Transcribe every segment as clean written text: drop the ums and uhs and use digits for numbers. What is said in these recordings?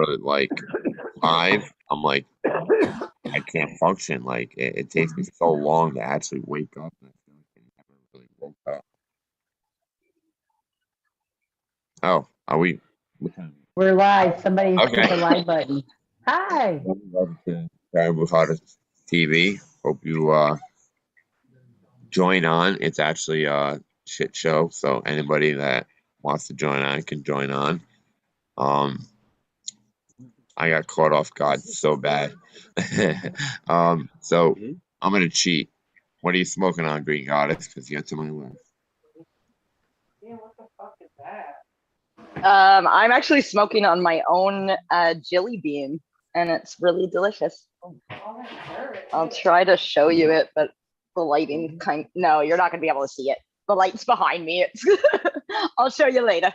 for like 5, I'm like, I can't function. Like it takes me so long to actually wake up. And I feel like I never really woke up. Oh, are we? What time? We're live. Somebody hit Okay. the live button. Hi. Welcome to Terrible Hottest TV. Hope you join on. It's actually a shit show, so anybody that wants to join on can join on. I got caught off guard so bad. So I'm gonna cheat. What are you smoking on, Green Goddess? Because you got too many left. Yeah, what the fuck is that? I'm actually smoking on my own jelly bean, and it's really delicious. I'll try to show you it, but the lighting no, you're not gonna be able to see it. The light's behind me. It's I'll show you later.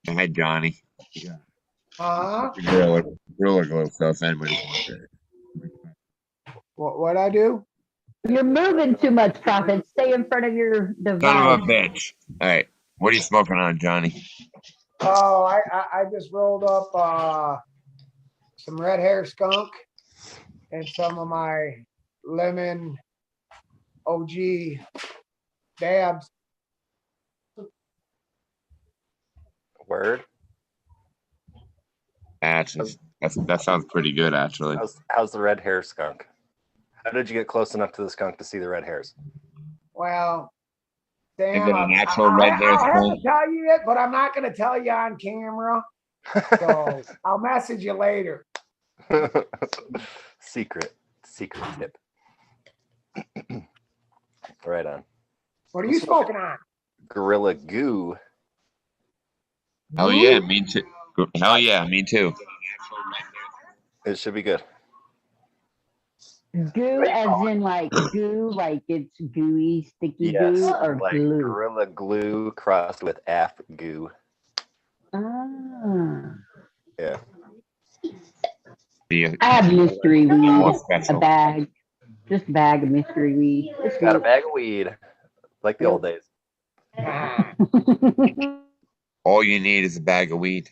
Go ahead, Johnny. Yeah. Gorilla glue, so if anybody wants it. What I do? You're moving too much, Prophet. Stay in front of your device. Son of a bitch. All right. What are you smoking on, Johnny? Oh, I just rolled up some red hair skunk and some of my lemon OG dabs. Word. That sounds pretty good, actually. How's the red hair skunk? How did you get close enough to the skunk to see the red hairs? Well, Is damn, it an actual red hair I'll have skunk? to tell you it, but I'm not going to tell you on camera. So I'll message you later. Secret tip. Right on. What are you smoking on? Gorilla Goo. Hell yeah, me too. Hell yeah, me too. It should be good. Goo as in like goo, like it's gooey, sticky Yes, goo, or like glue? Gorilla Glue crossed with Af Goo. Ah. Yeah. I have mystery More weed, a special. bag. Just a bag of mystery weed. It's Got a good. bag of weed, like the old days. All you need is a bag of weed.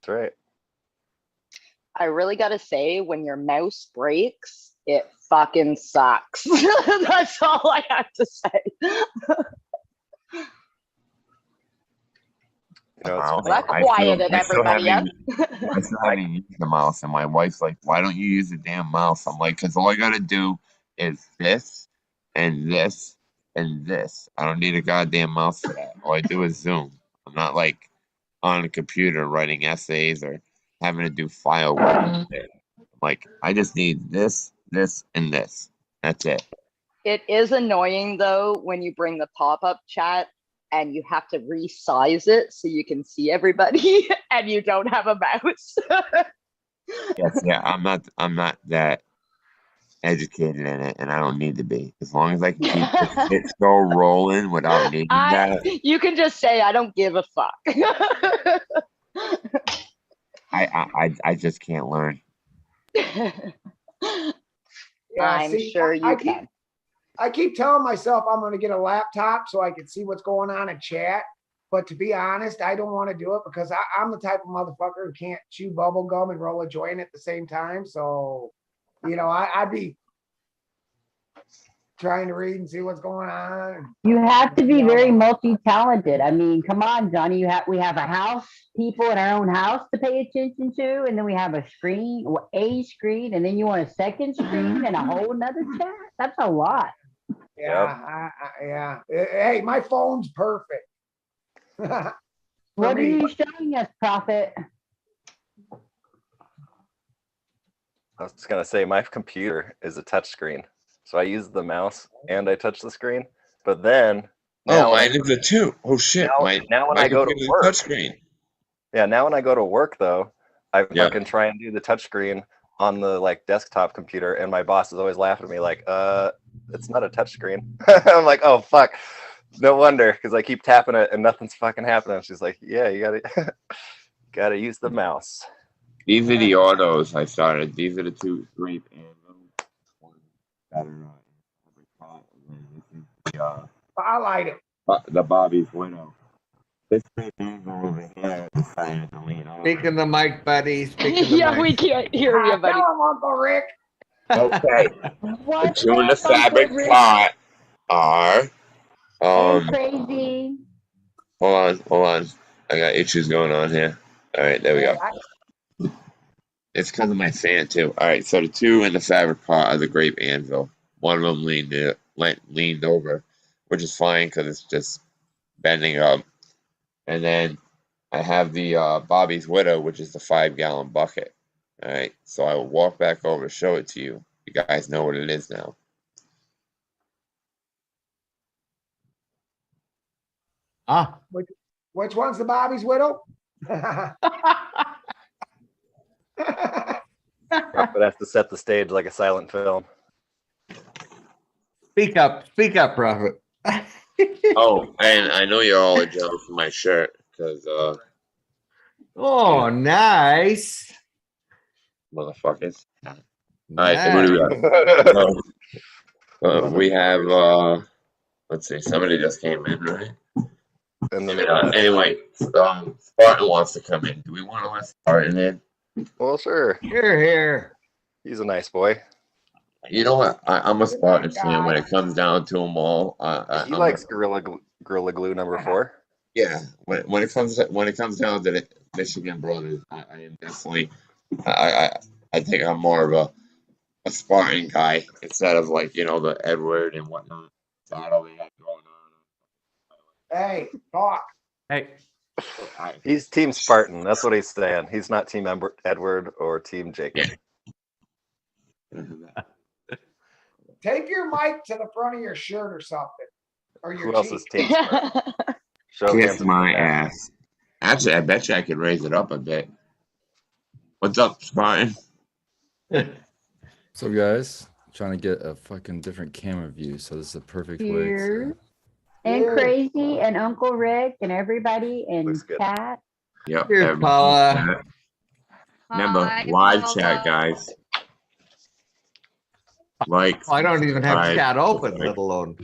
That's right. I really gotta say, when your mouse breaks, it fucking sucks. That's all I have to say. You know, it's That quieted everybody up. I still haven't used the mouse, and my wife's like, "Why don't you use the damn mouse?" I'm like, "Because all I gotta do is this and this and this. I don't need a goddamn mouse for that. All I do is Zoom. I'm not like on a computer writing essays or having to do file work. Like, I just need this, this, and this. That's it." It is annoying though when you bring the pop-up chat and you have to resize it so you can see everybody and you don't have a mouse. Yes, yeah, I'm not that educated in it, and I don't need to be. As long as I can keep the shit show rolling without needing that. You can just say I don't give a fuck. I just can't learn. I'm sure you can. I keep telling myself I'm going to get a laptop so I can see what's going on in chat. But to be honest, I don't want to do it because I'm the type of motherfucker who can't chew bubble gum and roll a joint at the same time. So, you know, I'd be trying to read and see what's going on. You have to be very multi-talented. I mean, come on, Johnny. We have a house, people in our own house to pay attention to, and then we have a screen, and then you want a second screen and a whole nother chat. That's a lot. Yeah, yeah. Hey, my phone's perfect. What are you showing us, Prophet? I was gonna say my computer is a touch screen, so I use the mouse and I touch the screen. But then, mine is a 2. Oh shit! Now when I go to work, touchscreen. Yeah, now when I go to work though, I fucking try and do the touch screen on the like desktop computer, and my boss is always laughing at me like, it's not a touch screen. I'm like, oh fuck, no wonder, because I keep tapping it and nothing's fucking happening. She's like, yeah, you gotta use the mouse. These are the autos I started. These are the 2 grape and I light it. the Bobby's Widow. This man over here decided to lean over. Speak in the mic, buddy. Speak in the Yeah, mic. we can't hear you, buddy. Tell him, Uncle Rick. Okay, the What's two in the up, Uncle fabric Rick? pot are Hey, crazy. hold on. I got issues going on here. All right, there we go. I- It's because of my fan too. All right, so the two in the fabric pot are the grape anvil. One of them leaned over, which is fine because it's just bending up. And then I have the Bobby's Widow, which is the 5-gallon bucket. All right, so I will walk back over to show it to you. You guys know what it is now. Ah. Which one's the Bobby's widow? But has to set the stage like a silent film. Speak up, Prophet. Oh, and I know you're all are jealous of my shirt because Oh, nice. motherfuckers. All right, so what do we got? We have let's see, somebody just came in, right? And then, Anyway, Spartan wants to come in. Do we want to let Spartan in? well, sure. Here. He's a nice boy. You know what? I'm a Spartan fan when it comes down to them all. He likes Gorilla Glue #4. Yeah, when it comes down to the Michigan brothers, I am definitely I think I'm more of a Spartan guy instead of like the Edward and whatnot. Battle they got going on. Hey, talk. Hey. He's Team Spartan. That's what he's saying. He's not Team Edward or Team Jacob. Yeah. Take your mic to the front of your shirt or something. Or your Who else is cheek. Team Spartan? Show Kiss hands. my ass. Actually, I bet you I could raise it up a bit. What's up, Spartan? So guys, trying to get a fucking different camera view, so this is the perfect way Cheers. to... And Yeah. crazy and Uncle Rick and everybody in Looks good. chat. Yep. Here's everybody. Paula. Remember, Hi, live Paula. chat, guys. Like, I don't even have subscribe. chat open, let alone.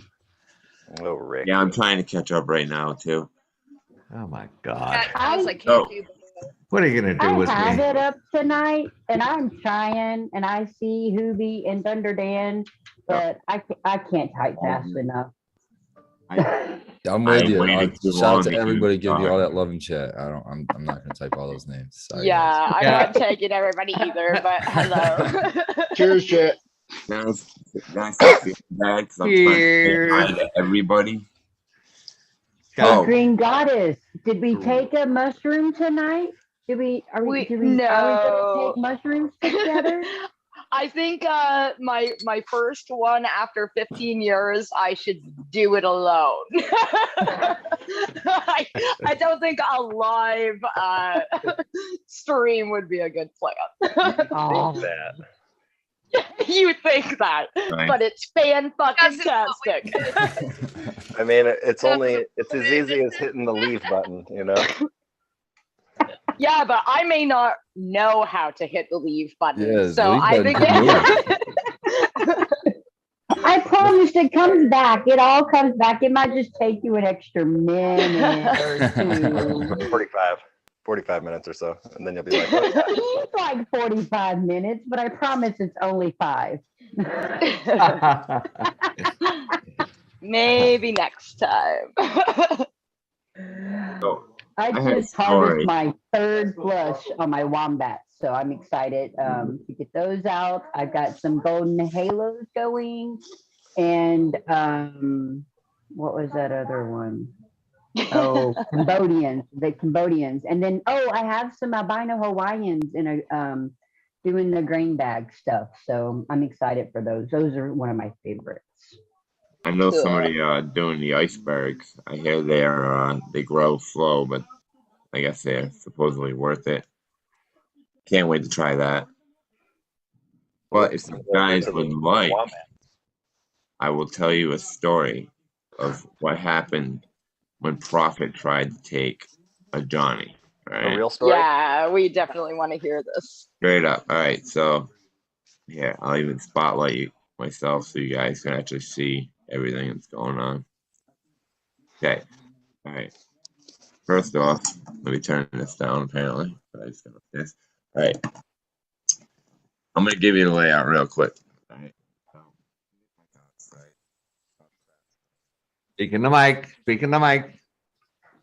Oh, Rick. Yeah, I'm trying to catch up right now too. Oh my God. I was like, Oh. can't do What are you gonna do I with have me? it up tonight and I'm trying and I see Hoobie and Thunder Dan, but I can't type fast enough. I'm with you. waited too Shout long out to to everybody use giving you all Spartan. that love and chat. I'm not gonna type all those names. Sorry, Yeah, guys. I'm Yeah. not taking everybody either, but hello. Cheers, chat. Guys, I feel bad because I'm trying to say hi Cheers. to everybody. Hey, Oh. Green Goddess, did we take a mushroom tonight? Are we No. gonna take mushrooms together? I think my first one after 15 years, I should do it alone. I don't think a live stream would be a good plan. Oh, That. You think that, Right. but it's fan-fucking-tastic. I mean, it's as easy as hitting the leave button, you know? Yeah, but I may not know how to hit the leave button. Yeah, the so leave I button think I promise it comes back. It all comes back. It might just take you an extra minute or two. 45 minutes or so. And then you'll be like, oh, It's like 45 minutes, but I promise it's only 5. maybe next time. So, I I have a just harvested story. my 3rd flush on my wombats, so I'm excited to get those out. I've got some golden halos going, and what was that other one? Oh, Cambodians, and then I have some albino Hawaiians in a doing the grain bag stuff, so I'm excited for those. Those are one of my favorites. I know somebody doing the icebergs. I hear they grow slow, but I guess they're supposedly worth it. Can't wait to try that. But if you guys would like, I will tell you a story of what happened when Prophet tried to take a Johnny. a Right? real story? Yeah, we definitely want to hear this. Straight up. All right. So, yeah, I'll even spotlight you myself so you guys can actually see everything that's going on. Okay. All right. First off, let me turn this down. Apparently, but I just got this. All right, I'm gonna give you the layout real quick. All right. Speaking the mic. Speaking the mic.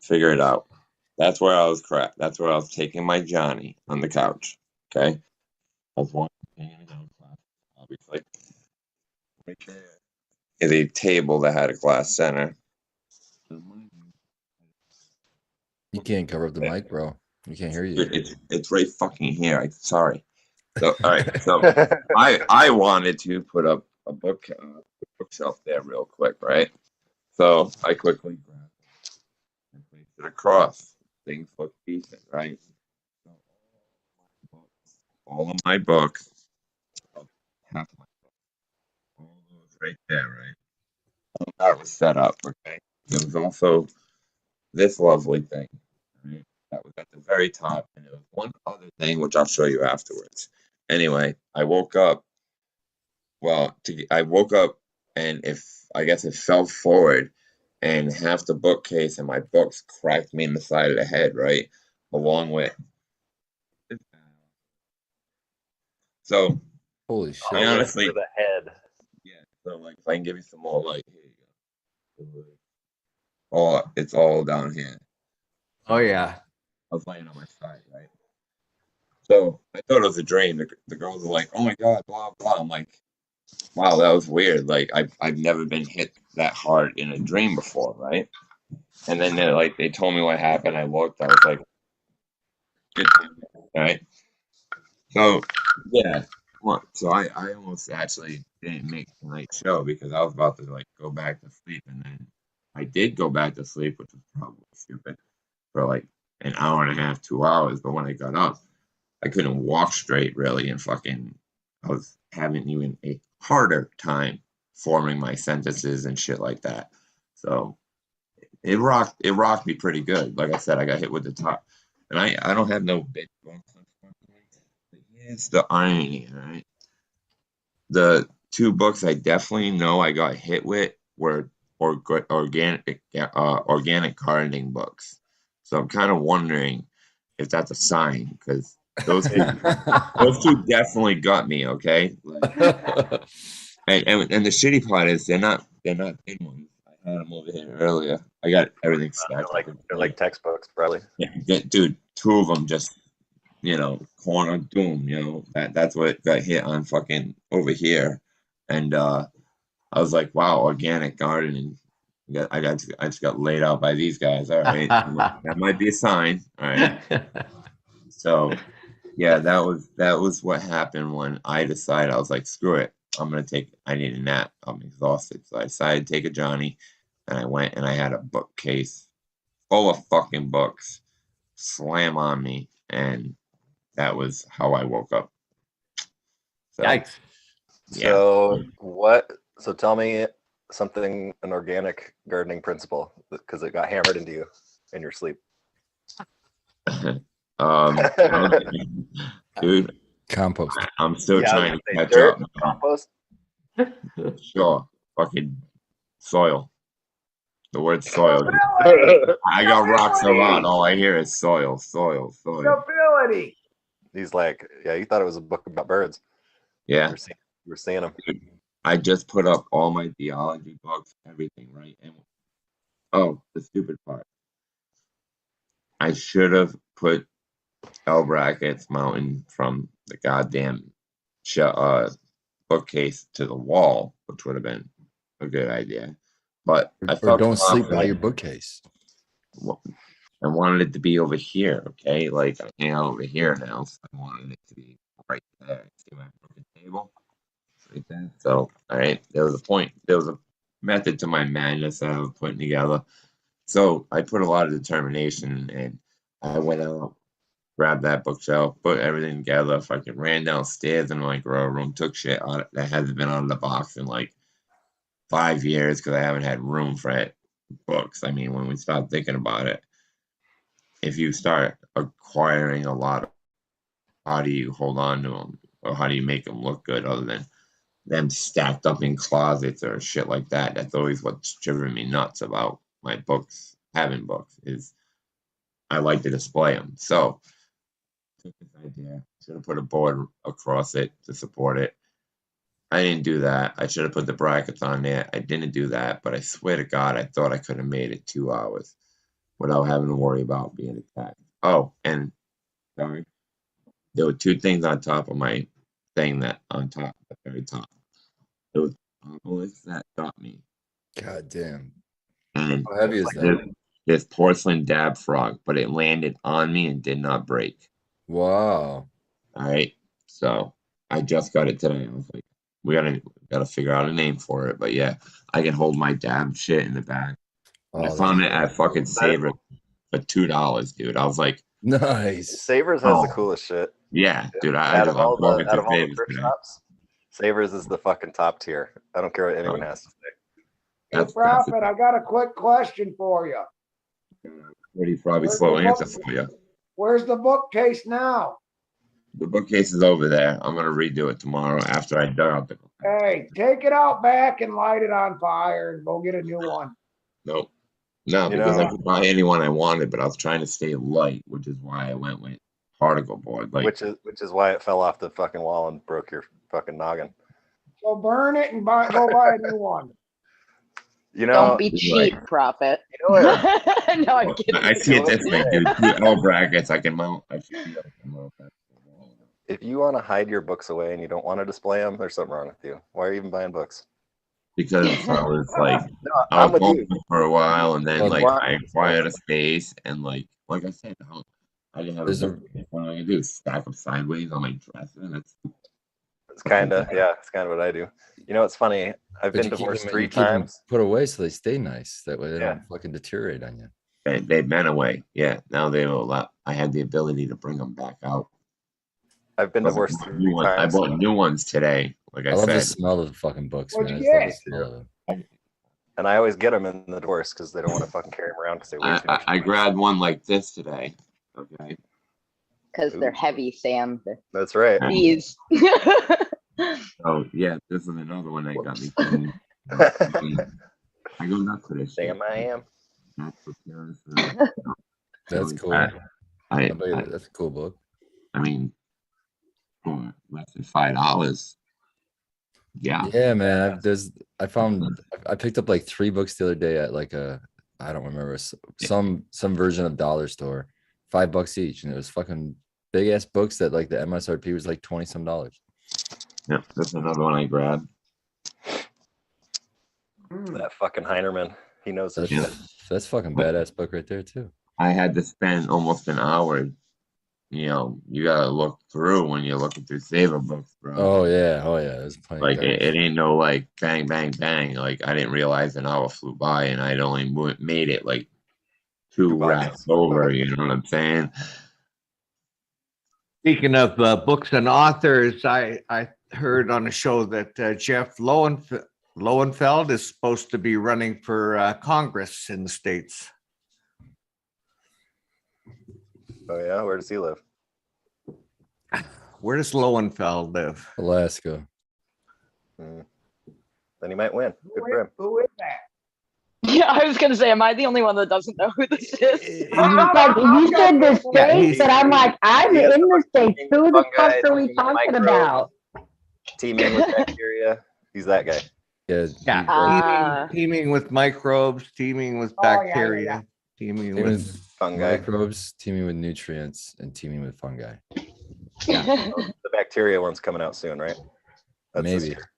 Figure it out. That's where I was crap. That's where I was taking my Johnny on the couch. Okay. I was one thing in the class, obviously. Right there is a table that had a glass center. You can't cover up the mic, bro. We can't hear you. Dude, it's right fucking here. I'm sorry. So all right. So I wanted to put up a bookshelf there real quick, right? So I quickly grabbed it and placed it across. Things look decent, right? So all of my books, half my books, all those right there, right? That was set up, okay? There was also this lovely thing, right? That was at the very top, and there was one other thing which I'll show you afterwards. Anyway, I woke up. Well, I woke up, and if I guess it fell forward, and half the bookcase and my books cracked me in the side of the head, right? Along with. So Holy I shit. honestly, For the head. yeah. So like, if I can give you some more light, here you go. Oh, it's all down here. Oh yeah. I was laying on my side, right? So I thought it was a dream. The girls were like, "Oh my god, blah blah." I'm like, "Wow, that was weird. Like I've never been hit that hard in a dream before, right?" And then they told me what happened. I looked. I was like, "Good, all right." So yeah, well, so I almost actually didn't make tonight's show because I was about to like go back to sleep, and then I did go back to sleep, which was probably stupid for like an hour and a half, 2 hours. But when I got up, I couldn't walk straight really, and fucking I was having even a harder time forming my sentences and shit like that. So it rocked me pretty good. Like I said, I got hit with the top, and I don't have no big bumps. But here's the irony, all right? The two books I definitely know I got hit with were organic gardening books. So I'm kind of wondering if that's a sign because those two definitely got me. Okay, like, and the shitty part is they're not thin ones. I had them over here earlier. I got everything stacked up. They're like textbooks, probably. Yeah, dude, two of them just corner doom. That's what got hit on fucking over here, and I was like, wow, organic gardening. I just got laid out by these guys. All right, that might be a sign. All right, so yeah, that was what happened when I decided. I was like, screw it, I need a nap. I'm exhausted, so I decided to take a Johnny, and I went and I had a bookcase full of fucking books slam on me, and that was how I woke up. So Yikes. yeah. So tell me something, an organic gardening principle, because it got hammered into you in your sleep. Dude, Compost. I'm still Yeah, I was trying to gonna say catch dirt, up. compost. Sure, fucking soil. The word soil. I got rocks around. All I hear is soil, soil, soil. Stability. He's like, yeah, you thought it was a book about birds. Yeah. You were seeing them. I just put up all my theology books, everything, right? And the stupid part. I should have put L brackets mounting from the goddamn bookcase to the wall, which would have been a good idea. But I Or felt don't sleep by confident. your bookcase. I wanted it to be over here, okay? Like I hang out over here now, so I wanted it to be right there. See my broken table? Right there. So, all right, there was a point. There was a method to my madness that I was putting together. So I put a lot of determination, and I went out, grabbed that bookshelf, put everything together. Fucking ran downstairs in my grow room, took shit out that hasn't been out of the box in like 5 years because I haven't had room for it. Books. I mean, when we start thinking about it, if you start acquiring a lot, how do you hold on to them, or how do you make them look good, other than them stacked up in closets or shit like that? That's always what's driven me nuts about my books, having books, is I like to display them. So took this idea, should have put a board across it to support it. I didn't do that. I should have put the brackets on there. I didn't do that, but I swear to God, I thought I could have made it 2 hours without having to worry about being attacked. Oh, and sorry, there were 2 things on top of my thing that on top, the very top. There was obelisks that got me, God damn. and How heavy is this, that? this porcelain dab frog, but it landed on me and did not break. Wow. All right, so I just got it today. I was like, we gotta figure out a name for it, but yeah, I can hold my dab shit in the back. I Oh, found it that's at fucking Savor for $2, dude. I was like, nice. Savers has the oh coolest shit. yeah, dude. I Out just of I'm all walking the out through of all the Savers thrift today. shops, Savers is the fucking top tier. I don't care what anyone has to say. Hey, That's Prophet, I got a quick question for you. pretty probably Where's slow the book? answer for you. Where's the bookcase now? The bookcase is over there. I'm gonna redo it tomorrow after I dug out the. Hey, take it out back and light it on fire and go get a new one. Nope. No, You because I know- could buy any one I wanted, but I was trying to stay light, which is why I went with particle board. Like, Which is why it fell off the fucking wall and broke your fucking noggin. So burn it and go buy a new one. You know, Don't be Right. cheap, Prophet. you know what? No, I'm kidding. I see it this way, dude. 2 L brackets I can mount. I should be able to mount that. If you want to hide your books away and you don't want to display them, there's something wrong with you. Why are you even buying books? Because I was like, No, I I'm was with you. going for a while, and then Well, like why- I acquired a space, and like I said, I didn't have a There's a- book. What am I gonna do? Stack them sideways on my dresser? That's It's kind of what I do. You know, it's funny. I've But been you keep divorced them, 3 you keep them times. put away so they stay nice. That way they Yeah. don't fucking deteriorate on you. they've been away. Yeah, now they will allow. I had the ability to bring them back out. I've been I divorced bought 3 I times. bought new ones today. Like I, I love the said, smell of the fucking books, What'd man. I you just love the get? smell of it. And I always get them in the divorce because they don't want to fucking carry them around because they weigh too much. I grabbed one like this today. Okay, Because they're heavy, Sam. They're That's right. these. oh yeah, this is another one that got me. I go nuts for this shit. Damn, I am. That's for parents, That's cool. That's a cool book. I mean, for less than $5. Yeah. Yeah, man. I picked up like 3 books the other day at like I don't remember some version of dollar store, $5 each, and it was fucking big ass books that like the MSRP was like 20 some dollars. Yeah, that's another one I grabbed. That fucking Heinerman. He knows his shit. That's fucking badass book right there too. I had to spend almost an hour. You know, you gotta look through when you're looking through Saver books, bro. Oh yeah. There's plenty. Like of it ain't no like bang, bang, bang. Like I didn't realize an hour flew by, and I'd only made it like 2 racks over. You know what I'm saying? Speaking of books and authors, I heard on a show that Jeff Lowenfeld is supposed to be running for Congress in the States. Oh yeah, where does he live? Where does Lowenfeld live? Alaska. Then he might win. Good for him. Who is that? Yeah, I was gonna say, am I the only one that doesn't know who this is? He's like, you said the States, and I'm like, I'm in the States. Who the fuck are we talking about? Teaming with bacteria. He's that guy. Yeah. Yeah, teaming with microbes, teaming with Oh, yeah, bacteria, teaming Teaming with with Fungi. microbes, teaming with nutrients, and teaming with fungi. The bacteria one's coming out soon, right? This Maybe. year.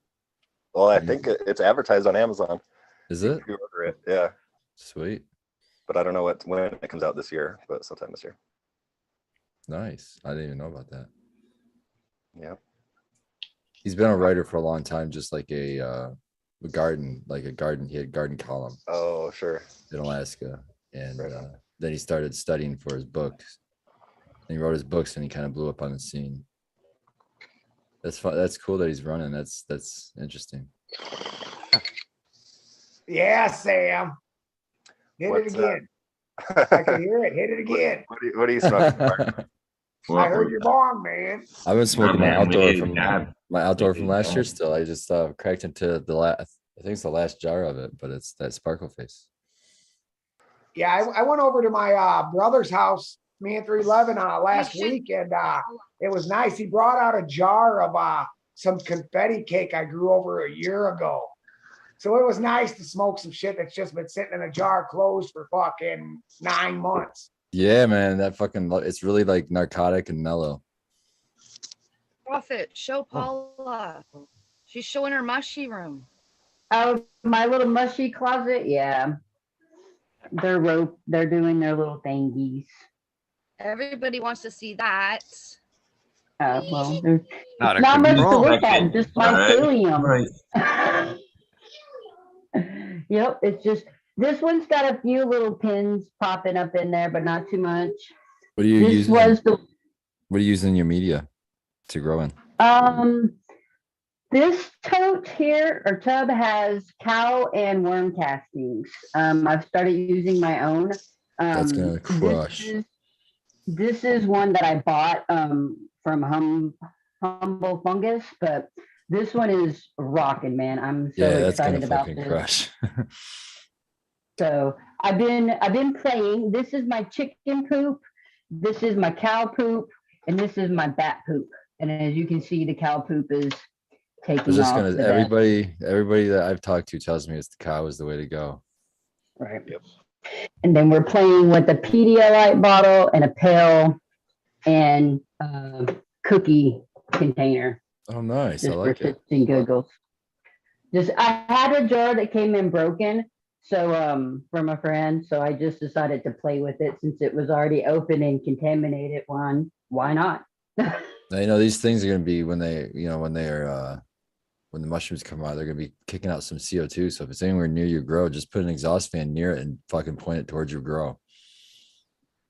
Well, I think it's advertised on Amazon. Is it? If you order it, yeah. Sweet. But I don't know when it comes out this year, but sometime this year. Nice. I didn't even know about that. Yeah. He's been a writer for a long time, just like a garden. He had a garden column Oh, sure. in Alaska. And Right on. then he started studying for his books. And he wrote his books and he kind of blew up on the scene. That's fun. That's cool that he's running. That's interesting. Yeah, Sam. Hit What's it again. I can hear it. Hit it again. What are you smoking? Mark? I heard your bong, man. I've been smoking my man, we outdoor ate from dab. last year still. I just cracked into the last, I think it's the last jar of it, but it's that sparkle face. Yeah, I went over to my brother's house, me and 311 last week, and it was nice. He brought out a jar of some confetti cake I grew over a year ago. So it was nice to smoke some shit that's just been sitting in a jar closed for fucking 9 months. Yeah, man, that fucking it's really like narcotic and mellow. Prophet, show Paula. She's showing her mushy room. Oh, my little mushy closet. Yeah, they're doing their little thingies. Everybody wants to see that. Well, there's Out of not much to control. look at, just mycelium. Right. Yep, it's just this one's got a few little pins popping up in there, but not too much. What are you This using? was the What are you using your media to grow in? this tote here or tub has cow and worm castings. I've started using my own. That's gonna crush. This is one that I bought from Humble Fungus, but this one is rocking, man. I'm so Yeah, that's gonna excited about fucking this. crush. So I've been playing. This is my chicken poop. This is my cow poop, and this is my bat poop. And as you can see, the cow poop is I was taking just off. gonna the best. everybody that I've talked to tells me it's the cow is the way to go. Right. Yep. And then we're playing with a Pedialyte bottle and a pail and cookie container. Oh, nice. I Just like for it. shits and giggles. I had a jar that came in broken, so from a friend. So I just decided to play with it since it was already open and contaminated. Why not? Now, you know, these things are gonna be when they, when they're when the mushrooms come out, they're gonna be kicking out some CO2. So if it's anywhere near your grow, just put an exhaust fan near it and fucking point it towards your grow.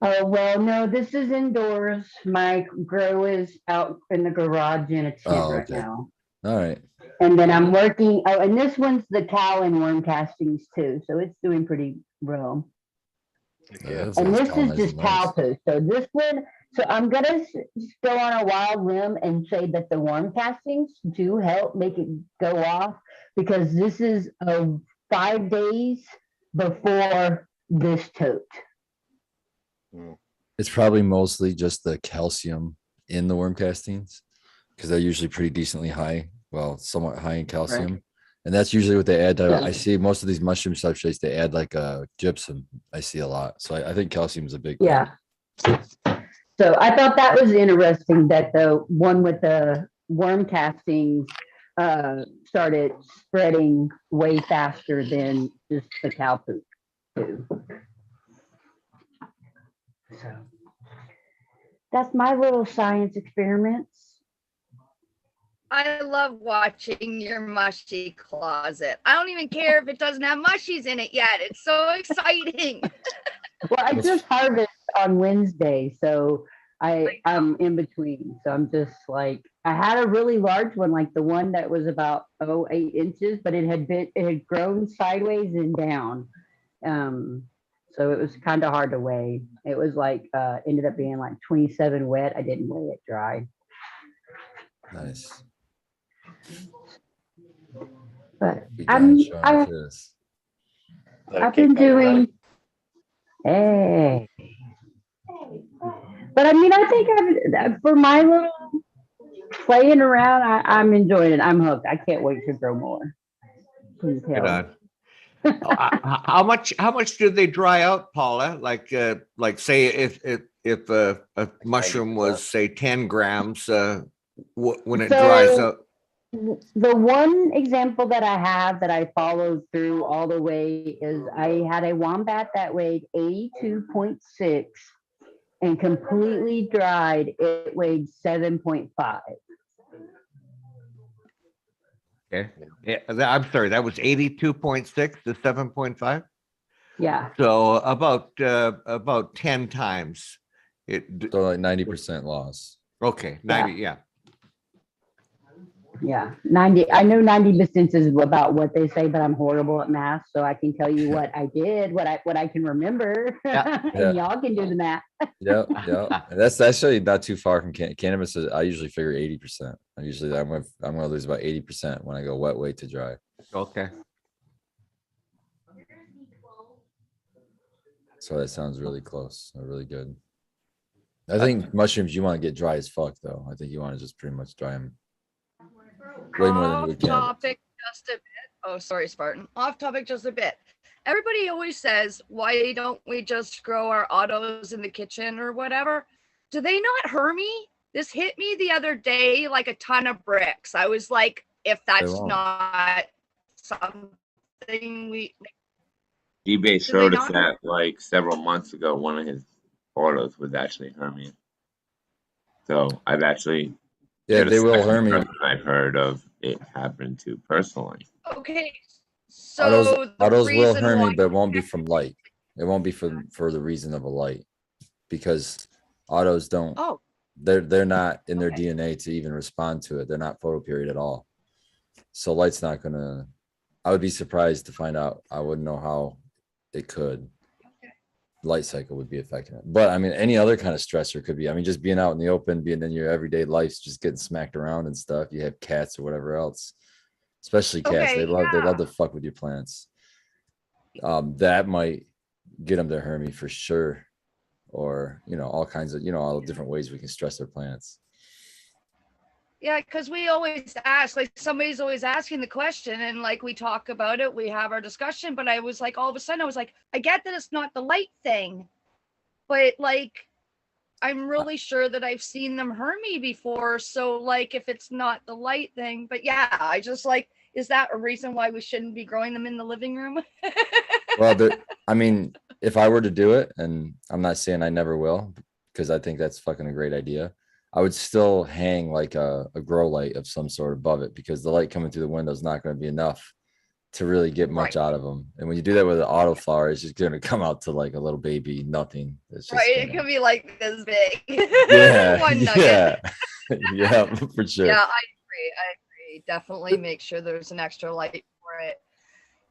Oh, well, no, this is indoors. My grow is out in the garage in a tent right okay. now. All right. And then I'm working. Oh, and this one's the cow and worm castings too. So it's doing pretty well. Yeah, And this is colonizing just cow nice. poo. So this one, so I'm gonna go on a wild limb and say that the worm castings do help make it go off because this is 5 days before this tote. It's probably mostly just the calcium in the worm castings because they're usually pretty decently high, well, somewhat high in calcium. Right. And that's usually what they add. I see most of these mushroom substrates, they add like gypsum. I see a lot. So I think calcium is a big thing. Yeah. So I thought that was interesting that the one with the worm castings started spreading way faster than just the cow poop too. So that's my little science experiments. I love watching your mushy closet. I don't even care if it doesn't have mushies in it yet. It's so exciting. Well, I just harvest on Wednesday, so I'm in between. So I'm just like, I had a really large one, like the one that was about 8 inches, but it had grown sideways and down. So it was kind of hard to weigh. It was like ended up being like 27 wet. I didn't weigh it dry. Nice. But I've That been cake back doing. Hey. But I mean, I think for my little playing around, I'm enjoying it. I'm hooked. I can't wait to grow more. Can you Good tell? on. How much do they dry out, Paula? Like say if a mushroom was say 10 grams, when it dries out. The one example that I have that I followed through all the way is I had a wombat that weighed 82.6 and completely dried. It weighed 7.5. Okay. Yeah, I'm sorry, that was 82.6 to 7.5. Yeah. So about 10 times. So like 90% loss. Okay, 90, yeah. Yeah, 90. I know 90% is about what they say, but I'm horrible at math, so I can tell you what I did, what I can remember, and y'all can do the math. Yeah. And that's actually not too far from cannabis. I usually figure 80%. I'm gonna lose about 80% when I go wet weight to dry. Okay. So that sounds really close, really good. I think mushrooms you want to get dry as fuck though. I think you want to just pretty much dry them way more than you would Off cabbage. topic just a bit. Oh, sorry, Spartan. Off topic just a bit. Everybody always says, why don't we just grow our autos in the kitchen or whatever? Do they not hurt me? This hit me the other day like a ton of bricks. I was like, if that's won't. not something we eBay Do they showed us not? that like several months ago. One of his autos was actually Hermes. So I've actually Yeah, you're the they will second Hermie. person I've heard of it happen to personally. Okay. Autos, So the autos will reason Hermie, why but it won't be from light. It won't be for the reason of a light, because autos don't. oh They're not in their Okay. DNA to even respond to it. They're not photoperiod at all. So light's not gonna. I would be surprised to find out. I wouldn't know how it could. Light cycle would be affecting it. But I mean, any other kind of stressor could be. I mean, just being out in the open, being in your everyday life, just getting smacked around and stuff. You have cats or whatever else, especially cats. Okay, They love to fuck with your plants. That might get them to Hermie for sure, or all kinds of all the different ways we can stress their plants. Yeah, because we always ask, like somebody's always asking the question, and like we talk about it, we have our discussion. But I was like, all of a sudden, I was like, I get that it's not the light thing, but like, I'm really sure that I've seen them Hermie before. So like, if it's not the light thing, but yeah, I just like, is that a reason why we shouldn't be growing them in the living room? Well, I mean, if I were to do it, and I'm not saying I never will, because I think that's fucking a great idea, I would still hang like a grow light of some sort above it, because the light coming through the window is not going to be enough to really get much Right. out of them. And when you do that with an autoflower, it's just going to come out to like a little baby nothing. It's just Right, it could be like this big. yeah, One nugget. yeah, yeah, for sure. Yeah, I agree. Definitely make sure there's an extra light for it.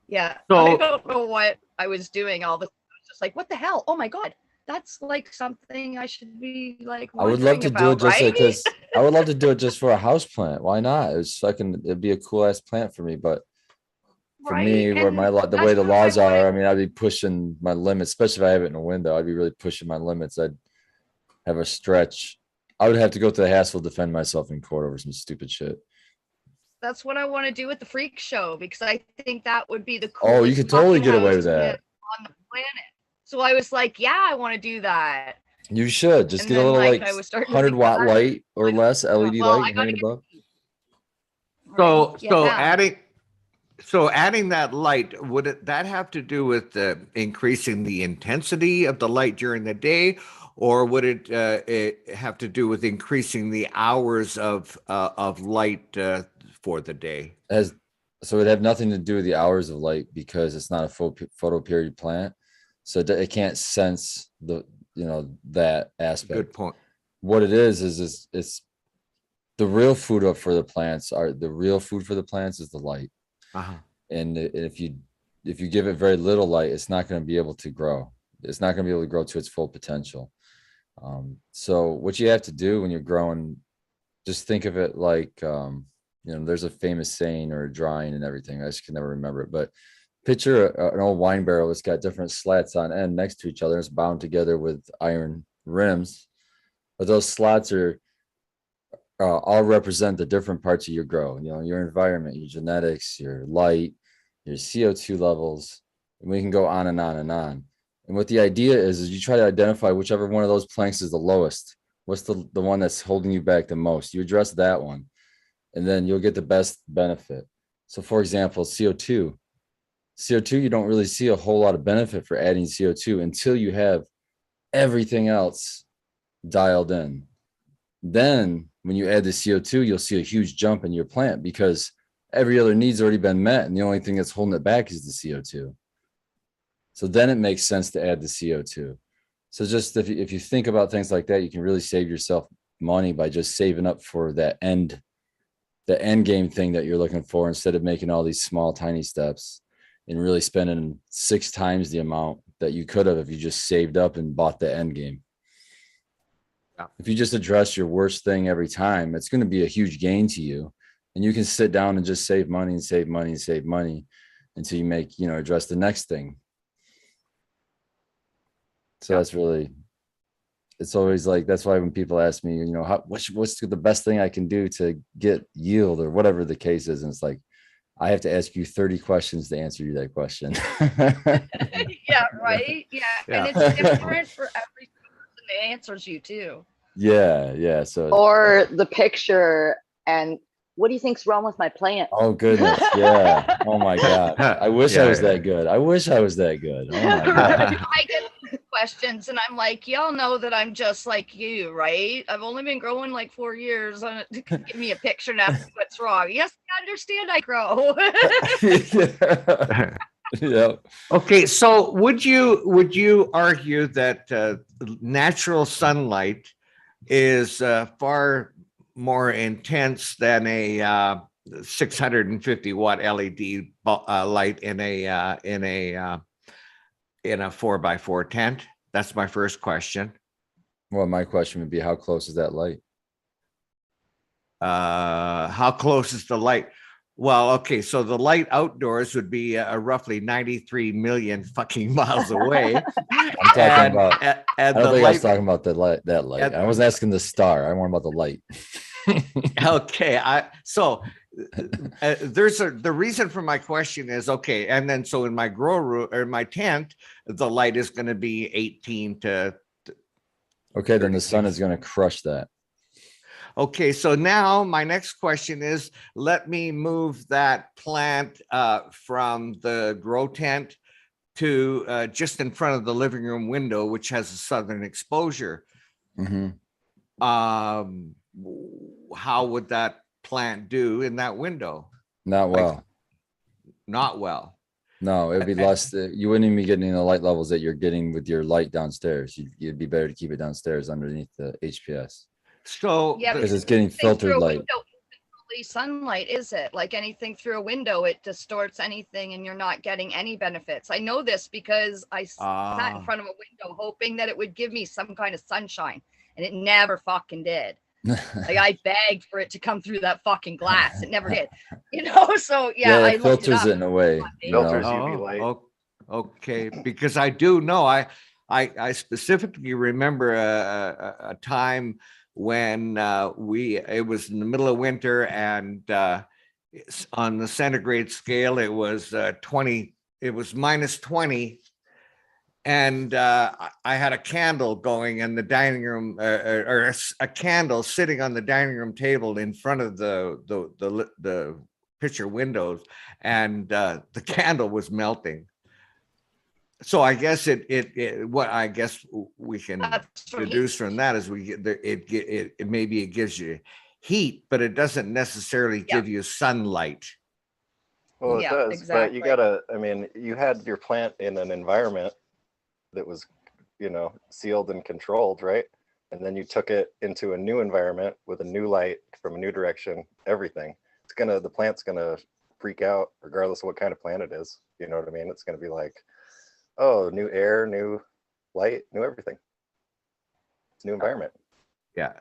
Yeah. So- I don't know what I was doing all the time. I was just like, what the hell? Oh my God. That's like something I should be like I would love wondering to do it about, just right? because I would love to do it just for a house plant. Why not? It'd be a cool ass plant for me. But for Right, me, where and the way that's the what I laws are, wanted. I mean, I'd be pushing my limits, especially if I have it in a window. I'd be really pushing my limits. I'd have a stretch. I would have to go to the hassle to defend myself in court over some stupid shit. That's what I want to do with the freak show, because I think that would be the Oh, you coolest could totally fucking get away house with to live that. on the planet. So I was like, yeah, I want to do that. You should just And get a then, little like, like I was starting to 100 think watt back. light or less LED Well, light I gotta hanging get above. So Yeah. adding that light, that have to do with increasing the intensity of the light during the day, or would it have to do with increasing the hours of light for the day? So it'd have nothing to do with the hours of light, because it's not a full photoperiod plant, so it can't sense that aspect. Good point. What it is it's the real food up for the plants the real food for the plants is the light. Uh-huh. And if you give it very little light, it's not going to be able to grow. It's not going to be able to grow to its full potential. So what you have to do when you're growing, just think of it like there's a famous saying or a drawing and everything. I just can never remember it, but picture an old wine barrel that's got different slats on end next to each other. It's bound together with iron rims, but those slots are all represent the different parts of your grow. Your environment, your genetics, your light, your CO2 levels, and we can go on and on and on. And what the idea is you try to identify whichever one of those planks is the lowest. What's the one that's holding you back the most? You address that one, and then you'll get the best benefit. So for example, CO2, you don't really see a whole lot of benefit for adding CO2 until you have everything else dialed in. Then when you add the CO2, you'll see a huge jump in your plant, because every other need's already been met, and the only thing that's holding it back is the CO2. So then it makes sense to add the CO2. So just if you think about things like that, you can really save yourself money by just saving up for the end game thing that you're looking for, instead of making all these small, tiny steps and really spending 6 times the amount that you could have if you just saved up and bought the end game. Yeah. If you just address your worst thing every time, it's going to be a huge gain to you, and you can sit down and just save money and save money and save money until you address the next thing. So that's really, it's always like, that's why when people ask me, you know, what's the best thing I can do to get yield or whatever the case is, and it's like, I have to ask you 30 questions to answer you that question. Yeah, right. Yeah. Yeah. And it's different for every person that answers you too. Yeah. So, Or the picture and what do you think's wrong with my plant? oh goodness, yeah. Oh my God. I wish I was Yeah. that good. I wish I was that good. Oh my God. I get these questions and I'm like, y'all know that I'm just like you, right? I've only been growing like 4 years. Give me a picture and ask me what's wrong. Yes, I understand I grow. Yeah. Okay, so would you argue that natural sunlight is far more intense than a 650 watt LED light in a 4x4 tent? That's my first question. Well, my question would be, how close is that light? How close is the light? Well, okay, so the light outdoors would be roughly 93 million fucking miles away. I'm talking about, and I don't the think I was light, talking about that light. I wasn't asking the star. I want about the light. okay, the reason for my question is, okay, and then so in my grow room or my tent, the light is going to be 18 to Okay, then the sun 36. is going to crush that. Okay, so now my next question is, let me move that plant from the grow tent to just in front of the living room window, which has a southern exposure. Mhm. How would that plant do in that window? Not Like, well. not well. No, it'd be less. You wouldn't even be getting the light levels that you're getting with your light downstairs. It'd be better to keep it downstairs underneath the HPS So Yeah, because it's getting anything through filtered a light. window isn't really sunlight, is it? Like anything through a window, it distorts anything and you're not getting any benefits. I know this because I sat in front of a window hoping that it would give me some kind of sunshine, and it never fucking did. Like I begged for it to come through that fucking glass. It never did. So yeah, I it looked filters up. it in a way. You Filters know? UV light. Okay, because I do know, I specifically remember a time when it was in the middle of winter, and on the centigrade scale it was 20, it was minus 20, and I had a candle going in the dining room, or a candle sitting on the dining room table in front of the picture windows, and the candle was melting. So I guess what I guess we can That's from deduce from that is maybe it gives you heat, but it doesn't necessarily give you sunlight. Well, it Yeah, does, but you exactly. gotta, I mean, you had your plant in an environment that was, sealed and controlled, right? And then you took it into a new environment with a new light from a new direction, everything. The plant's gonna freak out regardless of what kind of plant it is. You know what I mean? It's gonna be like, oh, new air, new light, new everything. It's a new environment. Yeah.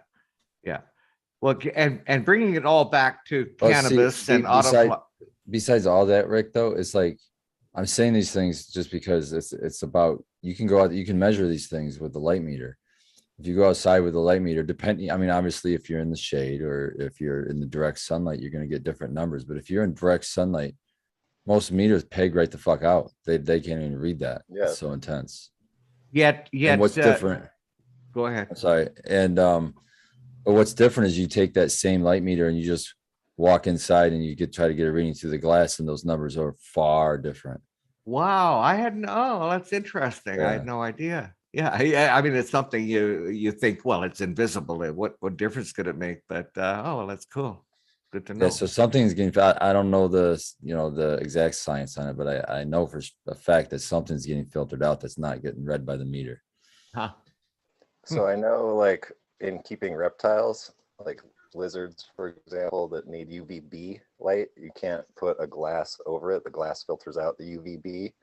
Well, and bringing it all back to Well, cannabis see, and auto. besides all that, Rick, though, it's like I'm saying these things just because it's about, you can go out, you can measure these things with the light meter. If you go outside with the light meter, depending, I mean, obviously, if you're in the shade or if you're in the direct sunlight, you're going to get different numbers. But if you're in direct sunlight, most meters peg right the fuck out. They can't even read that. Yeah. It's so intense. Yet, And what's different? Go ahead. I'm sorry. And but what's different is you take that same light meter and you just walk inside and you try to get a reading through the glass, and those numbers are far different. Wow, that's interesting. I Yeah. had no idea. Yeah, I mean, it's something you think, well, it's invisible. What difference could it make? But well, that's cool. Good to know. Yeah, so something's getting, I don't know the exact science on it, but I know for a fact that something's getting filtered out that's not getting read by the meter. Huh. So I know, like, in keeping reptiles, like lizards, for example, that need UVB light, you can't put a glass over it. The glass filters out the UVB.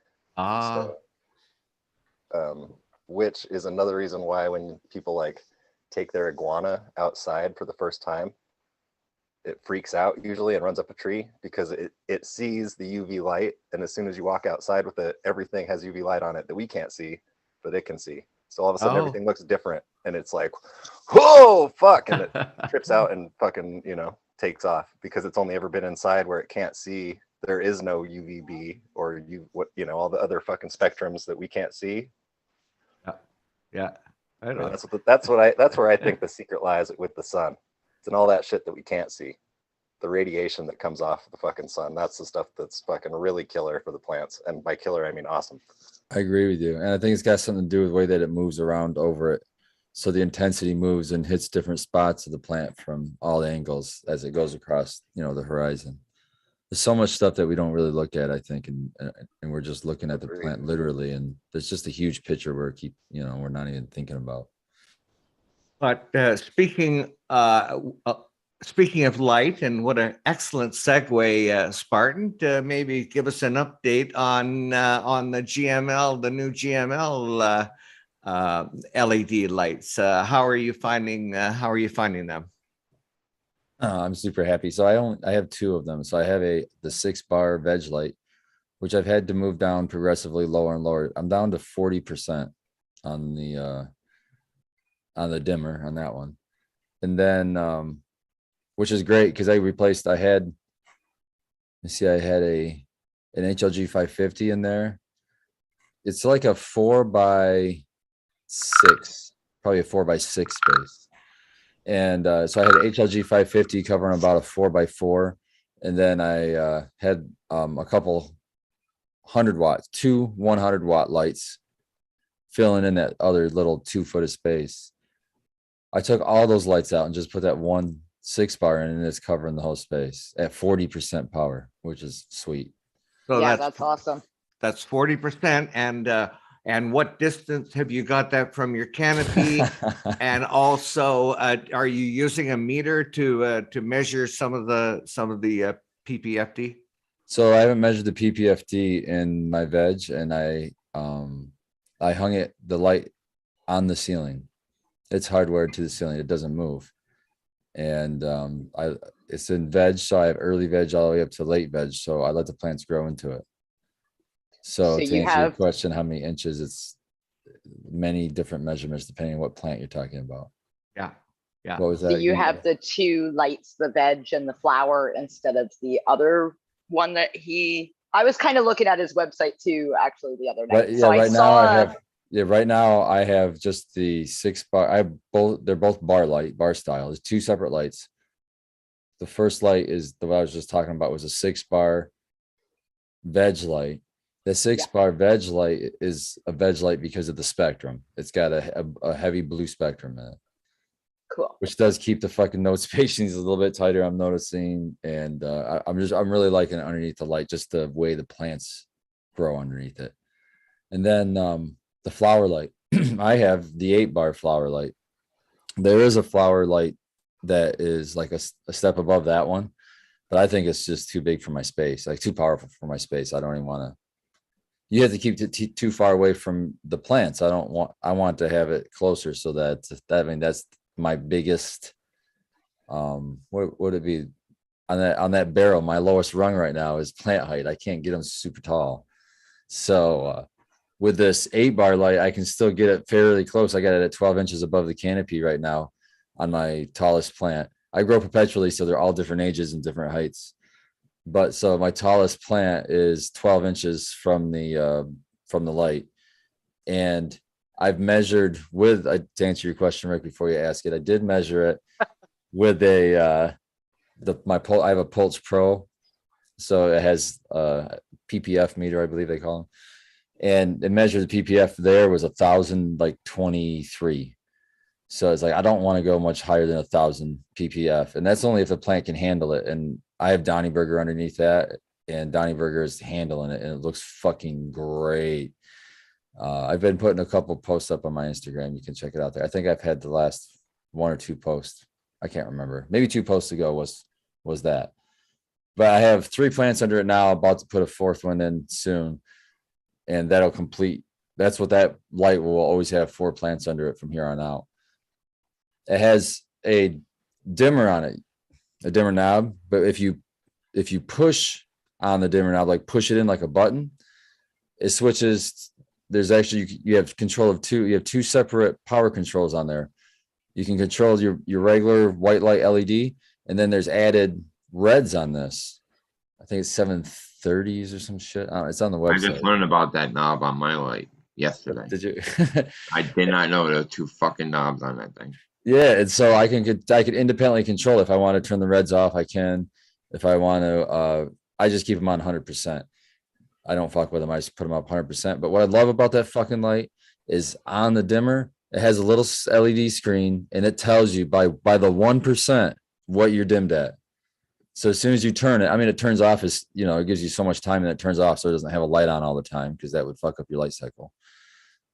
Which is another reason why when people like take their iguana outside for the first time, it freaks out usually and runs up a tree because it sees the UV light, and as soon as you walk outside with it, everything has UV light on it that we can't see, but it can see. So all of a sudden Oh. everything looks different, and it's like, whoa, fuck, and it trips out and fucking, takes off because it's only ever been inside where it can't see. There is no UVB or all the other fucking spectrums that we can't see. Yeah. I mean, that's where I think the secret lies with the sun. It's in all that shit that we can't see. The radiation that comes off the fucking sun. That's the stuff that's fucking really killer for the plants. And by killer, I mean awesome. I agree with you. And I think it's got something to do with the way that it moves around over it. So the intensity moves and hits different spots of the plant from all angles as it goes across, the horizon. There's so much stuff that we don't really look at, I think, and we're just looking at the plant literally, and there's just a huge picture where we're not even thinking about. But speaking of light, and what an excellent segue, Spartan, to maybe give us an update on the GML, the new GML LED lights. How are you finding them? I'm super happy. So I have two of them. So I have the 6-bar veg light, which I've had to move down progressively lower and lower. I'm down to 40% on the dimmer on that one. And then which is great because I had an HLG 550 in there. It's like a 4x6, probably a 4x6 space. And so I had HLG 550 covering about a 4x4. And then I had a couple 100 watts, two 100-watt lights filling in that other little 2 foot of space. I took all those lights out and just put that one 6-bar in, and it's covering the whole space at 40% power, which is sweet. So yeah, that's awesome. That's 40%. And what distance have you got that from your canopy? And also, are you using a meter to measure some of the PPFD? So I haven't measured the PPFD in my veg, and I hung the light on the ceiling. It's hardwired to the ceiling. It doesn't move. And it's in veg, so I have early veg all the way up to late veg. So I let the plants grow into it. So to answer your question, how many inches, it's many different measurements depending on what plant you're talking about. Yeah. Yeah. What was that? So you have the two lights, the veg and the flower, instead of the other one that I was kind of looking at his website too, actually, the other night. Right now I have just the 6-bar. They're both bar style. There's two separate lights. The first light is the one I was just talking about, was a 6-bar veg light. The 6-bar veg light is a veg light because of the spectrum. It's got a heavy blue spectrum in it. Cool. Which does keep the fucking node spacings a little bit tighter, I'm noticing. And I'm really liking it underneath the light, just the way the plants grow underneath it. And then the flower light, I have the 8-bar flower light. There is a flower light that is like a step above that one, but I think it's just too big for my space, like too powerful for my space. I don't even want to. You have to keep it too far away from the plants. I want to have it closer, so that's my biggest. What would it be on that barrel? My lowest rung right now is plant height. I can't get them super tall. So with this 8-bar light, I can still get it fairly close. I got it at 12 inches above the canopy right now on my tallest plant. I grow perpetually, so they're all different ages and different heights. But so my tallest plant is 12 inches from the light. And I've measured to answer your question, Rick, before you ask it, I did measure it with I have a Pulse Pro. So it has a PPF meter, I believe they call them. And it measured the PPF there was 1,023. So it's like, I don't want to go much higher than 1,000 PPF. And that's only if the plant can handle it. And I have Donnie Burger underneath that, and Donnie Burger is handling it, and it looks fucking great. I've been putting a couple posts up on my Instagram. You can check it out there. I think I've had the last 1 or 2 posts. I can't remember. Maybe 2 posts ago was that. But I have 3 plants under it now, about to put a 4th one in soon. And that'll complete. That's what that light will always have, 4 plants under it from here on out. It has a dimmer on it, a dimmer knob. But if you push on the dimmer knob, like push it in like a button, it switches there's actually you have control of two. You have two separate power controls on there. You can control your regular white light LED, and then there's added reds on this. I think it's 730s or some shit. It's on the I website. just learned about that knob on my light yesterday. Did you? I did not know there were two fucking knobs on that thing. Yeah, and so I can independently control if I want to turn the reds off. I can. If I want to, I just keep them on 100%. I don't fuck with them. I just put them up 100%. But what I love about that fucking light is on the dimmer, it has a little LED screen, and it tells you by the 1% what you're dimmed at. So as soon as you turn it, I mean, it turns off as it gives you so much time, and it turns off so it doesn't have a light on all the time, because that would fuck up your light cycle.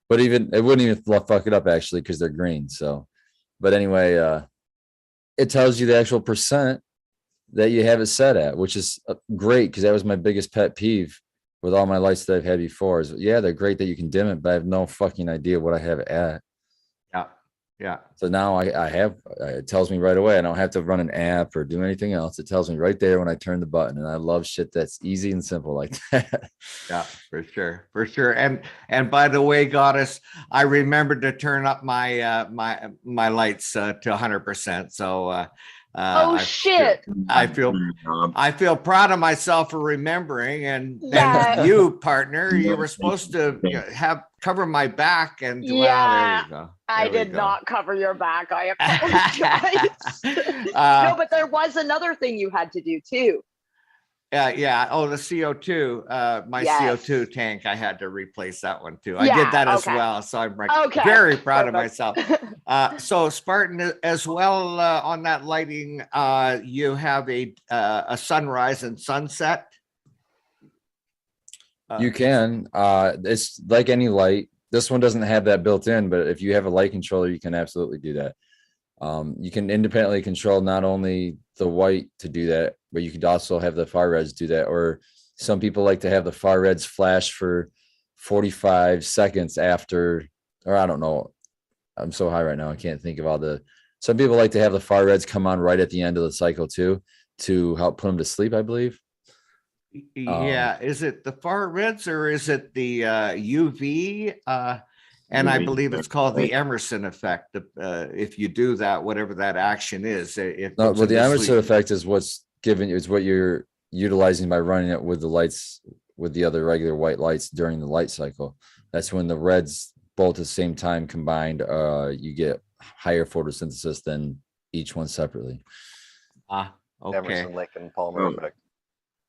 But it wouldn't even fuck it up actually, because they're green. So, but anyway, it tells you the actual percent that you have it set at, which is great, because that was my biggest pet peeve with all my lights that I've had before. Is they're great that you can dim it, but I have no fucking idea what I have it at. Yeah. So now I have, it tells me right away. I don't have to run an app or do anything else. It tells me right there when I turn the button, and I love shit that's easy and simple like that. Yeah, for sure. And by the way, Goddess, I remembered to turn up my my lights to 100%. So shit. I feel proud of myself for remembering, and Yeah. you, partner, you were supposed to cover my back, and there we go. I did not cover your back. I apologize. No, but there was another thing you had to do too. Yeah. Oh, the CO2, my Yes. CO2 tank, I had to replace that one too. I did that as well. So I'm very proud of myself. So Spartan, as well, on that lighting, you have a sunrise and sunset. You can. It's like any light. This one doesn't have that built in, but if you have a light controller, you can absolutely do that. You can independently control not only the white to do that, but you could also have the far reds do that. Or some people like to have the far reds flash for 45 seconds after, or I don't know. I'm so high right now, I can't think of some people like to have the far reds come on right at the end of the cycle too, to help put them to sleep, I believe. Yeah, is it the far reds or is it the UV? And I believe it's called the Emerson effect. If you do that, whatever that action is, well, the Emerson effect is what's given you, is what you're utilizing by running it with the lights, with the other regular white lights during the light cycle. That's when the reds both at the same time combined, you get higher photosynthesis than each one separately. Okay. Emerson, Lake, and Palmer effect.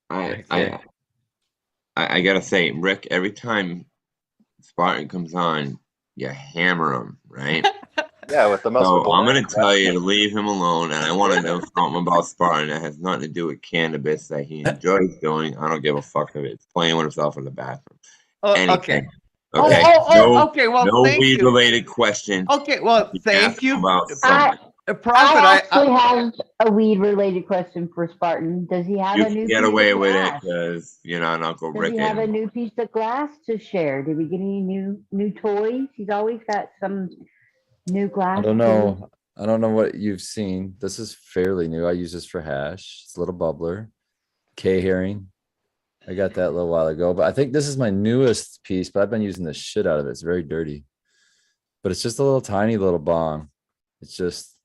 I gotta say, Rick, every time Spartan comes on, you hammer him, right? Yeah, with the most. So I'm gonna tell you to leave him alone, and I want to know something about Spartan that has nothing to do with cannabis that he enjoys doing. I don't give a fuck if it's playing with himself in the bathroom. Okay. Okay. Okay. Well, no thank you. weed-related question. Okay. Well, thank you. About Prophet, I actually have a weed-related question for Spartan. Does he have a new? Get piece away of with it glass? because you're not Uncle Does Rick. he have a new piece of glass to share? Did we get any new toys? He's always got some new glass. I don't know. I don't know what you've seen. This is fairly new. I use this for hash. It's a little bubbler. K herring. I got that a little while ago, but I think this is my newest piece, but I've been using the shit out of it. It's very dirty, but it's just a little tiny little bong. It's just,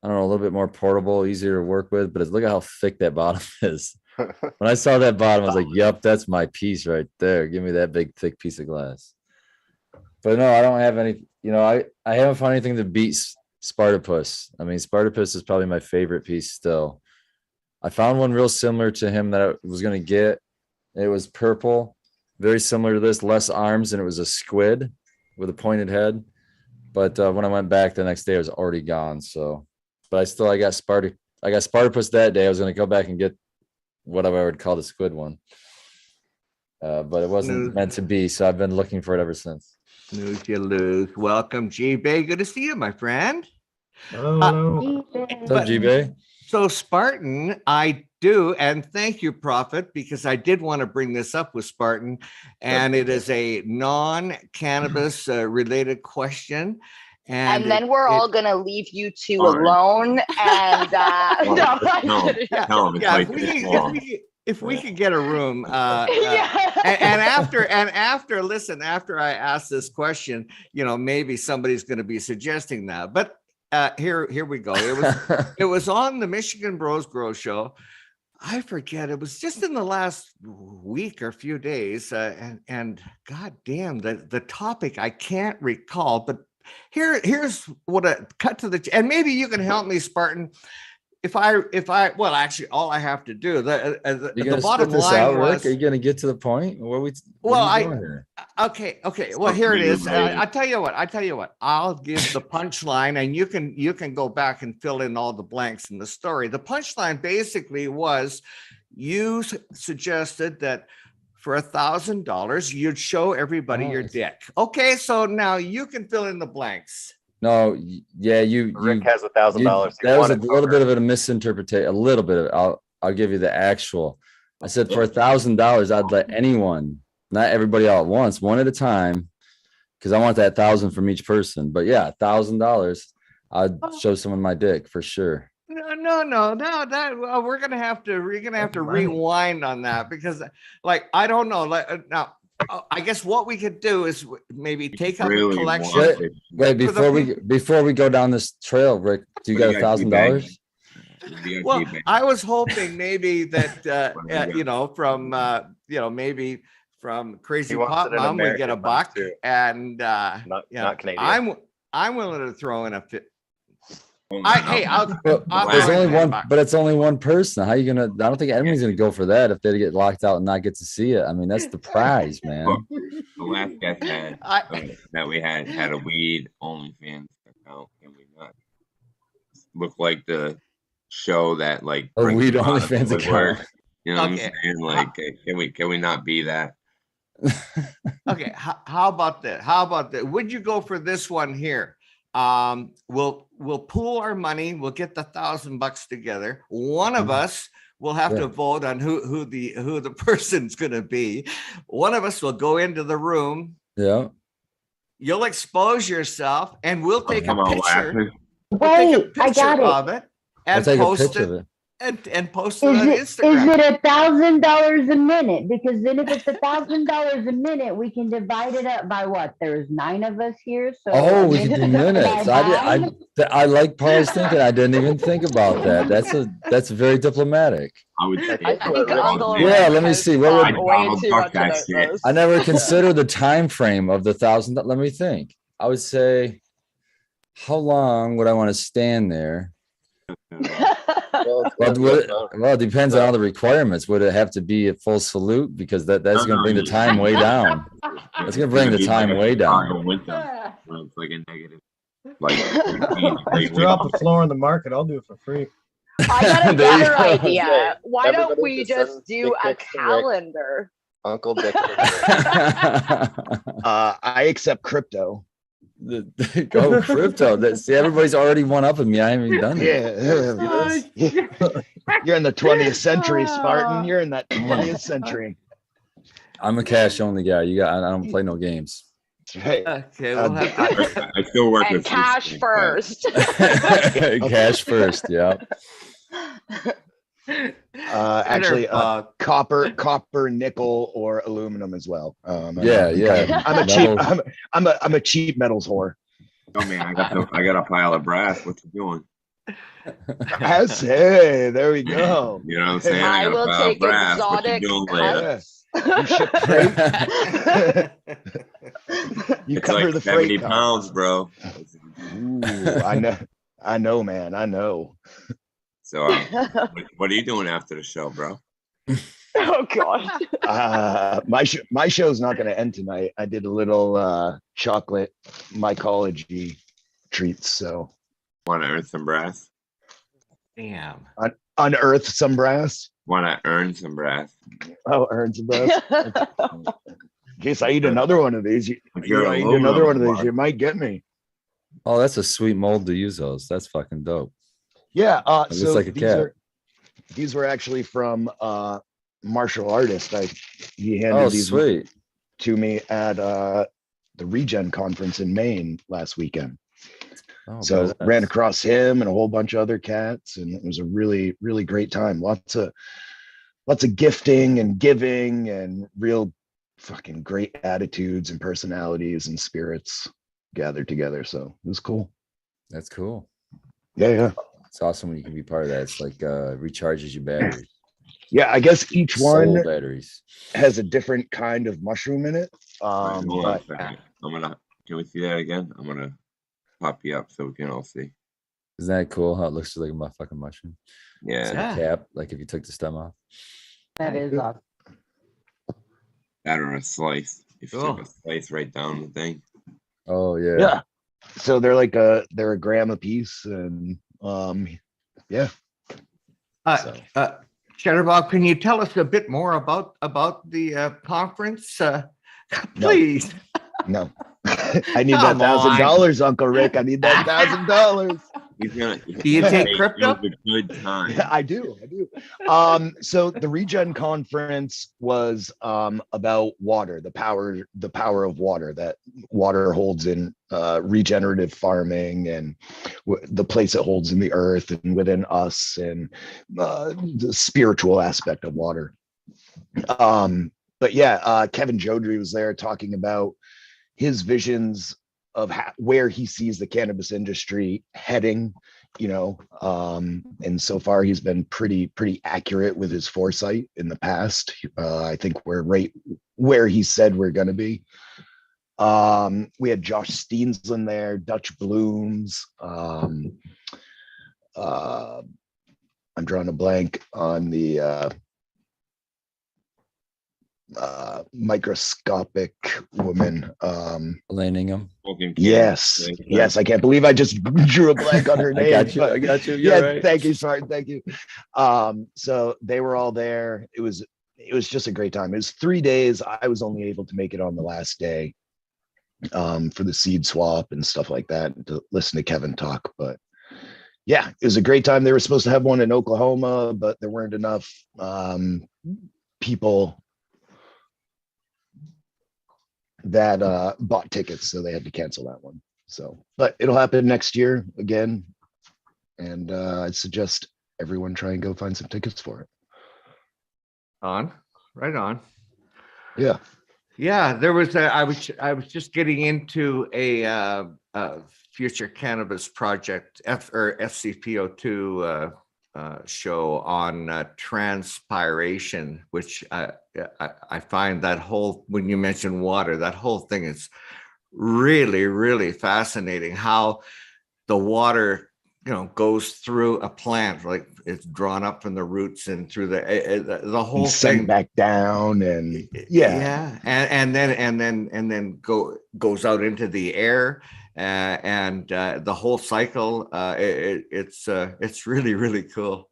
I don't know, a little bit more portable, easier to work with, but look at how thick that bottom is. When I saw that bottom, I was like, yep, that's my piece right there. Give me that big, thick piece of glass. But no, I don't have any, I haven't found anything that beats Spartacus. I mean, Spartacus is probably my favorite piece still. I found one real similar to him that I was going to get. It was purple, very similar to this, less arms, and it was a squid with a pointed head. But when I went back the next day, it was already gone. So, but I got Spartacus that day. I was going to go back and get whatever I would call the squid one. But it wasn't meant to be. So I've been looking for it ever since. Snooze, you lose. Welcome, G-Bay. Good to see you, my friend. Hello. What's up, G-Bay? So Spartan, I do, and thank you, Prophet, because I did want to bring this up with Spartan, and it is a non-cannabis related question. And then we're all gonna leave you two alone. And if we could get a room, Yeah. and after, listen, after I ask this question, maybe somebody's going to be suggesting that. But here we go. It was on the Michigan Bros Grow Show. I forget. It was just in the last week or few days, and God damn, the topic I can't recall. But here's what I cut to the. And maybe you can help me, Spartan. If I well, actually, all I have to do the bottom line was. Are you gonna get to the point? What Well, doing here? Okay. Well, here it is. I tell you what. I'll give the punchline, and you can go back and fill in all the blanks in the story. The punchline basically was, you suggested that for $1,000 you'd show everybody your dick. Okay, so now you can fill in the blanks. No, yeah, Rick has $1,000. That was a little bit of a misinterpretation. A little bit of it. I'll give you the actual. I said for $1,000, I'd let anyone, not everybody all at once, one at a time, because I want that 1,000 from each person. But yeah, $1,000, I'd show someone my dick for sure. No. That we're gonna have to rewind on that, because, like, I don't know. Now, I guess what we could do is maybe take up a collection. Wait, before we go down this trail, Rick, do you got $1,000? Well, I was hoping maybe that maybe from Crazy Pop Mom we get a buck, and not Canadian. I'm willing to throw in a fit. There's only one, but it's only one person. How are you gonna? I don't think anyone's gonna go for that if they get locked out and not get to see it. I mean, that's the prize, man. The last guest that we had a weed OnlyFans account, and we not look like the show that like a weed OnlyFans account. You know what I'm saying? Like, can we not be that? Okay, how about that? Would you go for this one here? We'll pool our money. We'll get the $1,000 together. One of us will have to vote on who the person's gonna be. One of us will go into the room. Yeah. You'll expose yourself, and we'll take a picture. Wait, I got it. Of it and post it. And post it on Instagram. Is it $1,000 a minute? Because then if it's $1,000 a minute, we can divide it up by what? There's 9 of us here. So we can do minutes. I like Paul's thinking. I didn't even think about that. That's very diplomatic. I would say. Let me see. I never considered the time frame of the 1,000. Let me think. I would say, how long would I want to stand there? Well, it depends on all the requirements. Would it have to be a full salute? Because that's going to bring the time way down. That's going to bring the time way down. It's like a negative. If you're off the floor in the market, I'll do it for free. I got a better idea. Why don't we just do a calendar? Uncle Dick. I accept crypto. Go crypto. See, everybody's already one up in me. I haven't even done it. Yeah. You're in the 20th century, Spartan. You're in that 20th century. I'm a cash only guy. I don't play no games. Right. Okay. I still work with cash first. Cash first. Yeah. Actually, copper, nickel, or aluminum as well. I'm a cheap metals whore. Oh man, I got a pile of brass. What you doing? Hey, there we go. You know what I'm saying? I will take exotic. You cover like the 70 freight pounds, bro. Ooh, I know, man. I know. So, what are you doing after the show, bro? Oh God. My show's not going to end tonight. I did a little chocolate mycology treats. So, want to earn some brass? Damn. Unearth some brass. Want to earn some brass? Oh, earn some brass. In case I eat another one of these, you might get me. Oh, that's a sweet mold to use those. That's fucking dope. Yeah. So like a cat. These were actually from martial artist. He handed these to me at the Regen conference in Maine last weekend. So ran across him and a whole bunch of other cats, and it was a really, really great time. Lots lots of gifting and giving and real fucking great attitudes and personalities and spirits gathered together. So it was cool. That's cool. Yeah. It's awesome when you can be part of that. It's like recharges your batteries. Yeah, I guess each Soul one batteries has a different kind of mushroom in it. Hold on But a second. Can we see that again? I'm gonna pop you up so we can all see. Isn't that cool how it looks like a motherfucking mushroom? It's Yeah. like a cap, like if you took the stem off. That is awesome. That or a slice. If you took Cool. a slice right down the thing. Oh yeah. yeah. So they're like they're a gram a piece, and yeah. So. Shutterbox, can you tell us a bit more about the conference, please? No. I need Come that on. $1,000, Uncle Rick. I need that $1,000. He's gonna. Do you take crypto? It was a good time. I do. So the Regen conference was about water, the power of water that water holds in regenerative farming, and the place it holds in the earth and within us, and the spiritual aspect of water. But yeah, Kevin Jodrey was there talking about his visions of where he sees the cannabis industry heading, and so far he's been pretty accurate with his foresight in the past. I think we're right where he said we're going to be. We had Josh Steensland there, Dutch Blooms. I'm drawing a blank on the microscopic woman. Elaine Ingham. Yes. I can't believe I just drew a blank on her name. I got you. Yeah, Right. thank you. Sorry, thank you. So they were all there. It was just a great time. It was 3 days. I was only able to make it on the last day for the seed swap and stuff like that, and to listen to Kevin talk. But yeah, it was a great time. They were supposed to have one in Oklahoma, but there weren't enough people that bought tickets, so they had to cancel that one. So, but it'll happen next year again, and I'd suggest everyone try and go find some tickets for it. Right on. Yeah, there was I was just getting into a future cannabis project FCPO2 show on transpiration, which I find that whole, when you mention water, that whole thing is really fascinating. How the water, goes through a plant, like it's drawn up from the roots and through the whole sent thing back down, and and then goes out into the air, and the whole cycle. It's really cool.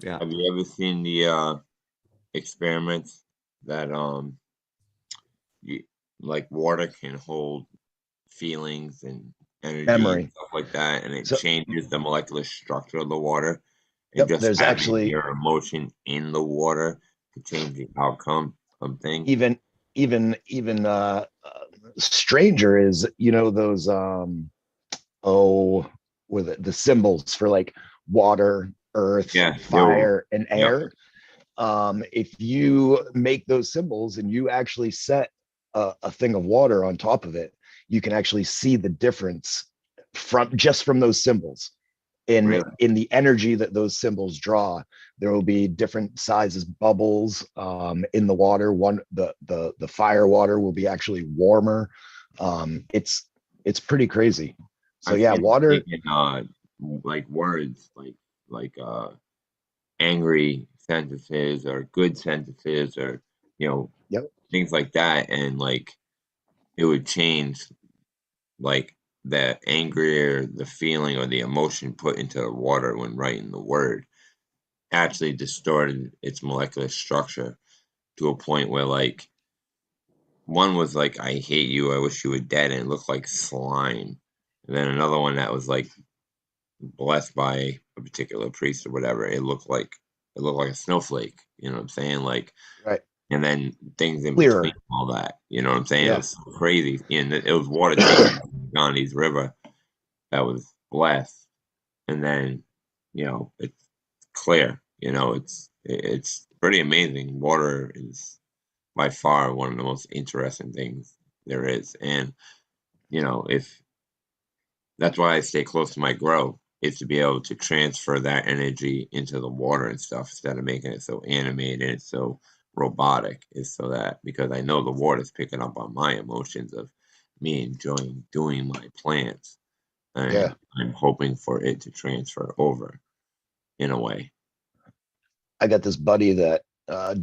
Yeah. Have you ever seen the experiments that like water can hold feelings and energy memory and stuff like that, and it So- changes the molecular structure of the water. And Yep, just there's having actually- your emotion in the water to change the outcome of things. even stranger is, those with the symbols for like water, earth, fire, and air. If you make those symbols and you actually set a thing of water on top of it, you can actually see the difference from those symbols. In the energy that those symbols draw, there will be different sizes bubbles in the water. The fire water will be actually warmer. It's pretty crazy. So yeah, water. Like words, like angry sentences or good sentences, or things like that, and like it would change like the anger, the feeling, or the emotion put into the water when writing the word actually distorted its molecular structure to a point where like one was like, I hate you, I wish you were dead, and it looked like slime. And then another one that was like blessed by a particular priest or whatever, it looked like a snowflake, you know what I'm saying? Like, right. And then things in Clearer. between all that, you know what I'm saying? Yeah. It was so crazy. And it was water taken from Gandhi's river that was blessed. And then, it's clear, it's pretty amazing. Water is by far one of the most interesting things there is. And, if that's why I stay close to my grow, is to be able to transfer that energy into the water and stuff instead of making it so animated and so robotic, is so that because I know the water's picking up on my emotions of me enjoying doing my plants. And Yeah. I'm hoping for it to transfer over in a way. I got this buddy that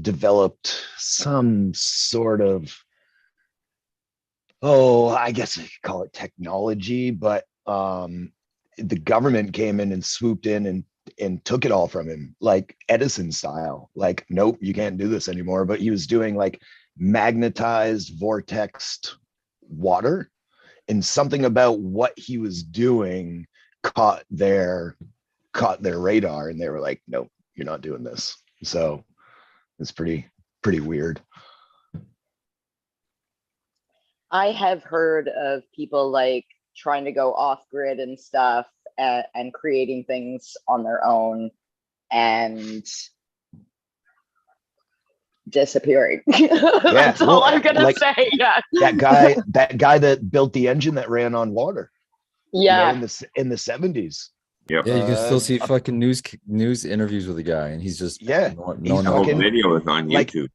developed some sort of, I guess I could call it technology, but the government came in and swooped in and took it all from him, like Edison style. Like, nope, you can't do this anymore. But he was doing like magnetized vortexed water, and something about what he was doing caught their radar, and they were like, nope, you're not doing this. So it's pretty weird. I have heard of people like trying to go off grid and stuff and creating things on their own and disappearing. That's all I'm gonna say. Yeah. That guy that built the engine that ran on water. Yeah. In the 70s. Yep. Yeah, you can still see fucking news interviews with the guy, and he's just the whole video is on YouTube.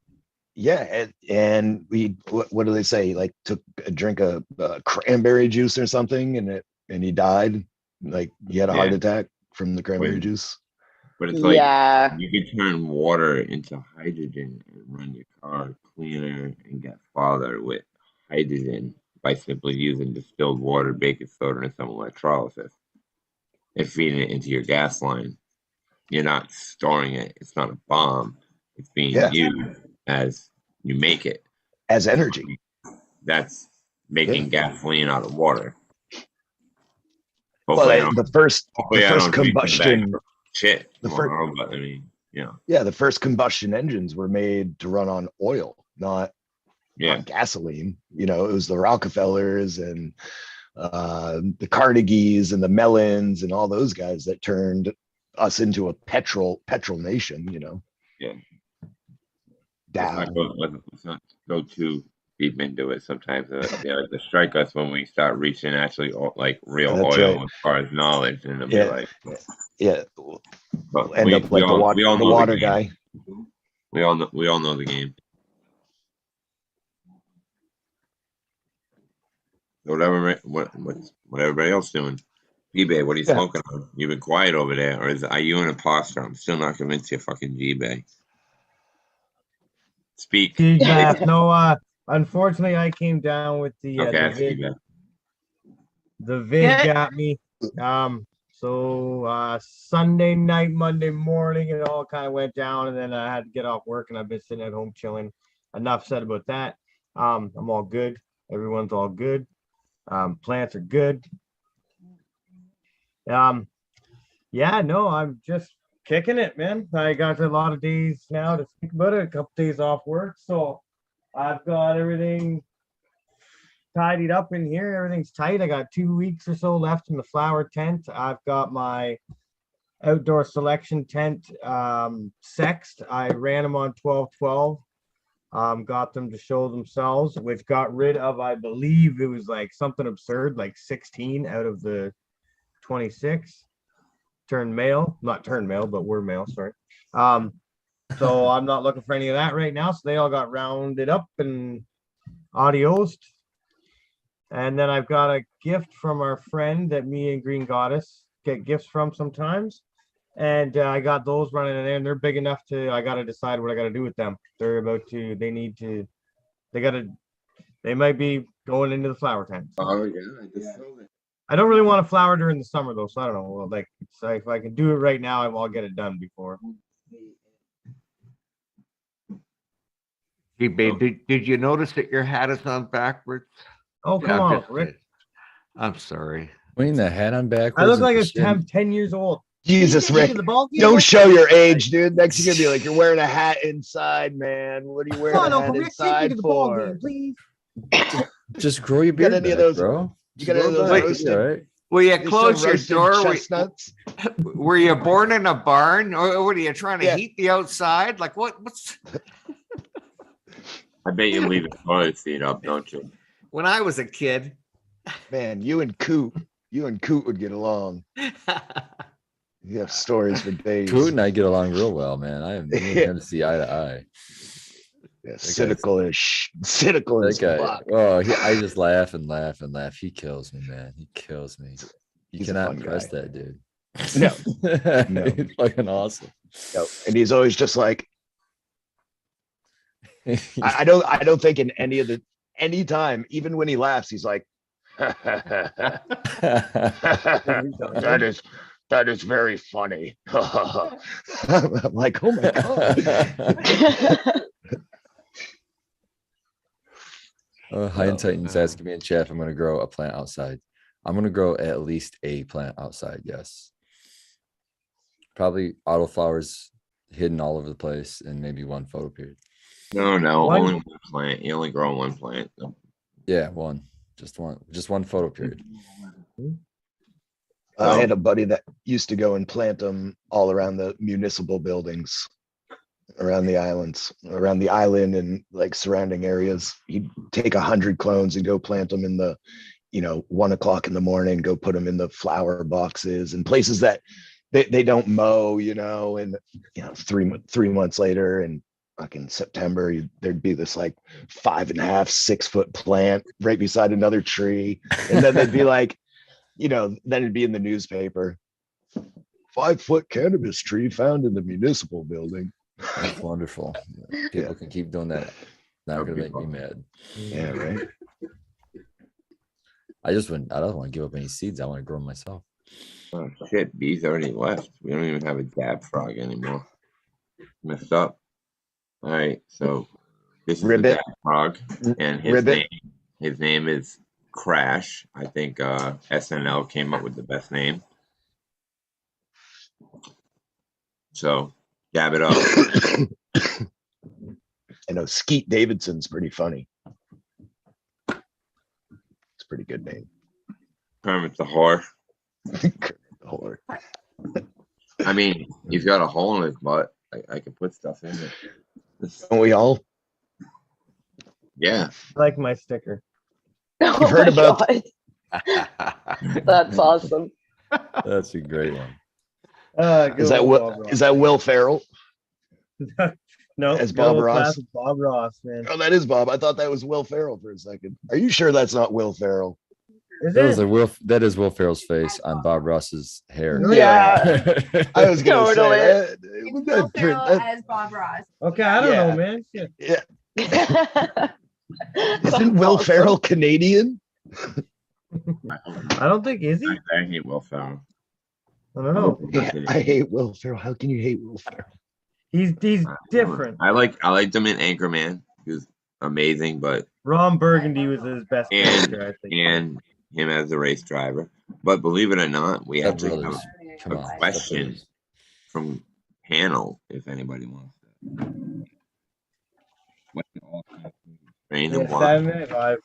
Yeah, and we what do they say? Like took a drink of cranberry juice or something, and he died. Like he had a heart attack from the cranberry juice. But it's like you can turn water into hydrogen and run your car cleaner and get farther with hydrogen by simply using distilled water, baking soda, and some electrolysis and feeding it into your gas line. You're not storing it. It's not a bomb. It's being used as you make it. As energy. That's making gasoline out of water. The first combustion shit. The first combustion engines were made to run on oil, not gasoline. It was the Rockefellers and the Carnegies and the Mellons and all those guys that turned us into a petrol nation. Yeah. Down. Let's not go too deep into it. Sometimes they like to strike us when we start reaching actually like real oil as far as knowledge, and it'll be like, we'll end up like the water guy. We all know the game. Whatever everybody else doing. eBay, what are you smoking on? You've been quiet over there, or are you an imposter? I'm still not convinced you're fucking eBay. Speak. No, unfortunately, I came down with the vid got me. So Sunday night, Monday morning, it all kind of went down, and then I had to get off work, and I've been sitting at home chilling. Enough said about that. I'm all good. Everyone's all good. Plants are good. I'm just kicking it, man. I got a lot of days now to think about it, a couple days off work, so I've got everything tidied up in here. Everything's tight. I got 2 weeks or so left in the flower tent. I've got my outdoor selection tent sexed. I ran them on 12-12. Got them to show themselves, which got rid of, I believe it was like something absurd, like 16 out of the 26 turned male. Not turned male, but were male, sorry. So I'm not looking for any of that right now. So they all got rounded up and adiosed. And then I've got a gift from our friend that me and Green Goddess get gifts from sometimes. And I got those running in there, and they're big enough I got to decide what I got to do with them. They might be going into the flower tent. Oh, yeah, I don't really want to flower during the summer though, so I don't know. Well, like, if I can do it right now, I'll get it done before. Hey, babe, did you notice that your hat is on backwards? Oh, come on, Rick. I'm sorry. Putting the hat on backwards. I look like I'm 10 years old. Jesus, Rick, don't show your age, dude. Next you're gonna be like, you're wearing a hat inside, man. What are you wearing a hat inside for? Please. Just grow your beard back, bro. You got any of those roasted? Right? Will you You're still close your roasting door? chestnuts. Were you born in a barn, or were you trying to Yeah. heat the outside? Like what's I bet you leave the toilet seat up, don't you? when I was a kid? Man, you and Coot would get along. You have stories for days. Coot and I get along real well, man. I am me and him see eye to eye. Yeah, cynical as fuck. Oh, I just laugh and laugh and laugh. He kills me, man. He kills me. You He's a cannot fun impress guy. that dude. No, no. He's fucking awesome. No. And he's always just like, I don't think in any time, even when he laughs, he's like, that is very funny. I'm like, oh my god. High and Titan's asking me in chat if I'm going to grow a plant outside. I'm going to grow at least a plant outside. Yes. Probably autoflowers hidden all over the place and maybe one photo period. No, only one plant. You only grow one plant. Yeah, just one photo period. I had a buddy that used to go and plant them all around the municipal buildings, around the island and like surrounding areas. He'd take 100 clones and go plant them in the, 1 o'clock in the morning, go put them in the flower boxes and places that they don't mow, and 3 months later and fucking September, there'd be this like 5.5, 6 foot plant right beside another tree. And then they'd be like, then it'd be in the newspaper, 5-foot cannabis tree found in the municipal building. That's wonderful. People can keep doing that. Not gonna make me mad. Yeah, right. I don't want to give up any seeds. I want to grow them myself. Oh shit, bees already left. We don't even have a dab frog anymore. Messed up. All right, so this is Ribbit. the dab frog, and Ribbit. his name is Crash. I think SNL came up with the best name. So dab it up. I know Skeet Davidson's pretty funny. It's a pretty good name. Kermit the whore. Whore. I mean, he's got a hole in his butt. I can put stuff in it. Don't we all? Yeah. I like my sticker. Oh You've heard my about God. That's awesome. That's a great one. Is that Will Ferrell? No, as Bob good old Ross? classic Bob Ross, man. Oh, that is Bob. I thought that was Will Ferrell for a second. Are you sure that's not Will Ferrell? Is That is Will Ferrell's face on Bob Ross's hair. Yeah. I was gonna Totally. say Will Ferrell as Bob Ross. Okay, I don't know, man. Shit. Yeah. Isn't Will Ferrell Canadian? I don't think is he. I hate Will Ferrell. I don't know. Yeah, I hate Will Ferrell. How can you hate Will Ferrell? He's different. I liked him in Anchorman. He was amazing, but Ron Burgundy was his best character, I think. and him as a race driver. But believe it or not, we Step actually Brothers. have Come a on, Step question Brothers. from panel if anybody wants that. What's your all-time favorite strain and Yeah, why? 7 Minute Vibe.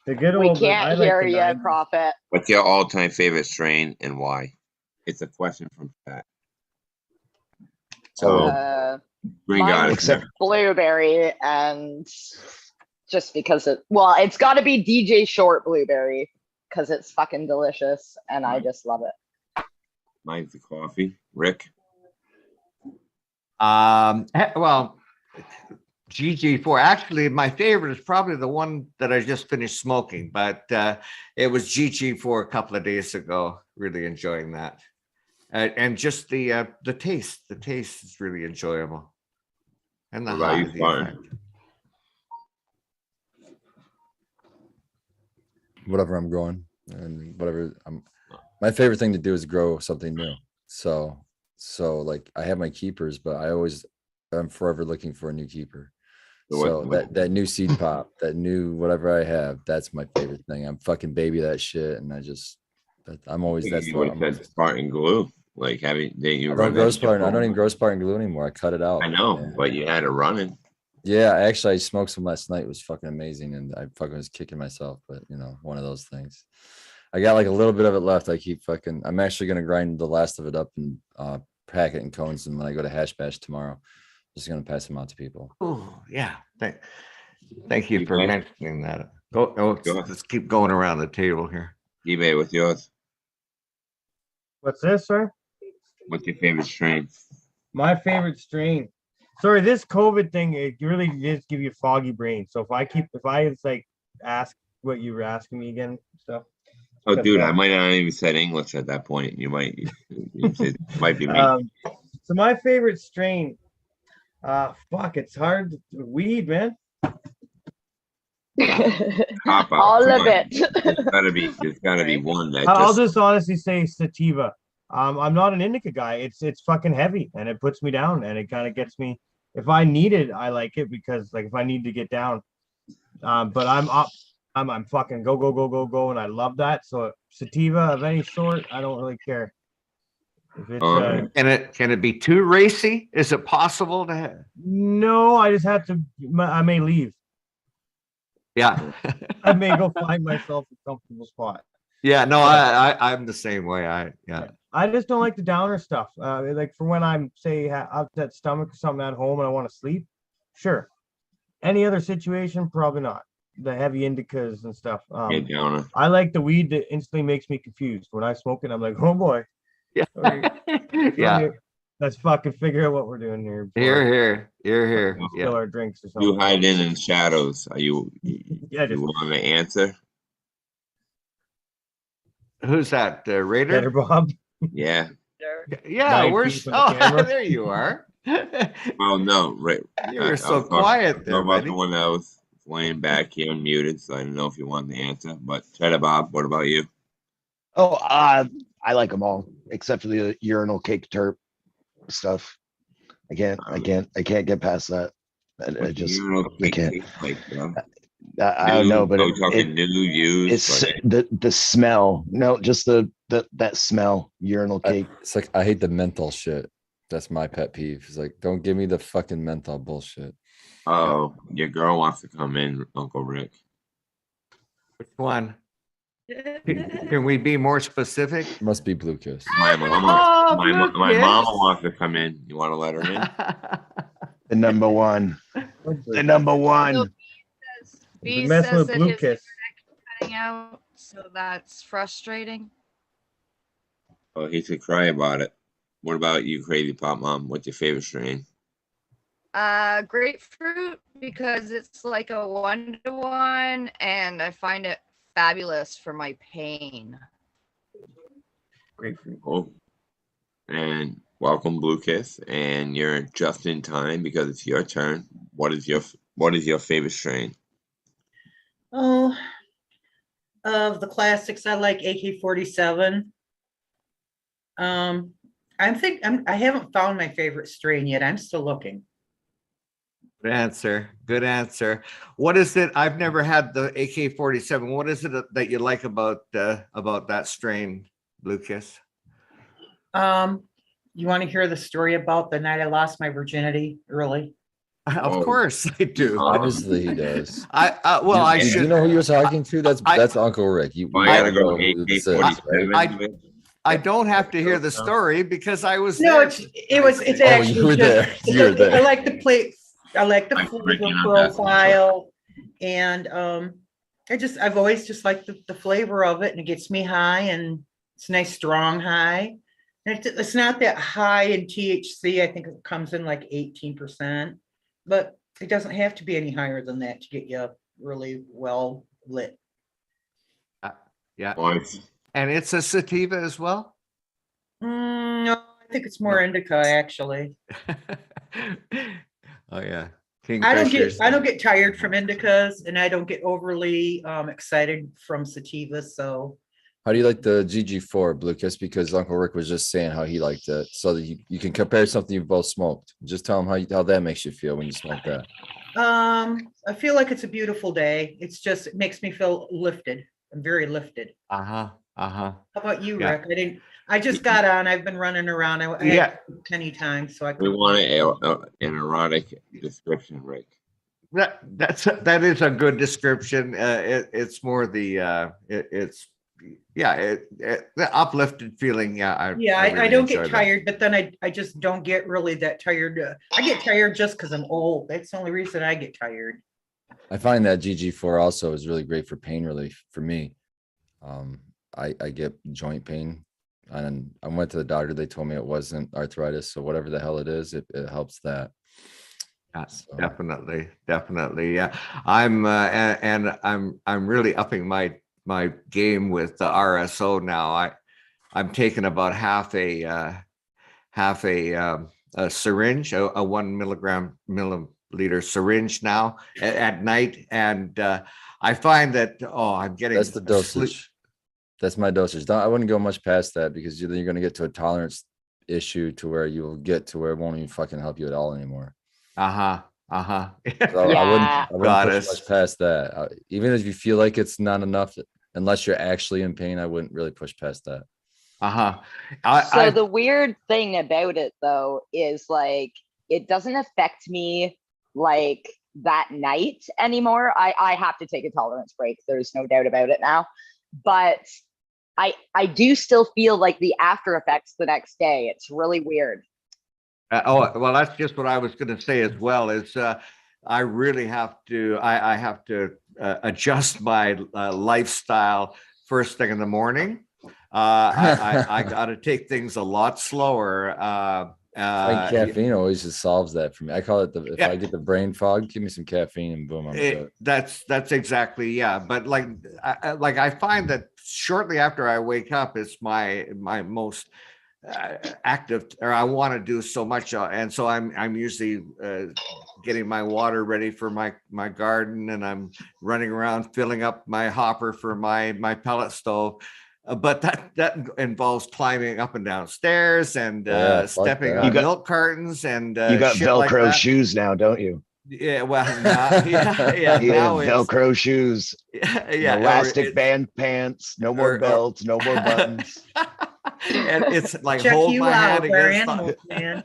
The good We old. I can't like hear the you, 90s. Prophet. What's your all-time favorite strain and why? It's a question from chat. So Green Mine God, is Except blueberry, and just because it's got to be DJ Short blueberry because it's fucking delicious and I just love it. mine's the coffee. Rick, Well, GG4. Actually, my favorite is probably the one that I just finished smoking, but it was GG4 a couple of days ago. Really enjoying that, and just the taste. The taste is really enjoyable, and the What about you, high, the Spartan? effect. Whatever I'm growing and whatever my favorite thing to do is grow something new. So like I have my keepers, but I'm forever looking for a new keeper. So that new seed pop, that new whatever I have, that's my favorite thing. I'm fucking baby that shit, and I'm always that's you would have said Spartan glue. Like I don't grow Spartan. I don't even grow Spartan glue anymore. I cut it out. I know, but you had it running. Yeah, actually, I smoked some last night. It was fucking amazing, and I fucking was kicking myself. But one of those things. I got like a little bit of it left. I keep fucking. I'm actually gonna grind the last of it up and pack it in cones. And when I go to Hash Bash tomorrow, just gonna pass them out to people. Oh yeah. Thank you for Okay. mentioning that. Let's keep going around the table here. eBay, what's yours? What's this, sir? What's your favorite strain? My favorite strain. Sorry, this COVID thing, it really just give you foggy brain. So if I like ask what you were asking me again, stuff. Oh, dude, I might not even said English at that point. You might be me. So my favorite strain, fuck, it's hard. Weed, man. Hop out. All Come of on. it. There's gotta be one that I'll just honestly say sativa. I'm not an indica guy. It's fucking heavy and it puts me down and it kind of gets me. If I need it, I like it because like if I need to get down, but I'm up. I'm fucking go, and I love that. So sativa of any sort, I don't really care. If it's Can it be too racy? Is it possible to have? No, I just have to. I may leave. Yeah. I may go find myself a comfortable spot. Yeah, no, I'm the same way. I just don't like the downer stuff. Like for when I'm say upset stomach or something at home and I want to sleep, sure. Any other situation, probably not. The heavy indicas and stuff. I like the weed that instantly makes me confused. When I smoke it, I'm like, oh boy. Yeah. Yeah. Let's fucking figure out what we're doing here. Here. Spill our drinks or something. You hide in shadows. Are you? You want to answer? Who's that? Raider? Better Bob. Yeah. Yeah, where's there you are. Oh no, right. You were so quiet there, about buddy. the one that was laying back here unmuted, so I didn't know if you wanted to answer. But Cheddar Bob, what about you? Oh, I like them all except for the urinal cake terp stuff. I can't get past that. I just I can't. I don't know, but it's like, the smell. No, just that smell. Urinal cake. It's like I hate the menthol shit. That's my pet peeve. It's like, don't give me the fucking menthol bullshit. Oh, your girl wants to come in, Uncle Rick. Which one? Can we be more specific? Must be Blue Kiss. My mama wants to come in. You want to let her in? The number one. The number one. B messing says with that Blue his Kiss. cutting out, so that's frustrating. Oh, he should cry about it. What about you, Crazy Pop Mom? What's your favorite strain? Grapefruit, because it's like a 1-to-1 and I find it fabulous for my pain. Grapefruit. Oh. And welcome, Blue Kiss. And you're just in time because it's your turn. What is your favorite strain? Oh, of the classics, I like AK-47. I haven't found my favorite strain yet. I'm still looking. Good answer. What is it? I've never had the AK-47. What is it that you like about that strain, Blue Kiss? You want to hear the story about the night I lost my virginity early? Of course I do. Obviously he does. I should. You know who you're talking to? That's Uncle Rick. I gotta go AK-47. I don't have to hear the story because I was No, there. it's actually you were there. You were there. I like the plate. I like the flavor profile, and I've always just liked the flavor of it, and it gets me high, and it's a nice strong high. And it's not that high in THC. I think it comes in like 18%, but it doesn't have to be any higher than that to get you really well lit. Yeah. And it's a sativa as well? No, I think it's more indica actually. Oh yeah. I don't get tired from indicas, and I don't get overly excited from sativas. So how do you like the GG4, Blue Kiss? Because Uncle Rick was just saying how he liked it, so that you can compare something you've both smoked. Just tell him how that makes you feel when you smoke that. I feel like it's a beautiful day. It makes me feel lifted. I'm very lifted. How about you, Rick? I just got on. I've been running around. I had 10 times, so We want an erotic description, Rick. That is a good description. It's more the it's the uplifted feeling. Yeah, I really don't get enjoy that. tired, but then I just don't get really that tired. I get tired just because I'm old. That's the only reason I get tired. I find that GG4 also is really great for pain relief for me. I get joint pain, and I went to the doctor. They told me it wasn't arthritis, so whatever the hell it is, it helps that. So. Definitely. Yeah, I'm really upping my game with the RSO now. I'm taking about half a syringe, a 1 milliliter syringe now at night, and I find that I'm getting that's the dosage. That's my dosage. I wouldn't go much past that because you're going to get to a tolerance issue to where you will get to where it won't even fucking help you at all anymore. So I wouldn't push much past that. Even if you feel like it's not enough, unless you're actually in pain, I wouldn't really push past that. So the weird thing about it though is like it doesn't affect me like that night anymore. I have to take a tolerance break. There's no doubt about it now. But I do still feel like the after effects the next day. It's really weird. Well, that's just what I was going to say as well. Is I really have to. I have to adjust my lifestyle first thing in the morning. I got to take things a lot slower. Caffeine always just solves that for me. I call it if I get the brain fog, give me some caffeine and boom, I'm good. That's exactly But like I find that shortly after I wake up, it's my most active, or I want to do so much, and so I'm usually getting my water ready for my garden, and I'm running around filling up my hopper for my pellet stove. But that involves climbing up and down stairs and stepping on milk cartons and you got Velcro like shoes now, don't you? Yeah, well, now, now Velcro shoes, elastic band pants, no more belts, no more buttons. And it's like check hold you my out, hand against animals, man.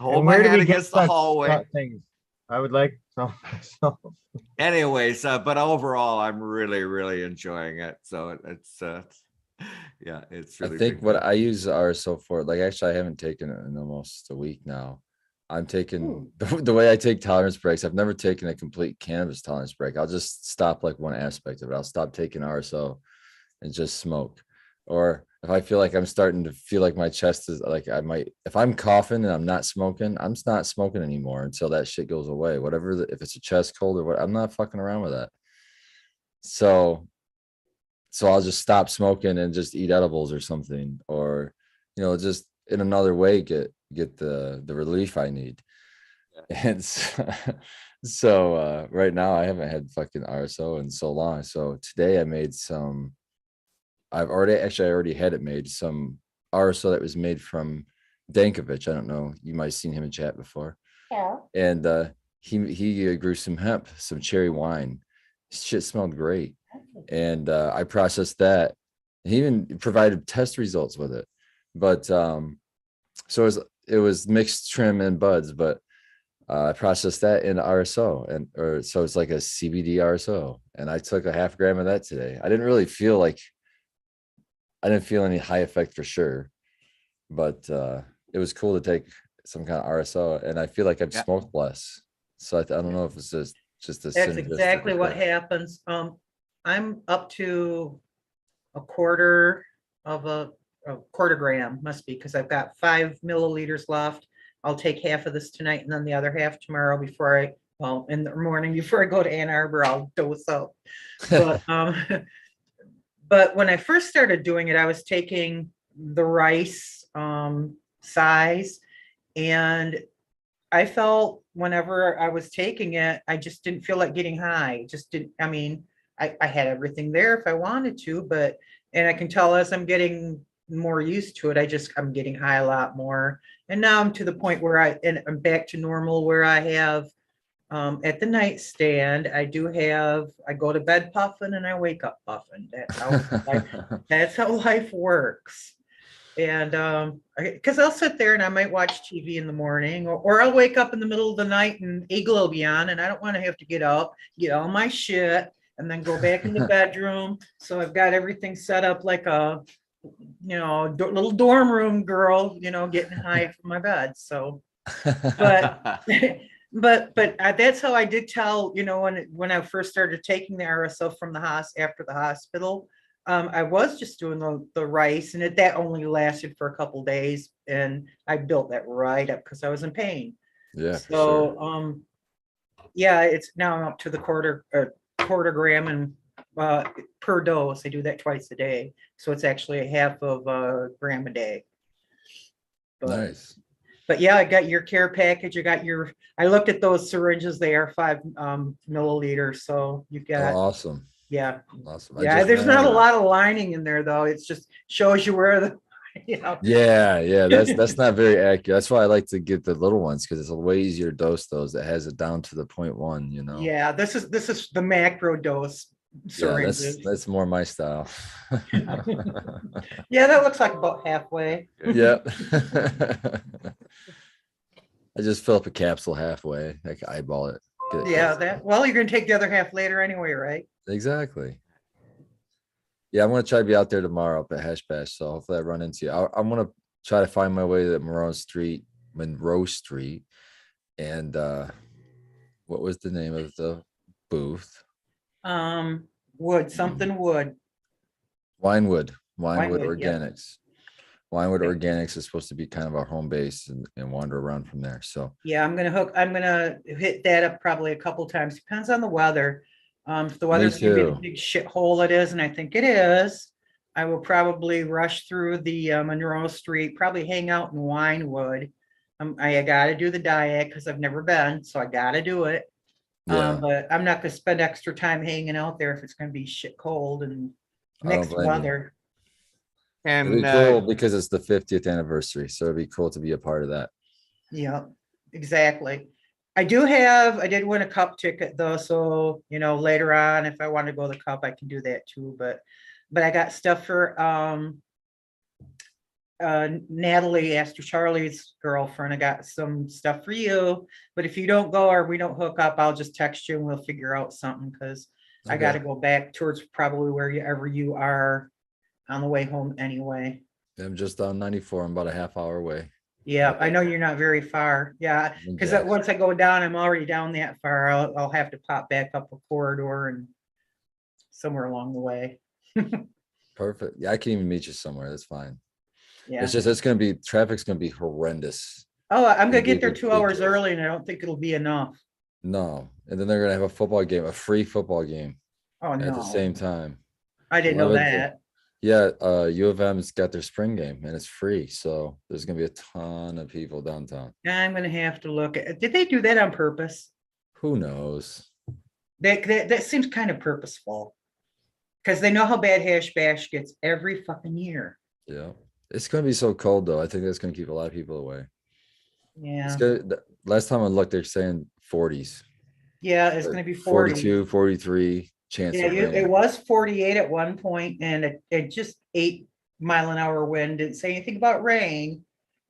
Hold my hand against the hallway. Things? I would like so. Anyways, but overall, I'm really enjoying it. So it's it's really. I think what I use RSO for, like, actually, I haven't taken it in almost a week now. I'm taking the way I take tolerance breaks. I've never taken a complete cannabis tolerance break. I'll just stop like one aspect of it. I'll stop taking RSO and just smoke. Or if I feel like I'm starting to feel like my chest is like if I'm coughing and I'm not smoking, I'm not smoking anymore until that shit goes away. Whatever, if it's a chest cold or what, I'm not fucking around with that. So I'll just stop smoking and just eat edibles or something, or, just in another way, get the relief I need. And so right now I haven't had fucking RSO in so long. So today I made some. I already had it made, some RSO that was made from Dankovich. I don't know. You might have seen him in chat before. Yeah. And he grew some hemp, some cherry wine. Shit smelled great. And I processed that. He even provided test results with it. But so it was mixed trim and buds, but I processed that in RSO, so it's like a CBD RSO. And I took a 0.5 gram of that today. I didn't feel any high effect for sure, but it was cool to take some kind of RSO, and I feel like I've smoked less. So I don't know if it's just a. That's exactly what happens. I'm up to a quarter gram, must be, because I've got 5 milliliters left. I'll take half of this tonight and then the other half tomorrow in the morning before I go to Ann Arbor, I'll dose up. But but when I first started doing it, I was taking the rice size, and I felt whenever I was taking it, I just didn't feel like getting high. I had everything there if I wanted to, and I can tell as I'm getting more used to it, I'm getting high a lot more. And now I'm to the point where I'm back to normal, where I have at the nightstand, I go to bed puffing and I wake up puffing. That's how life works. And because I'll sit there and I might watch TV in the morning, or I'll wake up in the middle of the night and Igloo will be on, and I don't want to have to get up, get all my shit, and then go back in the bedroom. So I've got everything set up like a, little dorm room girl, getting high from my bed. So, but that's how I did tell, when I first started taking the RSO from the after the hospital, I was just doing the rice, and that only lasted for a couple days, and I built that right up because I was in pain. Yeah. So, sure. Yeah, it's now up to the quarter gram and per dose. I do that twice a day, so it's actually a half of a gram a day. Nice. But yeah, I got your care package. I looked at those syringes. They are 5 milliliters. So you've got. Oh, awesome. Yeah. Awesome. Yeah. There's not a lot of lining in there though. It's just shows you where the. Yeah. That's not very accurate. That's why I like to get the little ones, because it's a way easier to dose those that has it down to the 0.1. Yeah. This is the macro dose syringes. Yeah, that's more my style. Yeah, that looks like about halfway. Yeah. I just fill up a capsule halfway. I can eyeball it. Yeah, well, you're gonna take the other half later anyway, right? Exactly. Yeah, I'm gonna try to be out there tomorrow up at Hash Bash. So hopefully I run into you. I'm gonna try to find my way to Monroe Street, and what was the name of the booth? Wood. Winewood Winewood, Organics. Winewood Organics is supposed to be kind of our home base and wander around from there. So yeah, I'm gonna hit that up probably a couple times. Depends on the weather. If the weather's gonna be the big shithole it is, and I think it is, I will probably rush through the Monroe Street, probably hang out in Winewood. I gotta do the diet because I've never been, so I gotta do it. Yeah. But I'm not gonna spend extra time hanging out there if it's gonna be shit cold and mixed weather. And it'd be cool because it's the 50th anniversary, so it'd be cool to be a part of that. Yeah, exactly. I did win a cup ticket though, so later on if I want to go to the cup I can do that too, but I got stuff for Natalie, Astro Charlie's girlfriend. I got some stuff for you, but if you don't go or we don't hook up, I'll just text you and we'll figure out something, because I got to go back towards probably wherever you are on the way home anyway. I'm just on 94. I'm about a half hour away. Yeah, I know you're not very far. Yeah, because once I go down, I'm already down that far. I'll have to pop back up a corridor and somewhere along the way. Perfect. Yeah, I can even meet you somewhere. That's fine. Yeah. It's just traffic's gonna be horrendous. Oh, I'm gonna get there 2 hours early, and I don't think it'll be enough. No, and then they're gonna have a free football game. Oh no! At the same time. I didn't know that. Yeah, U of M's got their spring game and it's free, so there's gonna be a ton of people downtown. I'm gonna have to look at. Did they do that on purpose? Who knows? That seems kind of purposeful, because they know how bad Hash Bash gets every fucking year. Yeah, it's gonna be so cold though. I think that's gonna keep a lot of people away. Yeah. It's good. Last time I looked, they're saying 40s. Yeah, it's gonna be 40. 42, 43 chance. Yeah, it was 48 at one point, and it just 8-mile-an-hour wind. Didn't say anything about rain.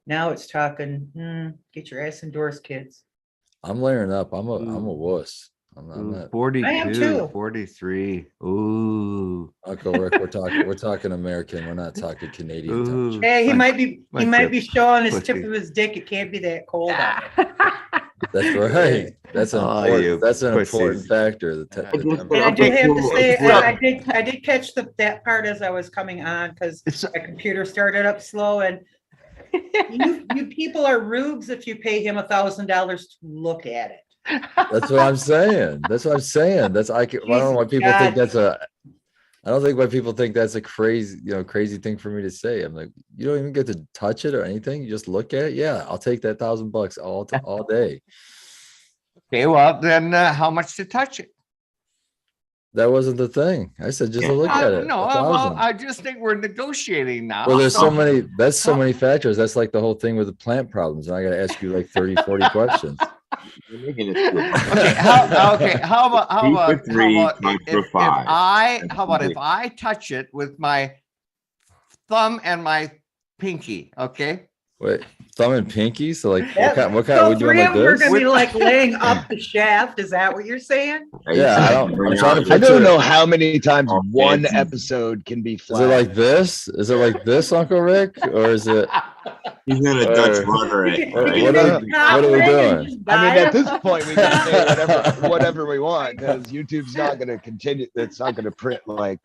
Now it's talking. Get your ass indoors, kids. I'm layering up. I'm a wuss. I'm not. 42, I am too. 43. Ooh. Uncle Rick, we're talking American. We're not talking Canadian. Ooh. Hey, he might be showing his tip pussy. of his dick. It can't be that cold out. That's right. That's an important. That's an pussies. important factor. And I did have to say, I did catch that part as I was coming on, because my computer started up slow, and you people are rubes if you pay him $1,000 to look at it. That's what I'm saying. I don't know why people think that's I don't think why people think that's a crazy thing for me to say. I'm like, you don't even get to touch it or anything. You just look at it. Yeah, I'll take that $1,000 all day. Okay, well then, how much to touch it? That wasn't the thing. I said just look at it. No, well, I just think we're negotiating now. Well, there's so many factors. That's like the whole thing with the plant problems. And I got to ask you like 30, 40 questions. How about if if I touch it with my thumb and my pinky? Okay. Wait, thumb and pinky. So like, Yeah. what kind? So We doing three like of them are this? gonna be like laying up the shaft. Is that what you're saying? Yeah, I'm trying to I picture. don't know how many times Oh, one fancy. episode can be Is it flat. like this? Is it like this, Uncle Rick, or is it? He's gonna Dutch rudder it. What You are can we just top doing? ring and just I mean, buy at this a- point, we can say whatever we want because YouTube's not going to continue. It's not going to print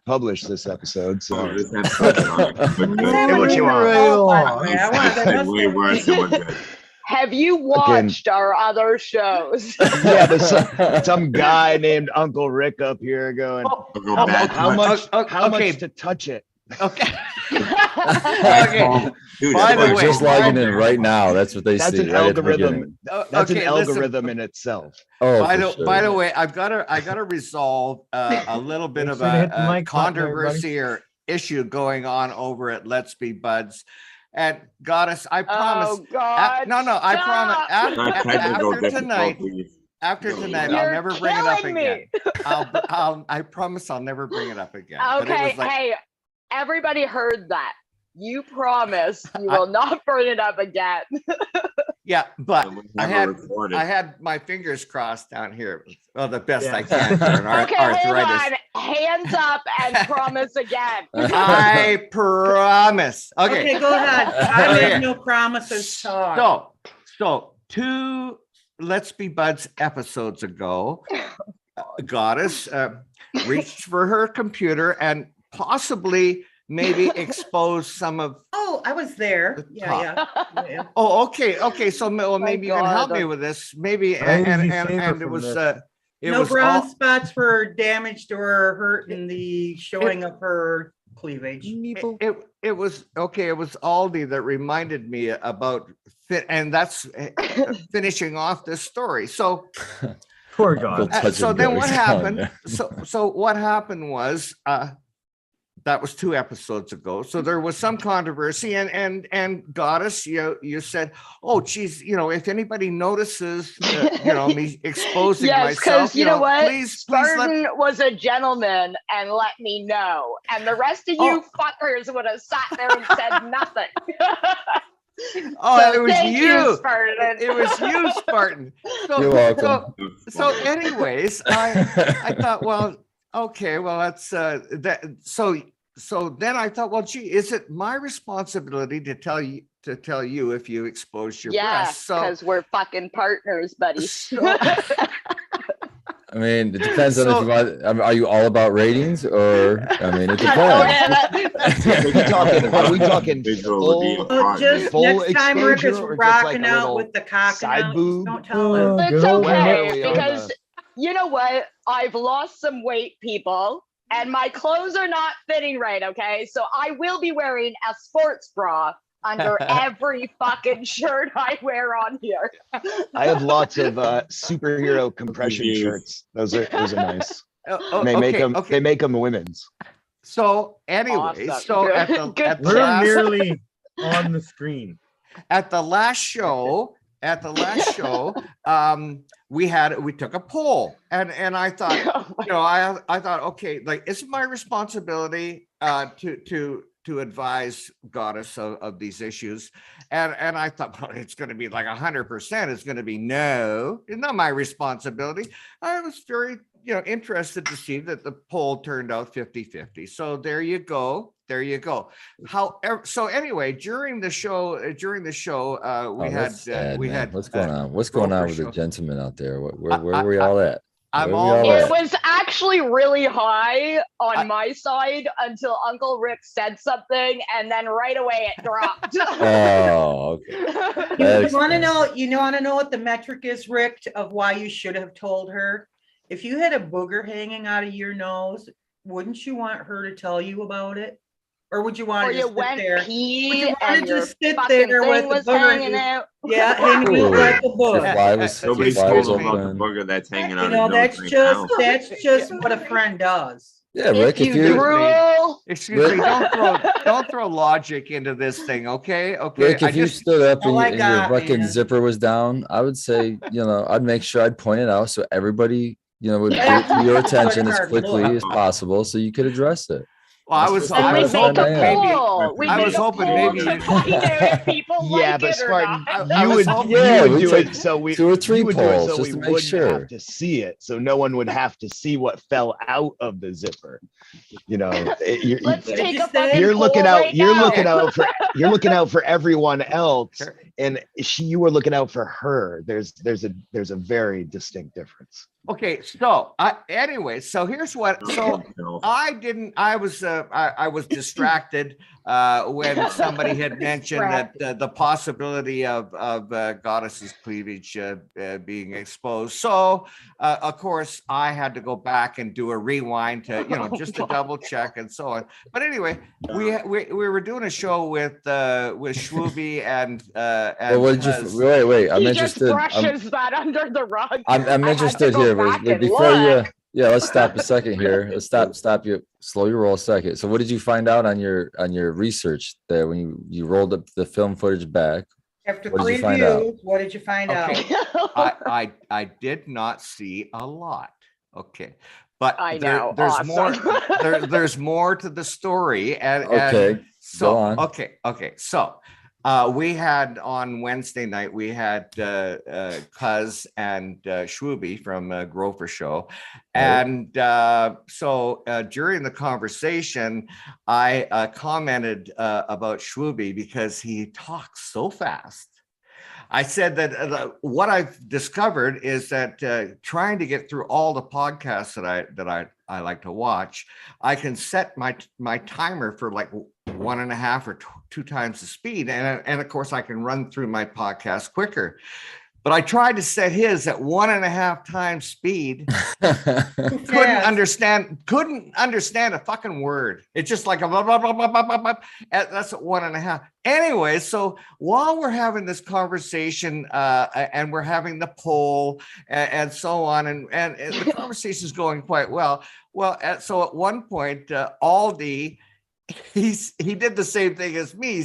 publish this episode. So Oh, this episode's not good. Say what you want. Oh, by the way, I want that It's must way be- worse than what's good. Have you watched our other shows? yeah, there's some guy named Uncle Rick up here going, Go back how much? How okay. much to touch it? Okay. Okay. Dude, By the They're way, just logging in right now. That's what they That's see. an right at the algorithm. beginning. That's an Okay, listen. algorithm in itself. Oh, By for the sure. by the way, I gotta resolve a little bit Make of sure to hit the a mic button, everybody. controversy or issue going on over at Let's Be Buds. And Goddess, I promise. Oh God! No, I promise. Not technical After tonight, difficulties. after tonight, You're I'll never bring it up killing me. again. I promise I'll never bring it up again. But it Okay, was like- hey, everybody heard that. You promise you will not bring it up again. Yeah, but And we I never had recorded. I had my fingers crossed down here. Well, the best Yeah. I can for an Okay, hold arthritis. on. Hands up and promise again. I promise. Okay. Okay, go ahead. I Okay. make no promises. Talk. So 2 Let's Be Buds episodes ago, Goddess reached for her computer and possibly maybe exposed some of. Oh, I was there. The Yeah. Oh, okay. So well, My maybe you can help God. me with this. Maybe How and did you and, save her and it from was this? it No was brown all, spots for damaged or hurt in the showing of her cleavage. it was okay. It was Aldi that reminded me about fit, and that's finishing off this story. So. Poor God. Touch So and then go, what he's telling happened? you. So what happened was that was 2 episodes ago. So there was some controversy and Goddess, you said, oh geez, if anybody notices me exposing Yes, myself, because you know what? please let Spartan was a gentleman and let me know. And the rest of you fuckers would have sat there and said nothing. Oh, So it was thank you. Spartan. It was you, Spartan. So, You're welcome. So anyways, I thought, well, okay, well, that's that. So then I thought, well, gee, is it my responsibility to tell you if you expose your Yeah, breasts? So because we're fucking partners, buddy. I mean, it depends on if So- you want. Are you all about ratings, or I mean, it Oh, depends. yeah, Are we talking Visual full? reveal. So just Full next time Rick is exposure or just like rocking a out little with the cock side out, boob? don't tell him. It's Good old Where are okay we on because the- you know what? I've lost some weight, people, and my clothes are not fitting right. Okay, so I will be wearing a sports bra under every fucking shirt I wear on here. I have lots of superhero compression Yes. shirts. Those are nice. oh, They make okay, them. okay. They make them women's. So anyway, Awesome. so Good- at the, good at the We're last, nearly on the screen. at the last show, we took a poll, and I thought, I thought, okay, like it's my responsibility to advise Goddess of these issues, and I thought, well, it's going to be like 100%. It's going to be no, it's not my responsibility. I was very interested to see that the poll turned out 50-50. So there you go. However, so anyway, during the show, we Oh, had that's sad, we man. had What's going on? What's going on broker with the show. gentlemen out there? Where I- are we all at? I'm Where are we all- all It at? was actually really high on my side until Uncle Rick said something, and then right away it dropped. Oh, okay. You That want to explains know? You want to know what the metric is, Rick, of why you should have told her? If you had a booger hanging out of your nose, wouldn't you want her to tell you about it, or would you want Or to you just sit went there? pee Would you want and to your just sit fucking there with thing the was booger? hanging out. Yeah, hanging out like a Your bug. fly was Nobody's your fly was talking about the open. booger that's hanging out. You of know, his nose right now. that's just what a friend does. Yeah, Rick. If you drool, Excuse me, don't throw logic into this thing, okay? Rick, I if you just stood up and, all I and got, your fucking man. zipper was down, I would say, I'd make sure I'd point it out so everybody, would bring it to your attention as Hard quickly look. as possible so you could address it. Well, I was And we hoping make a maybe poll. We I make was a hoping poll maybe to find out if people Yeah, like but it or Spartan, not. I you was would hoping- you Yeah, would we do take it so we 2 or 3 you would do it polls so just we to make wouldn't sure. have to see it, so no one would have to see what fell out of the zipper. You know, Let's What did take you a say? fucking you're looking poll out. right You're now. looking out for. You're looking out for everyone else, Sure. and you were looking out for her. There's a very distinct difference. Okay, so anyway, so here's what. So I was distracted when somebody had mentioned that the possibility of Goddess's cleavage being exposed. So of course I had to go back and do a rewind to just to double check and so on. But anyway, we were doing a show with Schwooby and Well, what did you? Cuz. Wait. I'm He interested. just brushes that under the rug. I'm I had to interested go here. back But and before you, look. yeah, let's stop a second here. Let's stop you. Slow your roll a second. So, what did you find out on your research there when you rolled up the film footage back? After What did 3 you find out? views, what did you find Okay. out? I did not see a lot. Okay. But I know. there's Awesome. more there's more to the story. And Okay, so go on. okay. So we had on Wednesday night, we had Cuz and Schwooby from Grover Show. And so during the conversation, I commented about Schwooby because he talks so fast. I said that what I've discovered is that trying to get through all the podcasts that I like to watch, I can set my timer for like 1.5 or 2 times the speed, and of course I can run through my podcast quicker. But I tried to set his at 1.5 times speed. couldn't understand a fucking word. It's just like a blah, blah, blah, blah, blah, blah, blah. That's at 1.5. Anyway, so while we're having this conversation and we're having the poll and so on, and the conversation is going quite well. Well, so at one point, Aldi, he did the same thing as me.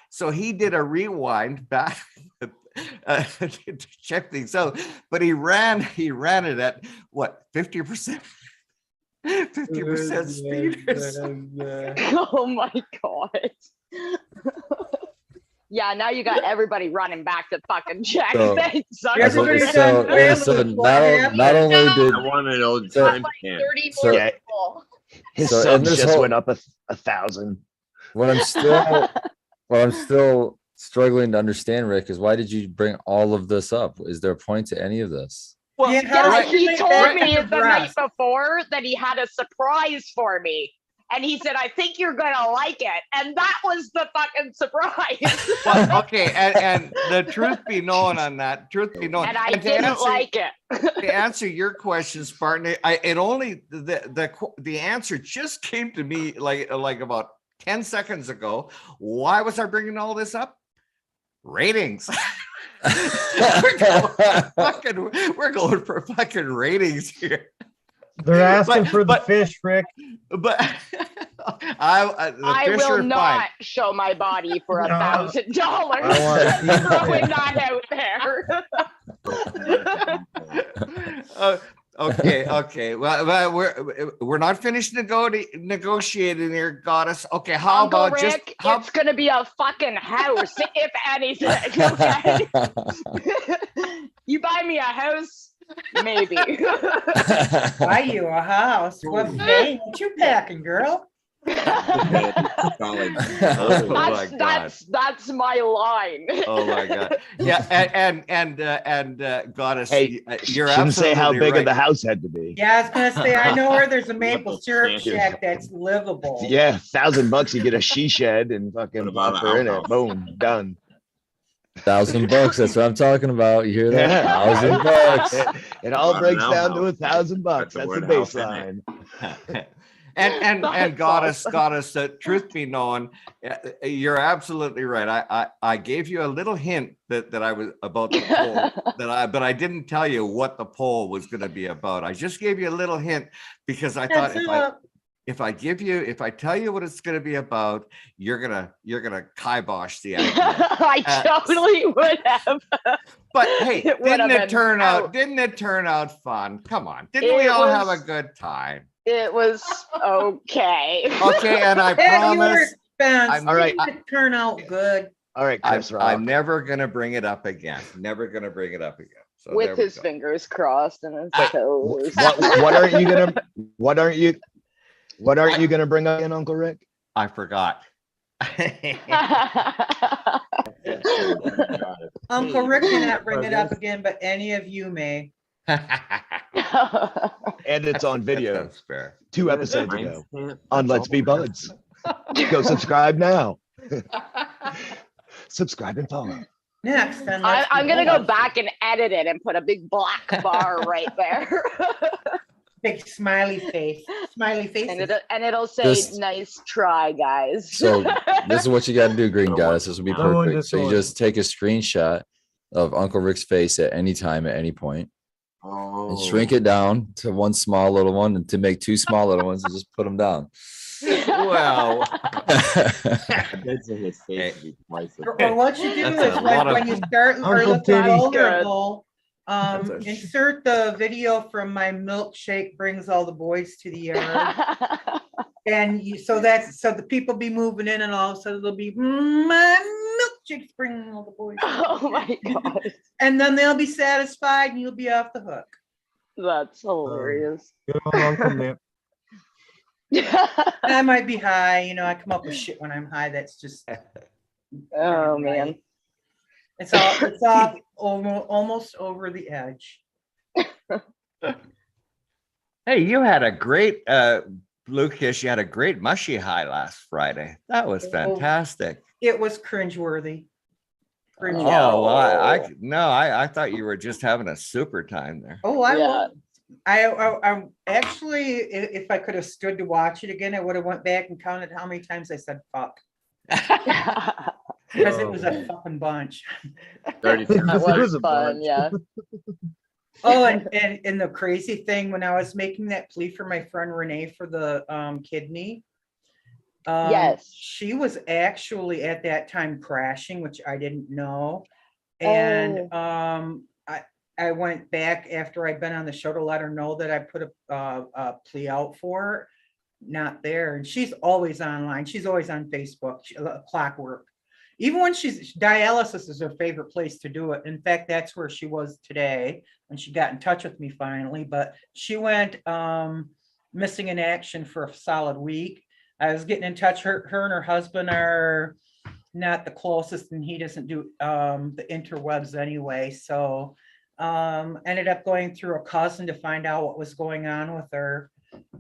So he did a rewind back to check things out, but he ran it at what, 50%? 50% speed or something. Oh my god. Yeah, now you got everybody running back to fucking check So- things. So not only did I want to know So- time stamp. 30 So- more people. His So, and subs this just whole- went up 1,000. what I'm still struggling to understand, Rick, is why did you bring all of this up? Is there a point to any of this? Well, Yeah, he told me the night breast. before that he had a surprise for me. And he said, I think you're gonna like it. And that was the fucking surprise. Well, okay, and the truth be known on that, And I to didn't like it. to answer your question, Spartan, the answer just came to me like about 10 seconds ago. Why was I bringing all this up? Ratings. we're going for fucking ratings here. They're asking But- for the but- fish, Rick. But the I fish will are not fine. show my body for No. $1,000. I want Throwing that out there. Okay. Well, we're not finished negotiating here, Goddess. Okay, how Uncle about just Rick, it's gonna be a fucking house, if anything. Okay. You buy me a house, maybe. Buy you a house. What bang? What you packing, girl? Oh my God. That's my line. Oh my God. Yeah, and Goddess, Hey, you're shouldn't say how absolutely big right. the house had to be. Yeah, I was gonna say, I know where there's a maple What the syrup fuck? shack that's livable. Yeah, $1,000 you get a she shed and fucking What about pop her in an it. outhouse? Boom, done. $1,000. That's what I'm talking about. You hear that? Yeah. $1,000. It all About breaks an down to outhouse. $1,000. That's the That's the word house in baseline. And That's Goddess, awesome. truth be known, you're absolutely right. I gave you a little hint that I was about the poll but I didn't tell you what the poll was going to be about. I just gave you a little hint because I thought if I tell you what it's going to be about, you're gonna kibosh the idea. I totally would have. But hey, It would have didn't it been turn out. out? Didn't it turn out fun? Come on, didn't we It all have a was- good time? It was okay. Okay, and I At your promise expense, All right. it turned out good. All right, Chris Rock. I'm never gonna bring it up again. Never gonna bring it up again. So there With we his go. fingers crossed and his I- toes. What aren't you gonna? What aren't you gonna bring up again, Uncle Rick? I forgot. Uncle Rick cannot bring it up again, but any of you may. And it's on video. That's fair. 2 episodes ago on Let's Be Buds. Go subscribe now. Subscribe and follow. Next, then I'm gonna go back and edit it and put a big black bar right there. Big smiley face. Smiley face. And it'll say, Just- nice try, guys. So this is what you got to do, Green Goddess. This will be Someone perfect. just So you ordered. just take a screenshot of Uncle Rick's face at any time, at any point, and shrink it down to one small little one, and to make 2 small little ones, and just put them down. Well, Or what you do That's is a lot when of- you start or Uncle look Titty. vulnerable, That's a- insert the video from my milkshake brings all the boys to the yard. And so the people be moving in and all of a sudden they'll be, my milkshake's bringing all the boys. Oh my god. And then they'll be satisfied and you'll be off the hook. That's hilarious. Good old Uncle Nip. I might be high, I come up with shit when I'm high. That's just, Oh man. it's all almost over the edge. hey, you had a great Lucas, you had a great mushy high last Friday. That was fantastic. It was cringeworthy. Oh, well, I thought you were just having a super time there. Oh, I Yeah. will. I actually, if I could have stood to watch it again, I would have went back and counted how many times I said fuck. Because it was a fucking bunch. 30 That seconds. was fun, yeah. Oh, and the crazy thing, when I was making that plea for my friend Renee for the kidney, Yes. she was actually at that time crashing, which I didn't know. And I went back after I'd been on the show to let her know that I put a plea out for her. Not there. And she's always online. She's always on Facebook, Clockwork. Even when dialysis is her favorite place to do it. In fact, that's where she was today when she got in touch with me finally. But she went missing in action for a solid week. I was getting in touch. Her and her husband are not the closest, and he doesn't do the interwebs anyway. So ended up going through a cousin to find out what was going on with her.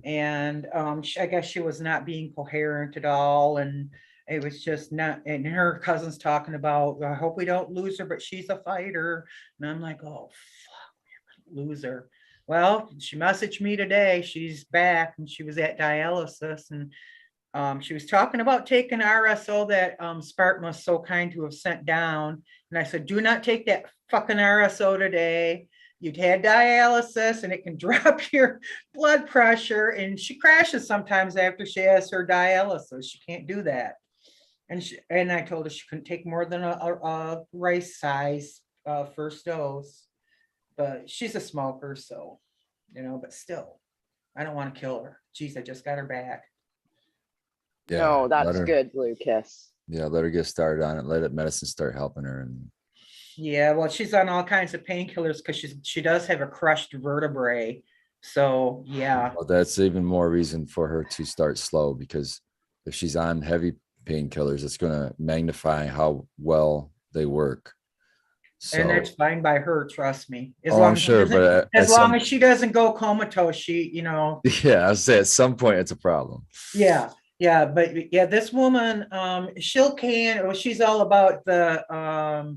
And I guess she was not being coherent at all. And it was just not, and her cousin's talking about, I hope we don't lose her, but she's a fighter. And I'm like, oh, fuck, we're gonna lose her. Well, she messaged me today. She's back and she was at dialysis. And she was talking about taking RSO that Spartan was so kind to have sent down. And I said, do not take that fucking RSO today. You'd had dialysis and it can drop your blood pressure. And she crashes sometimes after she has her dialysis. She can't do that. And I told her she couldn't take more than a rice size first dose. But she's a smoker, so, but still, I don't want to kill her. Geez, I just got her back. Yeah, No, let that's her- good, Lucas. Yeah, let her get started on it. Let it medicine start helping her. And Yeah, well, she's on all kinds of painkillers because she does have a crushed vertebrae. So yeah. well, that's even more reason for her to start slow, because if she's on heavy painkillers, it's going to magnify how well they work. So, And that's fine by her, trust me. As Oh, long I'm as she sure, doesn't- but as at long some- as she doesn't go comatose, yeah, I'll say at some point it's a problem. yeah, but yeah, this woman, she's all about the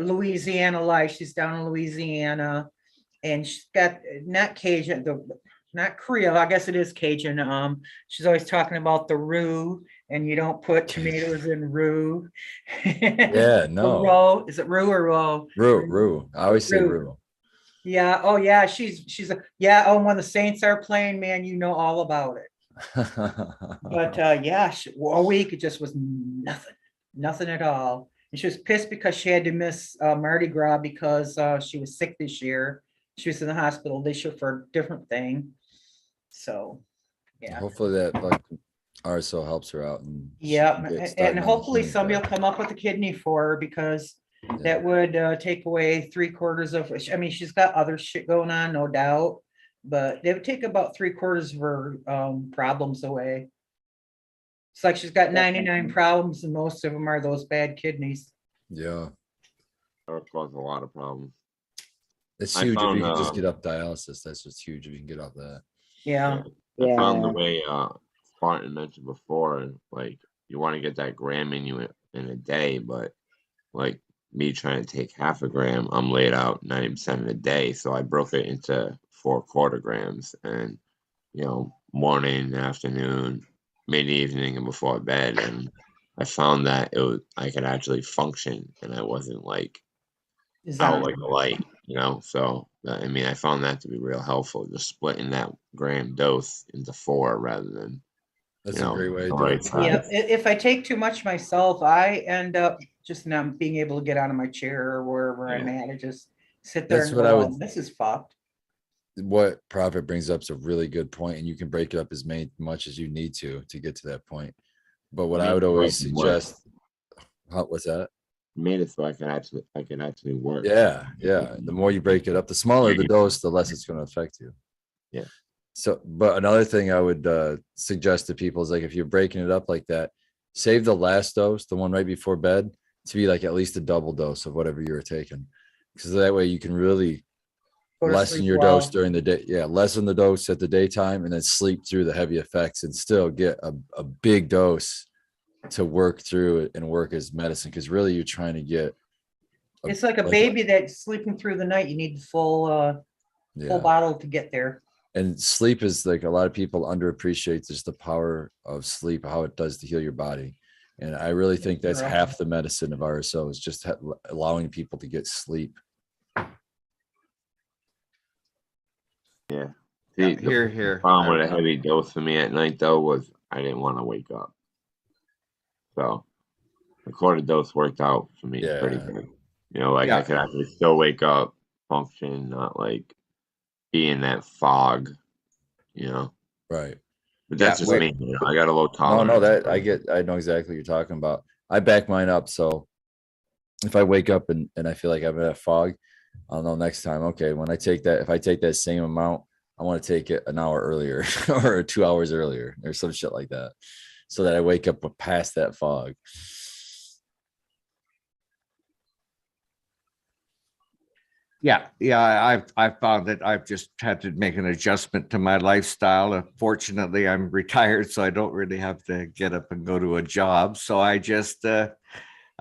Louisiana life. She's down in Louisiana, and she's got not Cajun, not Creole, I guess it is Cajun. She's always talking about the roux, and you don't put tomatoes in roux. Yeah, The no. roux, is it roux or roux? Rue. I always say Rue. Rue. Yeah. Oh, yeah. She's yeah. Oh, when the Saints are playing, man, you know all about it. But yeah, a week it just was nothing at all. And she was pissed because she had to miss Mardi Gras because she was sick this year. She was in the hospital this year for a different thing. So, yeah. Hopefully that like RSO helps her out. And she Yeah, can get and started on the hopefully kidney somebody will prep. come up with a kidney for her because Yeah. that would take away 3/4 of, I mean, she's got other shit going on, no doubt, but it would take about 3/4 of her problems away. It's like she's got 99 problems and most of them are those bad kidneys. Yeah. That would cause a lot of problems. It's I huge if found, you can just get up dialysis. That's just huge if you can get off that. Yeah. I found the way Spartan mentioned before, like you want to get that gram in you in a day, but like me trying to take half a gram, I'm laid out 90% of the day. So I broke it into 4/4 grams and, you know, morning, afternoon, mid evening, and before bed. And I found that I could actually function and I wasn't like out like a light, you know. So I mean, I found that to be real helpful, just splitting that gram dose into 4 rather than That's you a know great way to the do right it. size. Yeah, if I take too much myself, I end up just not being able to get out of my chair or wherever I'm at. I just sit there That's and what go, I "Oh, would- this is fucked." What Prophet brings up is a really good point, and you can break it up as much as you need to get to that point. But what I would always suggest, what's that? Made it so I can actually work. Yeah. The more you break it up, the smaller the dose, the less it's going to affect you. Yeah. So, but another thing I would suggest to people is like if you're breaking it up like that, save the last dose, the one right before bed, to be like at least a double dose of whatever you were taking, because that way you can really lessen your dose during the day. Yeah, lessen the dose at the daytime and then sleep through the heavy effects and still get a big dose to work through it and work as medicine. Because really, you're trying to get. It's like a baby that's sleeping through the night. You need the full bottle to get there. And sleep is like a lot of people underappreciate just the power of sleep, how it does to heal your body. And I really think that's half the medicine of RSO is just allowing people to get sleep. Yeah. Yeah, See, the problem with a heavy dose for me at night though was I didn't want to wake up. So the quarter dose worked out for me pretty good. You know, like I could actually still wake up, function, not like be in that fog, you know. Right. But that's just me. You know, I got a low tolerance. No, I know exactly what you're talking about. I back mine up. So if I wake up and I feel like I'm in a fog, I'll know next time, okay, when I take that, if I take that same amount, I want to take it an hour earlier or 2 hours earlier or some shit like that. So that I wake up past that fog. Yeah. I've found that I've just had to make an adjustment to my lifestyle. Fortunately, I'm retired, so I don't really have to get up and go to a job. So I just I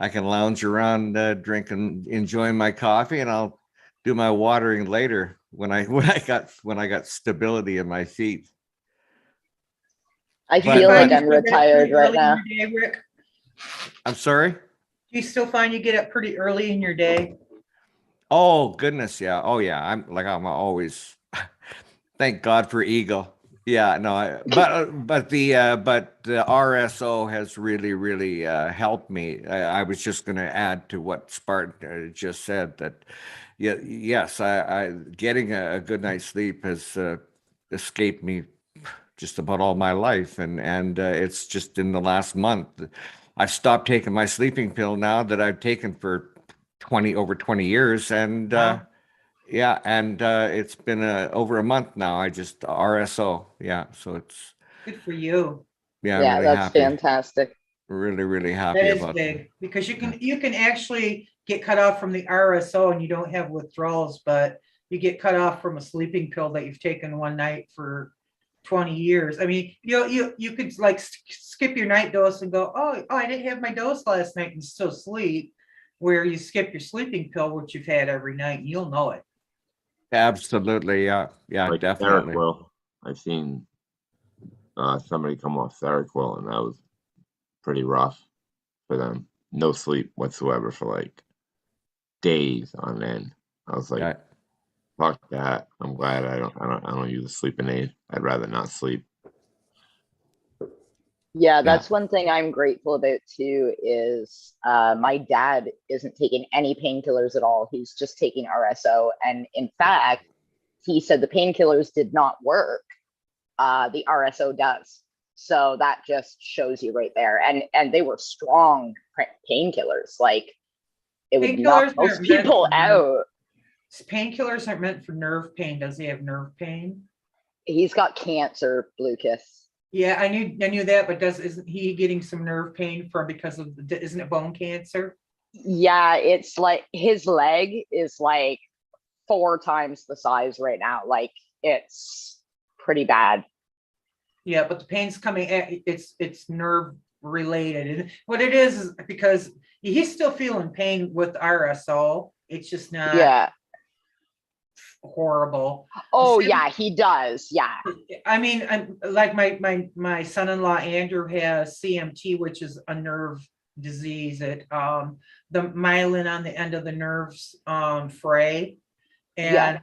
can lounge around, drinking, enjoying my coffee, and I'll do my watering later when I got stability in my feet. I feel like I'm retired right now. I'm sorry? Do you still find you get up pretty early in your day? Oh goodness, yeah. Oh yeah. I'm always thank God for Eagle. Yeah, no, but the RSO has really helped me. I was just going to add to what Spartan just said that yes, I getting a good night's sleep has escaped me just about all my life, and it's just in the last month I've stopped taking my sleeping pill now that I've taken for over 20 years, and it's been over a month now. I just RSO, so it's good for you. Yeah, yeah, really that's happy. Fantastic. Really happy that is about big that. because you can actually get cut off from the RSO and you don't have withdrawals, but you get cut off from a sleeping pill that you've taken one night for 20 years. I mean, you could like skip your night dose and go, oh, I didn't have my dose last night and still sleep. Where you skip your sleeping pill, which you've had every night, and you'll know it. Absolutely, yeah, like definitely. Seroquel. I've seen somebody come off Seroquel, and that was pretty rough for them. No sleep whatsoever for like days on end. I was like, fuck that. I'm glad I don't use a sleeping aid. I'd rather not sleep. Yeah, that's one thing I'm grateful about too is my dad isn't taking any painkillers at all. He's just taking RSO. And in fact, he said the painkillers did not work. the RSO does. So that just shows you right there. And they were strong painkillers. Like it would knock most people out. Painkillers aren't meant for nerve pain. Does he have nerve pain? He's got cancer, Lucas. Yeah, I knew that, but isn't he getting some nerve pain from because of isn't it bone cancer? Yeah, it's like his leg is like 4 times the size right now. Like it's pretty bad. Yeah, but the pain's coming. It's nerve related, and what it is because he's still feeling pain with RSO. It's just not horrible. Oh yeah, he does. Yeah. I mean, like my son-in-law Andrew has CMT, which is a nerve disease. It the myelin on the end of the nerves fray, and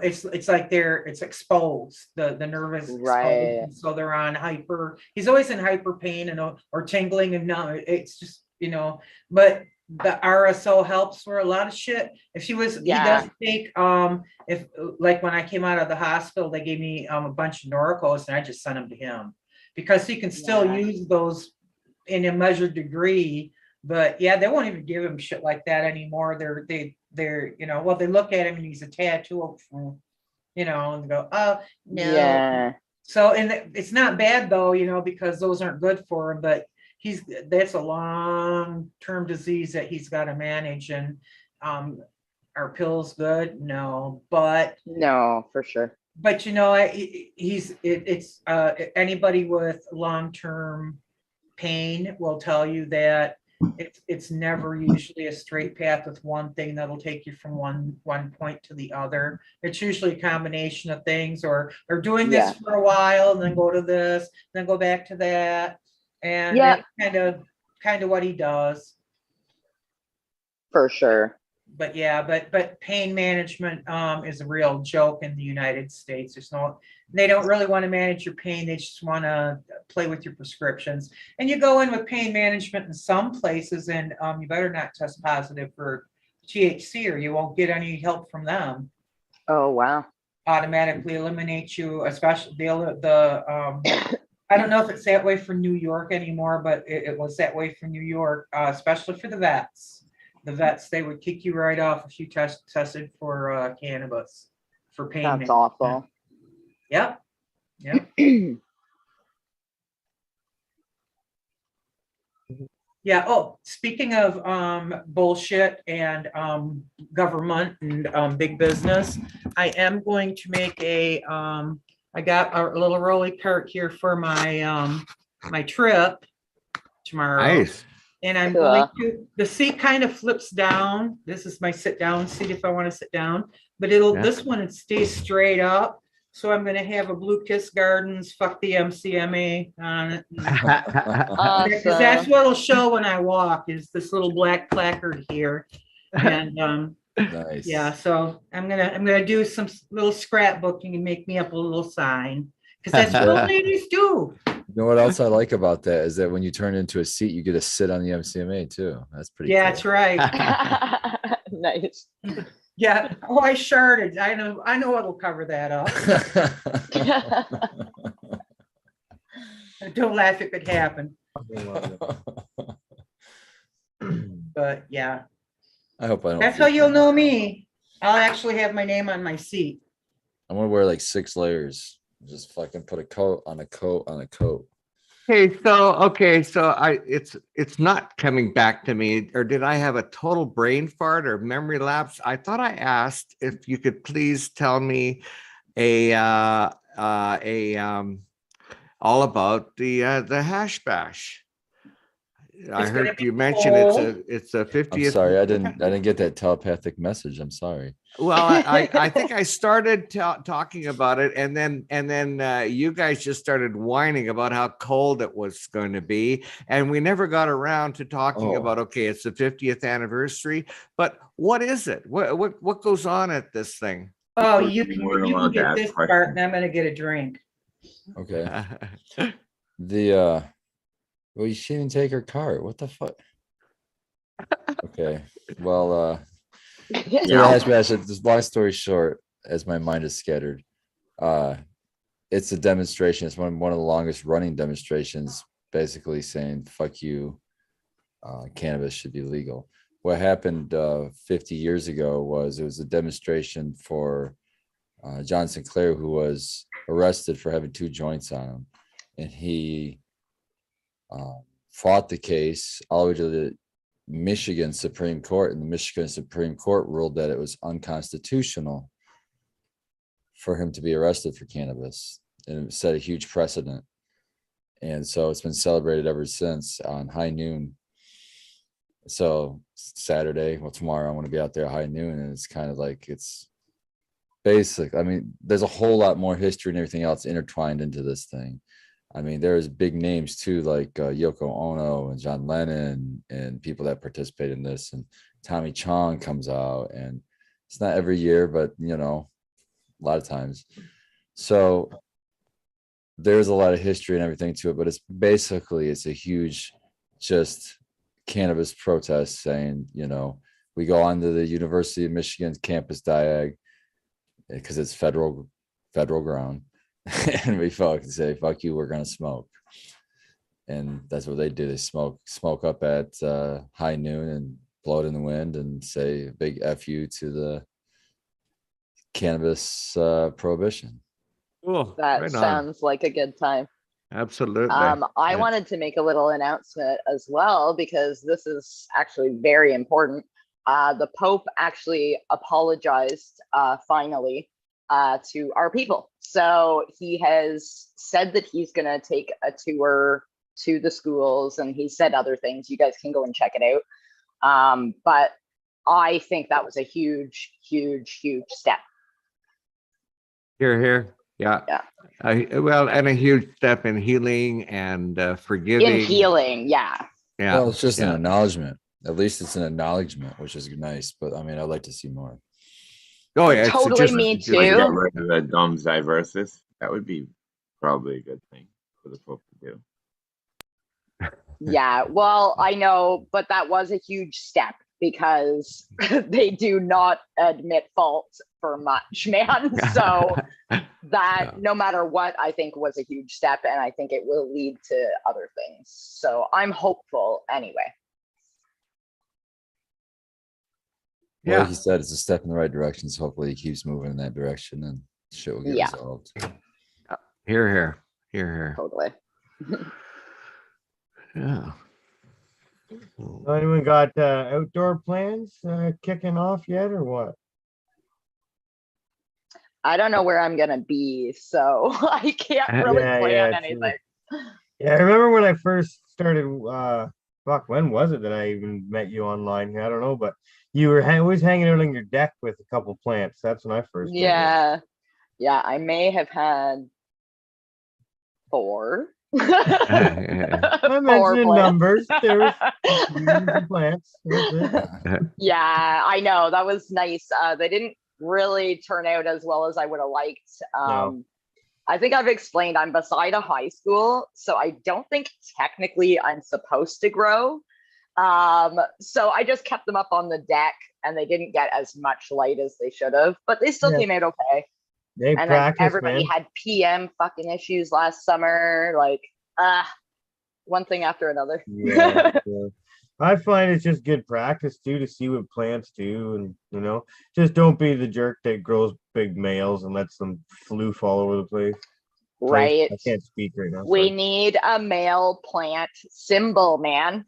it's like it's exposed. The nerve is exposed, and so they're on hyper. He's always in hyper pain and or tingling, and no, it's just but the RSO helps for a lot of shit. If he does take if like when I came out of the hospital, they gave me a bunch of Norcos, and I just sent them to him because he can still use those in a measured degree. But yeah, they won't even give him shit like that anymore. They're they look at him and he's a tattoo, and they go, oh no. Yeah. So it's not bad though, because those aren't good for him, but that's a long-term disease that he's got to manage. And are pills good? No, but no, for sure. But it's anybody with long-term pain will tell you that it's never usually a straight path with one thing that'll take you from one point to the other. It's usually a combination of things, or they're doing this for a while and then go to this, then go back to that. And that's kind of what he does. For sure. But but pain management is a real joke in the United States. They don't really want to manage your pain. They just want to play with your prescriptions. And you go in with pain management in some places, and you better not test positive for THC, or you won't get any help from them. Oh wow! Automatically eliminate you, especially the I don't know if it's that way for New York anymore, but it was that way for New York, especially for the vets. The vets, they would kick you right off if you tested for cannabis for pain. That's awful. Yep. Yeah. Oh, speaking of bullshit and government and big business, I am going to make I got a little rolly cart here for my my trip tomorrow. Nice. And I'm going to, the seat kind of flips down. This is my sit down seat if I want to sit down, but this one, it stays straight up. So I'm going to have a Blue Kiss Gardens, fuck the MCMA on it. Awesome. That's what it'll show when I walk, is this little black placard here. And nice. Yeah, so I'm gonna do some little scrapbooking and make me up a little sign, because that's what ladies do. You know what else I like about that is that when you turn into a seat, you get to sit on the MCMA too. That's pretty cool. That's right. Nice. Yeah. Oh, I sharded. I know it'll cover that up. Don't laugh if it happened. But yeah. I hope I don't. That's how you'll know me. I'll actually have my name on my seat. I'm gonna wear like 6 layers. Just fucking put a coat on a coat on a coat. So it's not coming back to me. Or did I have a total brain fart or memory lapse? I thought I asked if you could please tell me all about the hash bash. I heard you mention it's a 50th. I'm sorry, I didn't get that telepathic message. I'm sorry. Well, I think I started talking about it, and then you guys just started whining about how cold it was going to be, and we never got around to talking about it's the 50th anniversary, but what is it? What goes on at this thing? Oh, you can get this part, and I'm going to get a drink. Okay. Well, you shouldn't take her cart. What the fuck? Okay. Well, just long story short, as my mind is scattered, it's a demonstration. It's one of the longest running demonstrations, basically saying "fuck you." Cannabis should be legal. What happened 50 years ago was it was a demonstration for John Sinclair, who was arrested for having 2 joints on him, and he fought the case all the way to the Michigan Supreme Court, and the Michigan Supreme Court ruled that it was unconstitutional for him to be arrested for cannabis, and it set a huge precedent. And so it's been celebrated ever since on high noon. So Saturday, well, tomorrow I'm going to be out there at high noon, and it's kind of like it's basic. I mean, there's a whole lot more history and everything else intertwined into this thing. I mean, there's big names too, like Yoko Ono and John Lennon and people that participate in this. And Tommy Chong comes out, and it's not every year, but you know, a lot of times. So there's a lot of history and everything to it, but it's a huge just cannabis protest saying, you know, we go onto the University of Michigan's campus diag because it's federal ground. And we fucking say, fuck you, we're gonna smoke. And that's what they do. They smoke up at high noon and blow it in the wind and say a big F you to the cannabis prohibition. Cool. That Right on. sounds like a good time. Absolutely. I Yeah. wanted to make a little announcement as well, because this is actually very important. The Pope actually apologized finally to our people. So he has said that he's going to take a tour to the schools, and he said other things. You guys can go and check it out. But I think that was a huge, huge, huge step. Here. Yeah. Well, and a huge step in healing and forgiving. In healing, yeah. Yeah. Well, it's just an acknowledgement. At least it's an acknowledgement, which is nice. But I mean, I'd like to see more. Oh yeah, Totally me Like too. get rid of the Dom Diversus. That would be probably a good thing for the Pope to do. Yeah, well, I know, but that was a huge step because they do not admit fault for much, man. So that no matter what, I think was a huge step, and I think it will lead to other things. So I'm hopeful anyway. Well, like you said, it's a step in the right direction. So hopefully he keeps moving in that direction and shit will get resolved. Here. Totally. Yeah. Anyone got outdoor plans kicking off yet, or what? I don't know where I'm gonna be, so I can't really plan anything. Yeah, I remember when I first started. Fuck, when was it that I even met you online? I don't know, but you were always hanging out on your deck with a couple plants. That's when I first. Yeah, I may have had 4. I mentioned numbers. There was plants. Yeah, I know, that was nice. They didn't really turn out as well as I would have liked. No. I think I've explained I'm beside a high school, so I don't think technically I'm supposed to grow. So I just kept them up on the deck, and they didn't get as much light as they should have, but they still came out okay. They and practice, then everybody man. had PM fucking issues last summer, like one thing after another. Yeah. I find it's just good practice too to see what plants do, and just don't be the jerk that grows big males and lets them floof all over the place. Right. I can't speak right now. We need a male plant symbol, man.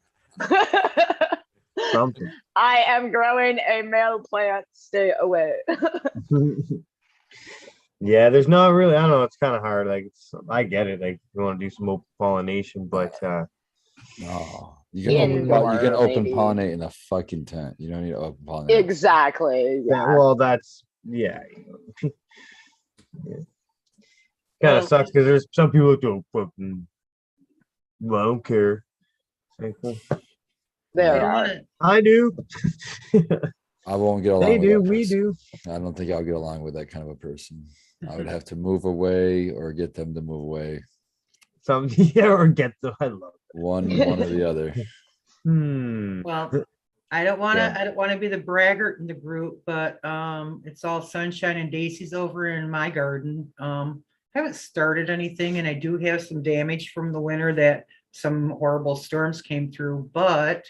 Something. I am growing a male plant. Stay away. Yeah, there's not really. I don't know. It's kind of hard. Like, I get it. Like, you want to do some open pollination, but no, you can open pollinate in a fucking tent. You don't need to open pollinate. Exactly. Yeah. Well, that's Kind of sucks because there's some people that don't fucking. Well, I don't care. There are. I do. I won't get along. They do. With that We person. do. I don't think I'll get along with that kind of a person. I would have to move away or get them to move away. Or get them. I love it. One or the other. Well, I don't want to be the braggart in the group, but it's all sunshine and daisies over in my garden. haven't started anything, and I do have some damage from the winter that some horrible storms came through, but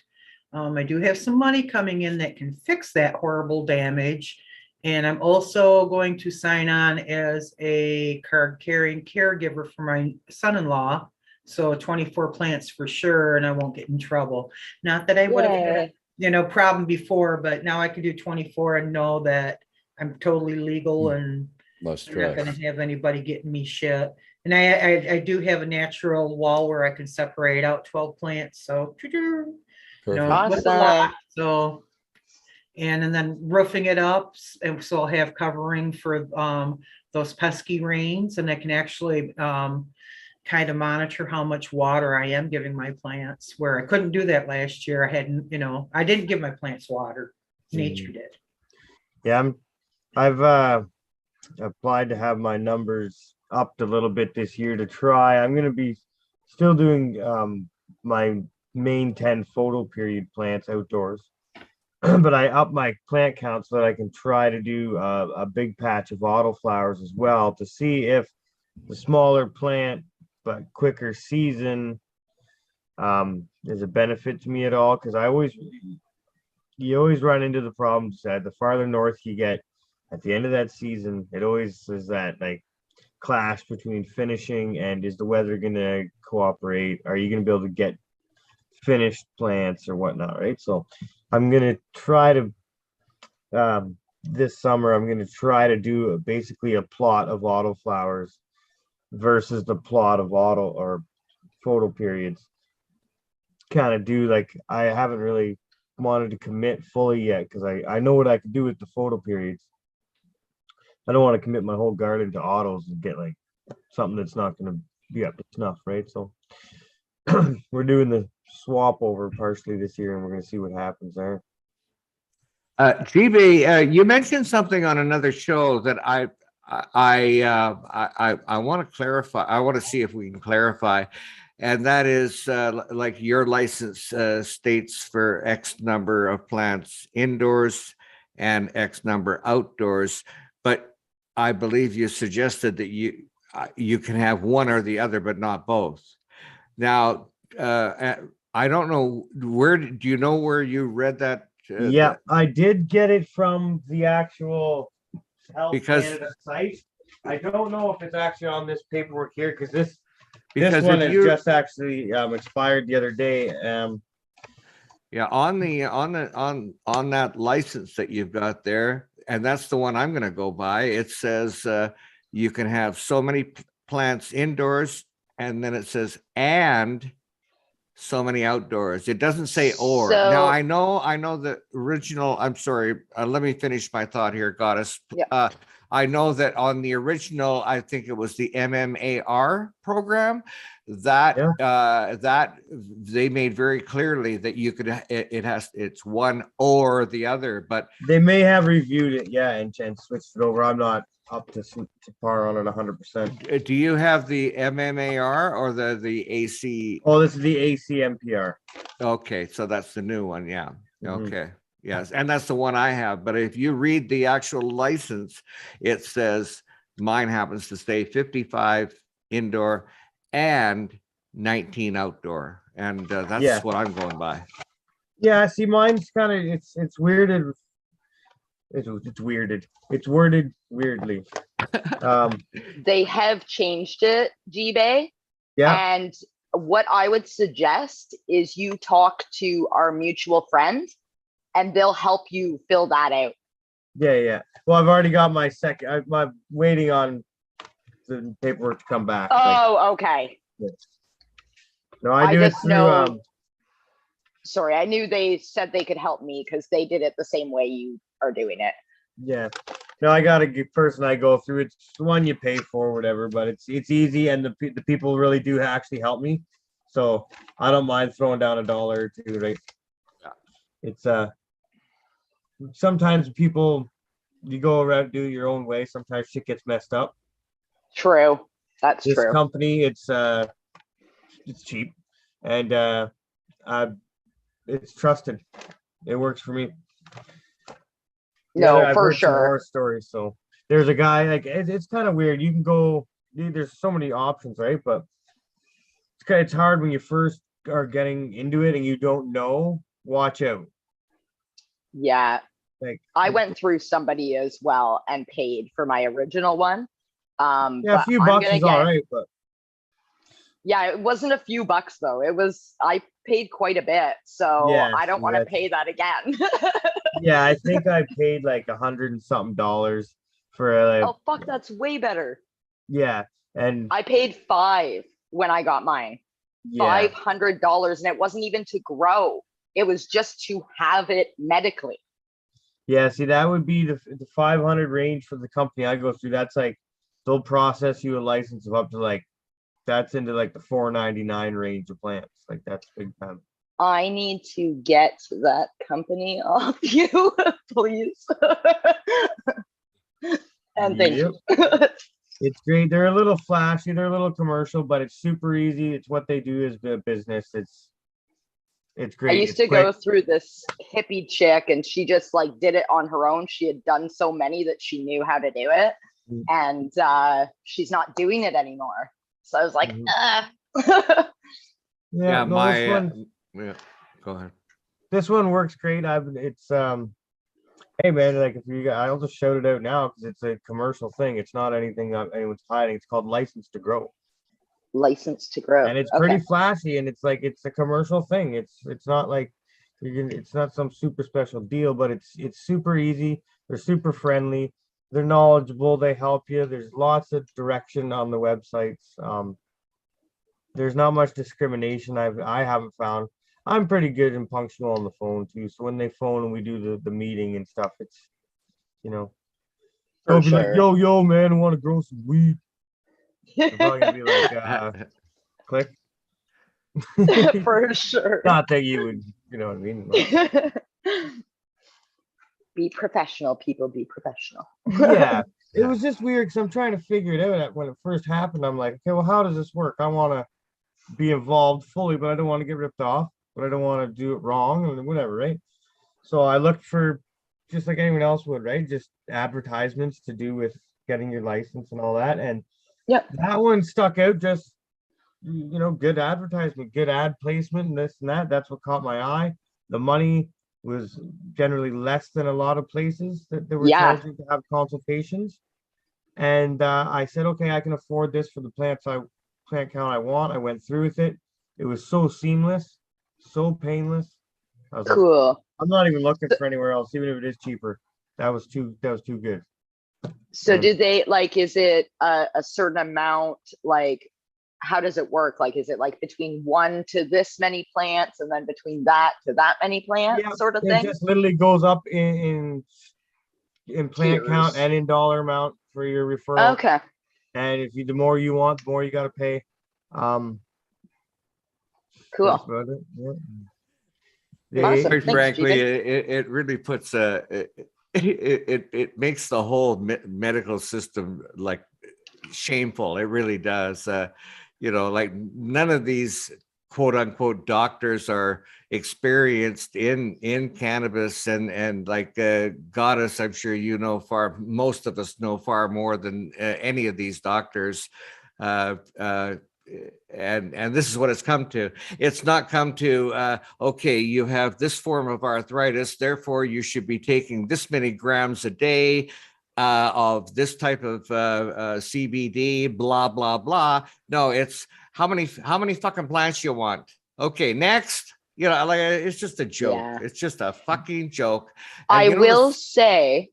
I do have some money coming in that can fix that horrible damage. And I'm also going to sign on as a card carrying caregiver for my son-in-law. So 24 plants for sure, and I won't get in trouble. Not that I would have had, problem before, but now I can do 24 and know that I'm totally legal and I'm not going to have anybody getting me shit. And I do have a natural wall where I can separate out 12 plants. So, with a lot. So, and then roofing it up, and so I'll have covering for those pesky rains, and I can actually kind of monitor how much water I am giving my plants, where I couldn't do that last year. I hadn't, I didn't give my plants water. Nature did. Yeah, I've applied to have my numbers upped a little bit this year to try. I'm going to be still doing my main 10 photo period plants outdoors, but I up my plant count so that I can try to do a big patch of autoflowers as well, to see if the smaller plant but quicker season is a benefit to me at all. Because you always run into the problems that the farther north you get at the end of that season, it always is that like clash between finishing and is the weather going to cooperate? Are you going to be able to get finished plants or whatnot, right? So I'm going to try to this summer I'm going to try to do basically a plot of autoflowers versus the plot of auto or photo periods. Kind of do like, I haven't really wanted to commit fully yet because I know what I could do with the photo periods. I don't want to commit my whole garden to autos and get like something that's not going to be up to snuff, right? So we're doing the swap over partially this year, and we're going to see what happens there. GB, you mentioned something on another show that I want to clarify. I want to see if we can clarify, and that is like your license states for X number of plants indoors and X number outdoors, but I believe you suggested that you can have one or the other, but not both. Now, I don't know where. Do you know where you read that? Yeah, I did get it from the actual Health Canada site. I don't know if it's actually on this paperwork here because this one is just actually expired the other day. Yeah, on that license that you've got there, and that's the one I'm going to go by. It says you can have so many plants indoors, and then it says and so many outdoors. It doesn't say or. Now I know the original. I'm sorry. Let me finish my thought here, Goddess. Yeah. I know that on the original, I think it was the MMAR program, that that they made very clearly that you could it's one or the other, but they may have reviewed it, and switched it over. I'm not up to par on it 100%. Do you have the MMAR or the AC? Oh, this is the ACMPR. Okay, so that's the new one. Yeah. Okay. Yes, and that's the one I have. But if you read the actual license, it says mine happens to say 55 indoor and 19 outdoor, and that's what I'm going by. Yeah, see, mine's kind of it's weirded. It's weirded. It's worded weirdly. They have changed it, G-Bay. Yeah. And what I would suggest is you talk to our mutual friend, and they'll help you fill that out. Yeah. Well, I've already got my second. I'm waiting on the paperwork to come back. Oh, okay. Yeah. No, I do it through. Sorry, I knew they said they could help me because they did it the same way you are doing it. Yeah. No, I got a person I go through. It's the one you pay for, whatever. But it's easy, and the people really do actually help me. So I don't mind throwing down $1 or $2, right? Yeah. It's sometimes people, you go around do your own way. Sometimes shit gets messed up. True. That's true. This company, it's cheap, and it's trusted. It works for me. No, for sure. Horror stories. So there's a guy like it's kind of weird. You can go there's so many options, right? But it's hard when you first are getting into it and you don't know. Watch out. Yeah. Like I went through somebody as well and paid for my original one. yeah, a but few I'm bucks gonna is all get, right, but yeah, it wasn't a few bucks though. I paid quite a bit. So yeah, I don't see, want to that's pay that again. yeah, I think I paid like $100 and something for like Oh, fuck, that's way better. yeah, and I paid $5 when I got mine. yeah, $500, and it wasn't even to grow. It was just to have it medically. yeah. See, that would be the 500 range for the company I go through. That's like they'll process you a license of up to like that's into like the 499 range of plants. Like that's big time. I need to get that company off you, please. And thank Yep. you. It's great. They're a little flashy. They're a little commercial, but it's super easy. It's what they do is the business. It's I great. used It's to quick. go through this hippie chick, and she just like did it on her own. She had done so many that she knew how to do it, and she's not doing it anymore. So I was like, Yeah, Yeah, no, my this one yeah, go ahead. this one works great. It's hey man, like if you I'll just shout it out now because it's a commercial thing. It's not anything anyone's hiding. It's called License to Grow. License to Grow. And it's Okay. pretty flashy and it's like it's a commercial thing. It's not like it's not some super special deal, but it's super easy. They're super friendly. They're knowledgeable. They help you. There's lots of direction on the websites. There's not much discrimination I haven't found. I'm pretty good and punctual on the phone too. So when they phone and we do the meeting and stuff, it's you know, they'll For be like, sure. yo, man, I want to grow some weed. They're probably gonna be like, click. For sure. Not that you would, you know what I mean? Be professional, people. Be professional. Yeah, it was just weird because I'm trying to figure it out when it first happened. I'm like, okay, well, how does this work? I want to be involved fully, but I don't want to get ripped off, but I don't want to do it wrong and whatever, right? So I looked for just like anyone else would, right? Just advertisements to do with getting your license and all that. And yep, that one stuck out. Just good advertisement, good ad placement, and this and that. That's what caught my eye. The money was generally less than a lot of places that they were charging to have consultations. And I said, okay, I can afford this for the plant count I want. I went through with it. It was so seamless, so painless. I was cool. Like, I'm not even looking for anywhere else, even if it is cheaper. That was too good. So do they like, is it a certain amount? Like, how does it work? Like, is it like between 1 to this many plants and then between that to that many plants sort of it thing? just literally goes up in plant count and in dollar amount for your referral. Okay. And if the more you want, the more you got to pay. Cool. That's about it. Yeah. Awesome. Quite Thanks, frankly, Steven. it really puts it makes the whole medical system like shameful. It really does. Like none of these quote unquote doctors are experienced in cannabis and like Goddess, I'm sure most of us know far more than any of these doctors. And this is what it's come to. It's not come to okay, you have this form of arthritis, therefore you should be taking this many grams a day of this type of CBD, blah blah blah. No, it's how many fucking plants you want. Okay, next. Like it's just a joke. Yeah. It's just a fucking joke. And I will say,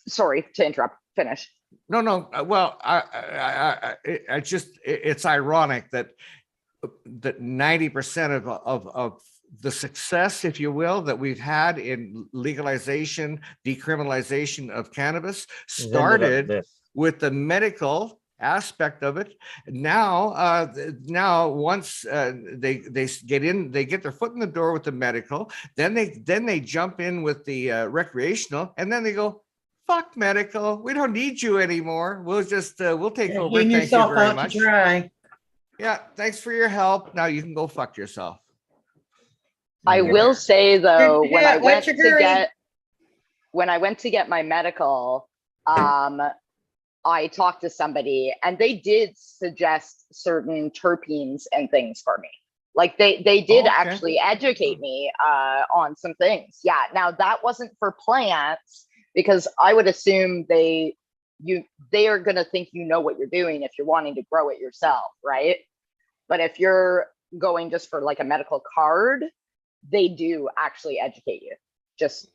sorry to interrupt. Finish. No. Well, I just it's ironic that 90% of the success, if you will, that we've had in legalization, decriminalization of cannabis started with the medical aspect of it. Now once they get in, they get their foot in the door with the medical, then they jump in with the recreational, and then they go, fuck medical, we don't need you anymore. We'll just we'll take over. Hang Thank yourself you very out much. to dry. Yeah, thanks for your help. Now you can go fuck yourself. I will say though, when I went what's your hurry? to get my medical, I talked to somebody and they did suggest certain terpenes and things for me. Like they did actually educate me on some things. Yeah. Now that wasn't for plants because I would assume they are going to think you know what you're doing if you're wanting to grow it yourself, right? But if you're going just for like a medical card, they do actually educate you. Just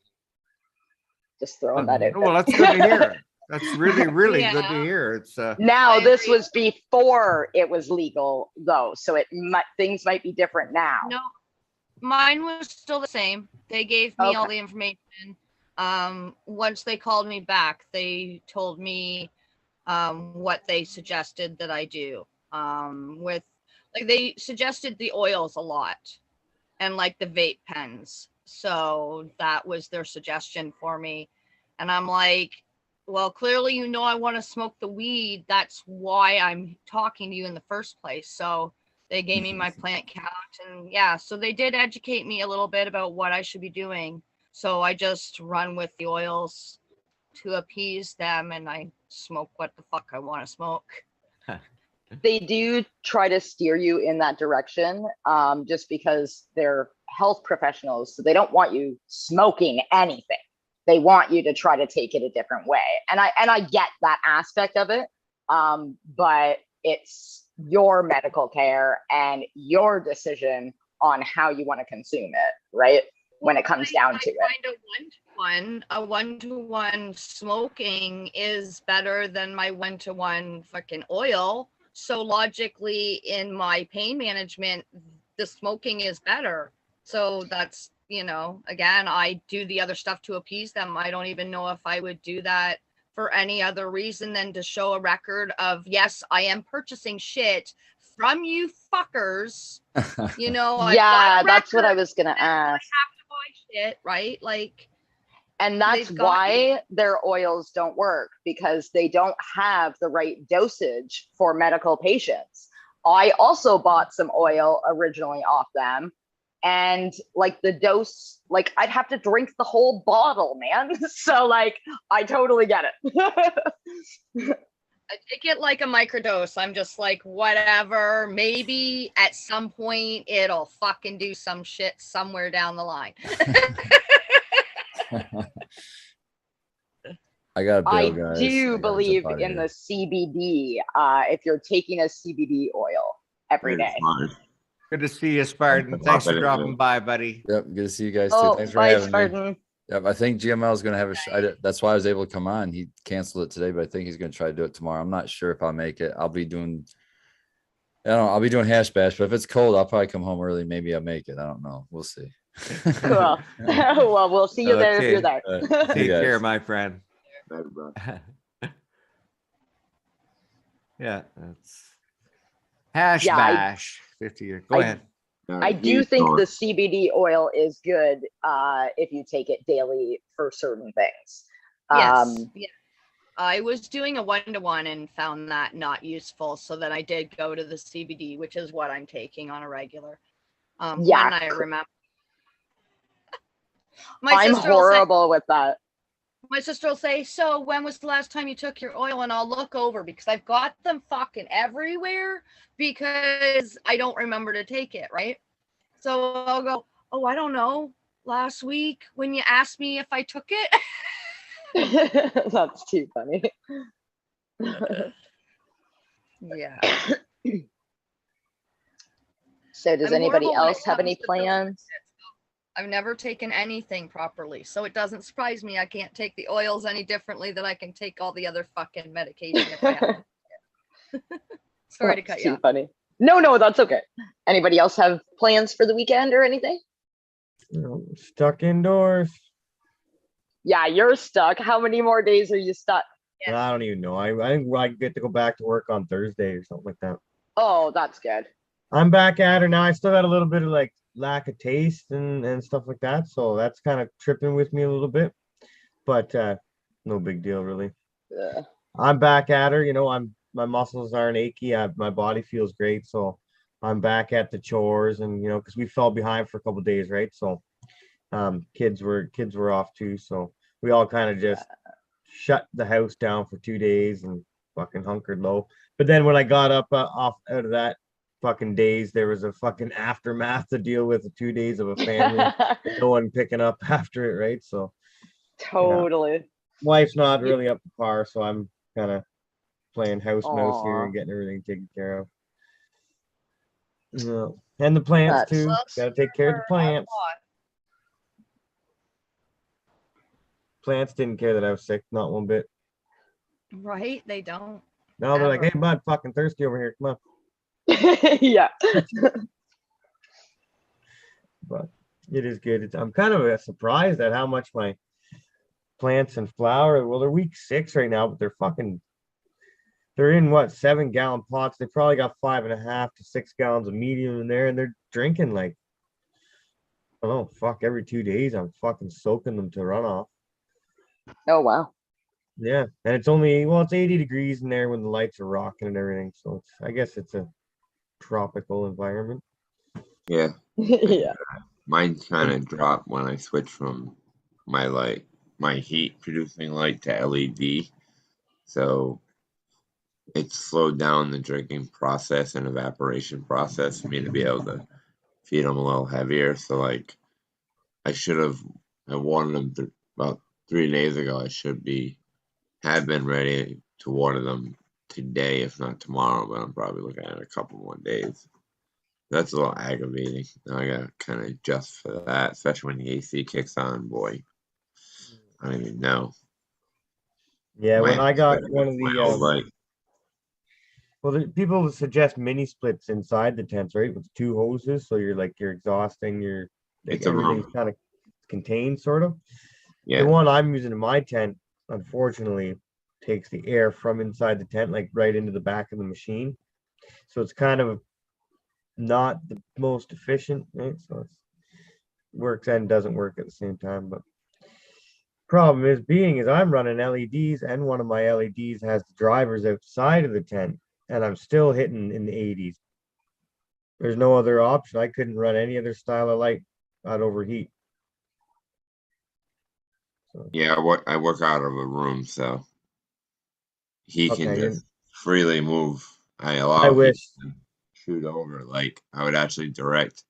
throwing that out. Well, that's good to hear. That's really, really good to hear. It's now this was before it was legal though, so things might be different now. No, mine was still the same. They gave me all the information. Once they called me back, they told me what they suggested that I do. With like they suggested the oils a lot and like the vape pens. So that was their suggestion for me. And I'm like, well, clearly, you know, I want to smoke the weed. That's why I'm talking to you in the first place. So they gave me my plant count and yeah, so they did educate me a little bit about what I should be doing. So I just run with the oils to appease them and I smoke what the fuck I want to smoke. They do try to steer you in that direction just because they're health professionals. So they don't want you smoking anything. They want you to try to take it a different way. And I get that aspect of it. But it's your medical care and your decision on how you want to consume it, right? When it comes down to it. A one-to-one smoking is better than my one-to-one fucking oil. So logically in my pain management, the smoking is better. So that's, you know, again, I do the other stuff to appease them. I don't even know if I would do that for any other reason than to show a record of, yes, I am purchasing shit from you fuckers. You know, yeah, that's what I was gonna ask. I have to buy shit, right? Like, and that's why their oils don't work, because they don't have the right dosage for medical patients. I also bought some oil originally off them. And like the dose, like I'd have to drink the whole bottle, man. So like, I totally get it. I take it like a microdose. I'm just like, whatever, maybe at some point it'll fucking do some shit somewhere down the line. I got a bill, guys. I do believe in the CBD if you're taking a CBD oil every day. Good to see you, Spartan. Thanks for dropping by, buddy. Yep, good to see you guys too. Thanks for having me. Yep, I think GML is going to have a that's why I was able to come on. He canceled it today, but I think he's going to try to do it tomorrow. I'm not sure if I'll make it. I'll be doing hash bash, but if it's cold, I'll probably come home early. Maybe I'll make it. I don't know. We'll see. Cool. Well, we'll see you there if you're there. Take care, my friend. Yeah, that's hash bash. 50 years. Go ahead. I do think the CBD oil is good if you take it daily for certain things. Yes. Yeah. I was doing a one-to-one and found that not useful. So then I did go to the CBD, which is what I'm taking on a regular. When I remember. I'm horrible with that. My sister will say, so when was the last time you took your oil? And I'll look over because I've got them fucking everywhere because I don't remember to take it, right? So I'll go, oh, I don't know. Last week when you asked me if I took it. That's too funny. Yeah. So does anybody else have any plans? I've never taken anything properly, so it doesn't surprise me I can't take the oils any differently than I can take all the other fucking medication if I have. Sorry to cut you off. Funny. No, that's okay. Anybody else have plans for the weekend or anything? Stuck indoors. Yeah, you're stuck. How many more days are you stuck? Yes. I don't even know. I think I get to go back to work on Thursday or something like that. Oh, that's good. I'm back at her now. I still got a little bit of like lack of taste and stuff like that, so that's kind of tripping with me a little bit, but no big deal really. I'm back at her, you know. My muscles aren't achy. My body feels great, so I'm back at the chores, and you know, because we fell behind for a couple of days, right? So kids were off too, so we all kind of just shut the house down for 2 days and fucking hunkered low. But then when I got up off out of that fucking daze, there was a fucking aftermath to deal with, 2 days of a family, no one picking up after it, right? So Totally. wife's not really up to par, so I'm kind of playing house mouse here Aw. and getting everything taken care of. Yeah. And the plants That's too. Got to take care of the plants. Plants didn't care that I was sick, not one bit. Right? They don't. No, they're like, Ever. hey, bud, fucking thirsty over here. Come on. Yeah. But it is good. I'm kind of surprised at how much my plants and flower. Well, they're week 6 right now, but they're in what, 7-gallon pots. They probably got 5.5 to 6 gallons of medium in there, and they're drinking like, I don't know, fuck, every 2 days I'm fucking soaking them to runoff. Oh wow. Yeah, and it's only, well, it's 80 degrees in there when the lights are rocking and everything. So I guess it's a tropical environment. Yeah. Yeah. Mine kind of dropped when I switched from my heat producing light to LED. So it slowed down the drinking process and evaporation process for me to be able to feed them a little heavier. So like I wanted them about 3 days ago. Had been ready to water them today, if not tomorrow, but I'm probably looking at a couple more days. That's a little aggravating. Now I gotta kind of adjust for that, especially when the AC kicks on. Boy, I don't even know. Yeah, Might when have I to go got back one to of my the old light. well, people suggest mini splits inside the tents, right? With 2 hoses, so you're exhausting, like It's a everything's room. kind of contained, sort of. The Yeah. one I'm using in my tent, unfortunately, takes the air from inside the tent, like right into the back of the machine. So it's kind of not the most efficient, right? So it works and doesn't work at the same time. But problem is I'm running LEDs, and one of my LEDs has the drivers outside of the tent, and I'm still hitting in the 80s. There's no other option. I couldn't run any other style of light. I'd overheat. So, Yeah, I work out of a room, so he can okay, just freely move. I I allow heat wish. to shoot over. Like I would actually direct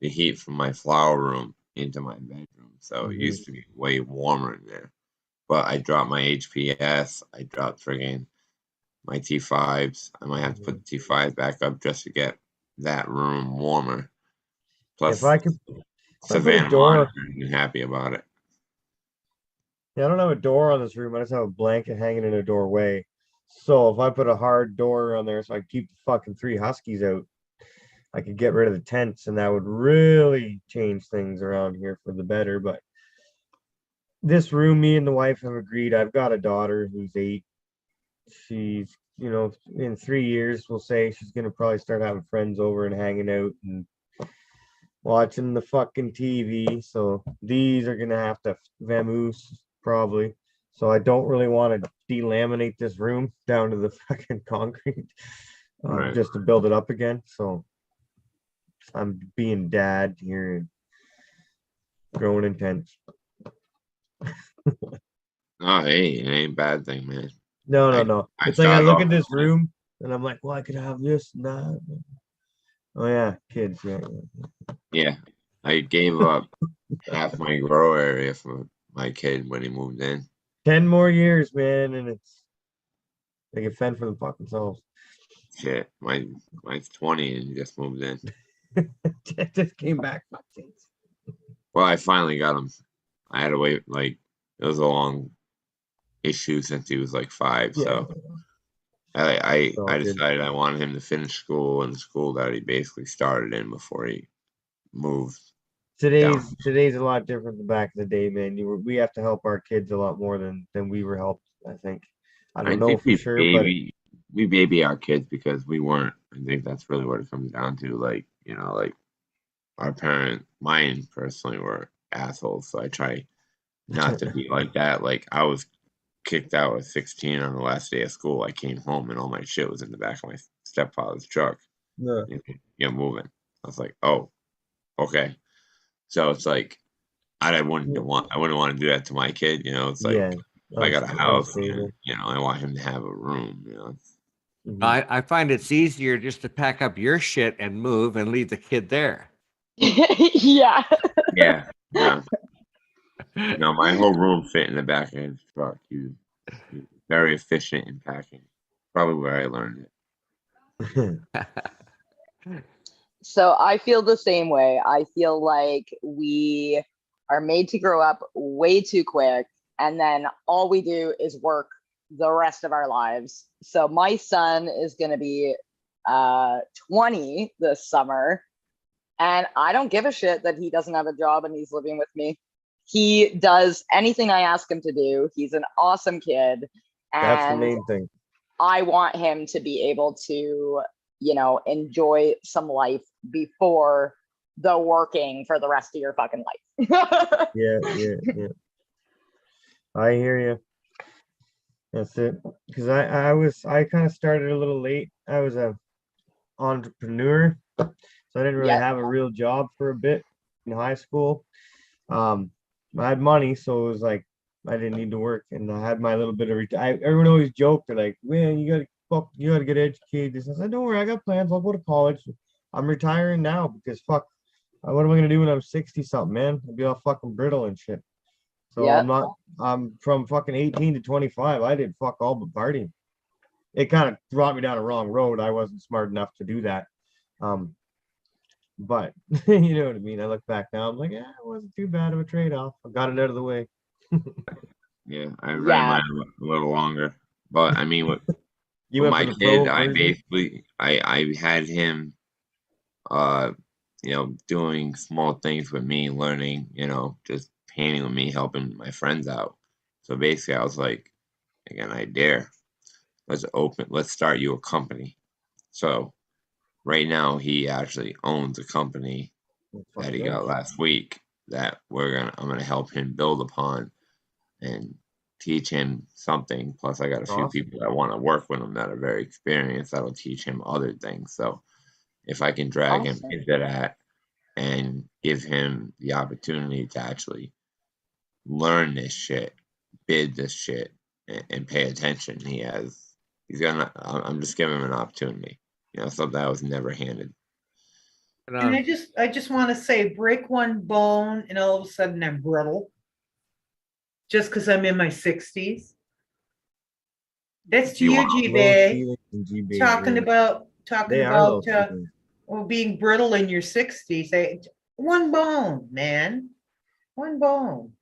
the heat from my flower room into my bedroom. So it Mhm. used to be way warmer in there. But I dropped my HPS. I dropped friggin' my T5s. I might have to put the T5 back up just to get that room warmer. If Plus, I could, if I put a Savannah door, monitor isn't happy about it. yeah, I don't have a door on this room. I just have a blanket hanging in a doorway. So if I put a hard door on there, so I keep the fucking 3 huskies out, I could get rid of the tents, and that would really change things around here for the better. But this room, me and the wife have agreed. I've got a daughter who's 8. She's, in 3 years, we'll say she's gonna probably start having friends over and hanging out and watching the fucking TV. So these are gonna have to vamoose probably. So I don't really want to delaminate this room down to the fucking concrete, Right. just to build it up again. So I'm being dad here and growing intense. Oh, hey, it ain't a bad thing, man. No. I It's like I started look off at this with room and I'm like, well, I could have this and that. Oh yeah, kids, yeah. yeah. I gave up half my grow area for my kid when he moved in. 10 more years, man, and they can fend for the fucking selves. Shit, mine's 20 and he just moved in. Just came back. Well, I finally got him. I had to wait, like, it was a long issue since he was like 5. Yeah. So I all good. decided I wanted him to finish school in the school that he basically started in before he moved down. Today's a lot different than back in the day, man. We have to help our kids a lot more than we were helped, I think. I I don't know think for sure, but we baby our kids because we weren't. I think that's really what it comes down to. Like, like mine personally were assholes. So I try not to be like that. Like I was kicked out at 16 on the last day of school. I came home and all my shit was in the back of my stepfather's truck. yeah. You're moving. I was like, oh, okay. So it's like I wouldn't want to do that to my kid. It's like Yeah. if I got a house, Unstable. and, I want him to have a room. Mhm. I find it's easier just to pack up your shit and move and leave the kid there. Yeah. Yeah. Yeah. My whole room fit in the back of his truck. He was very efficient in packing. Probably where I learned it. So I feel the same way. I feel like we are made to grow up way too quick, and then all we do is work the rest of our lives. So my son is going to be 20 this summer, and I don't give a shit that he doesn't have a job and he's living with me. He does anything I ask him to do. He's an awesome kid. That's the And main thing. I want him to be able to, enjoy some life before the working for the rest of your fucking life. Yeah. I hear you. That's it. Because I kind of started a little late. I was a entrepreneur, so I didn't really have a real job for a bit in high school. I had money, so it was like I didn't need to work, and I had my little bit of everyone always joked, they're like, man, you gotta get educated. I said, don't worry, I got plans. I'll go to college. I'm retiring now because fuck, what am I gonna do when I'm 60 something, man? I'll be all fucking brittle and shit. So I'm from fucking 18 to 25. I did fuck all but partying. It kind of brought me down a wrong road. I wasn't smart enough to do that. But you know what I mean? I look back now, I'm like, yeah, it wasn't too bad of a trade-off. I got it out of the way. Yeah, I ran mine a little longer. But I mean, with my kid, I basically I had him doing small things with me, learning, just painting with me, helping my friends out. So basically I was like, again, I dare. Let's start you a company. So right now he actually owns a company that he got last week that I'm gonna help him build upon and teach him something. Plus I got a few people that want to work with him that are very experienced that'll teach him other things. So if I can drag him into that and give him the opportunity to actually learn this shit, bid this shit, and pay attention, I'm just giving him an opportunity. Something I was never handed. And I just want to say, break one bone and all of a sudden I'm brittle. Just because I'm in my 60s. That's to you, G-Bay. Talking about being brittle in your 60s. One bone, man. One bone.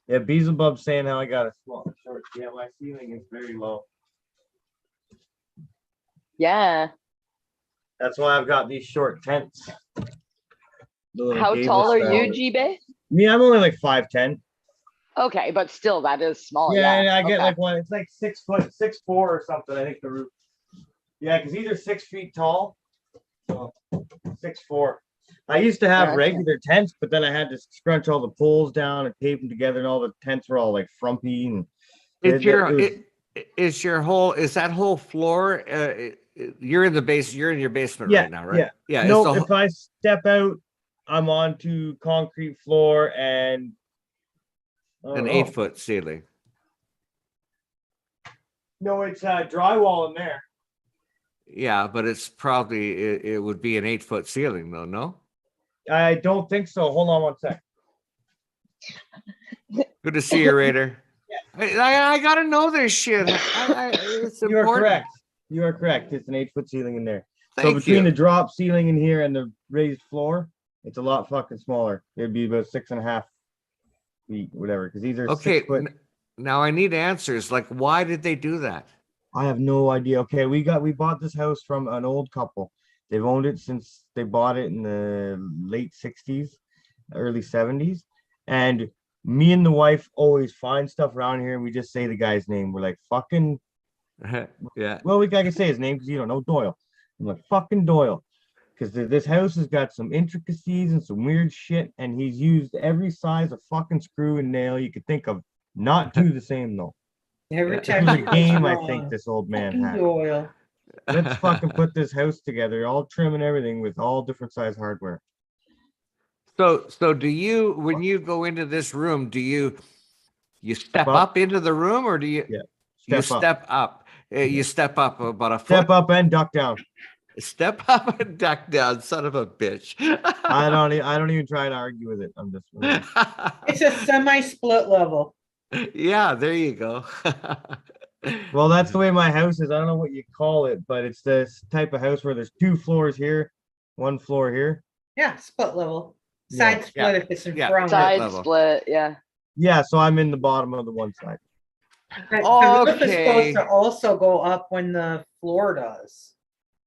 Yeah, Beelzebub saying how I got a small short. Yeah, my ceiling is very low. Yeah. That's why I've got these short tents. How tall are you, G-Bay? Me, I'm only like 5'10". Okay, but still, that is small. Yeah, I get like one. It's like 6 foot, 6'4" or something. I think the roof. Yeah, because these are 6 feet tall. So 6'4". I used to have regular tents, but then I had to scrunch all the poles down and tape them together, and all the tents were all like frumpy. And is that whole floor? You're in your basement right now, right? Yeah. No, if I step out, I'm onto concrete floor and an 8-foot ceiling. No, it's drywall in there. Yeah, but it's probably it would be an 8-foot ceiling though, no? I don't think so. Hold on one sec. Good to see you, Raider. I gotta know this shit. It's you are correct. You are correct. It's an 8-foot ceiling in there. So between the drop ceiling in here and the raised floor, it's a lot fucking smaller. It'd be about 6.5 feet, whatever. Because these are 6 foot. Now I need answers. Like, why did they do that? I have no idea. Okay, we bought this house from an old couple. They've owned it since they bought it in the late 60s, early 70s. And me and the wife always find stuff around here and we just say the guy's name. We're like, fucking yeah. Well, I can say his name because you don't know Doyle. I'm like, fucking Doyle. Because this house has got some intricacies and some weird shit, and he's used every size of fucking screw and nail you could think of. Not two the same though. Every time a game, I think this old man had. Doyle. Let's fucking put this house together, all trim and everything with all different size hardware. So do you, when you go into this room, do you step up into the room, or do you? Yeah. You Step up. step up. You step up about a foot. Step up and duck down. Step up and duck down, son of a bitch. I don't even try to argue with it. I'm just It's a semi-split level. Yeah, there you go. well, that's the way my house is. I don't know what you call it, but it's this type of house where there's 2 floors here, 1 floor here. Yeah, split level. Side split if it's in front. Side split, yeah. Yeah, so I'm in the bottom of the one side. The roof is supposed to also go up when the floor does.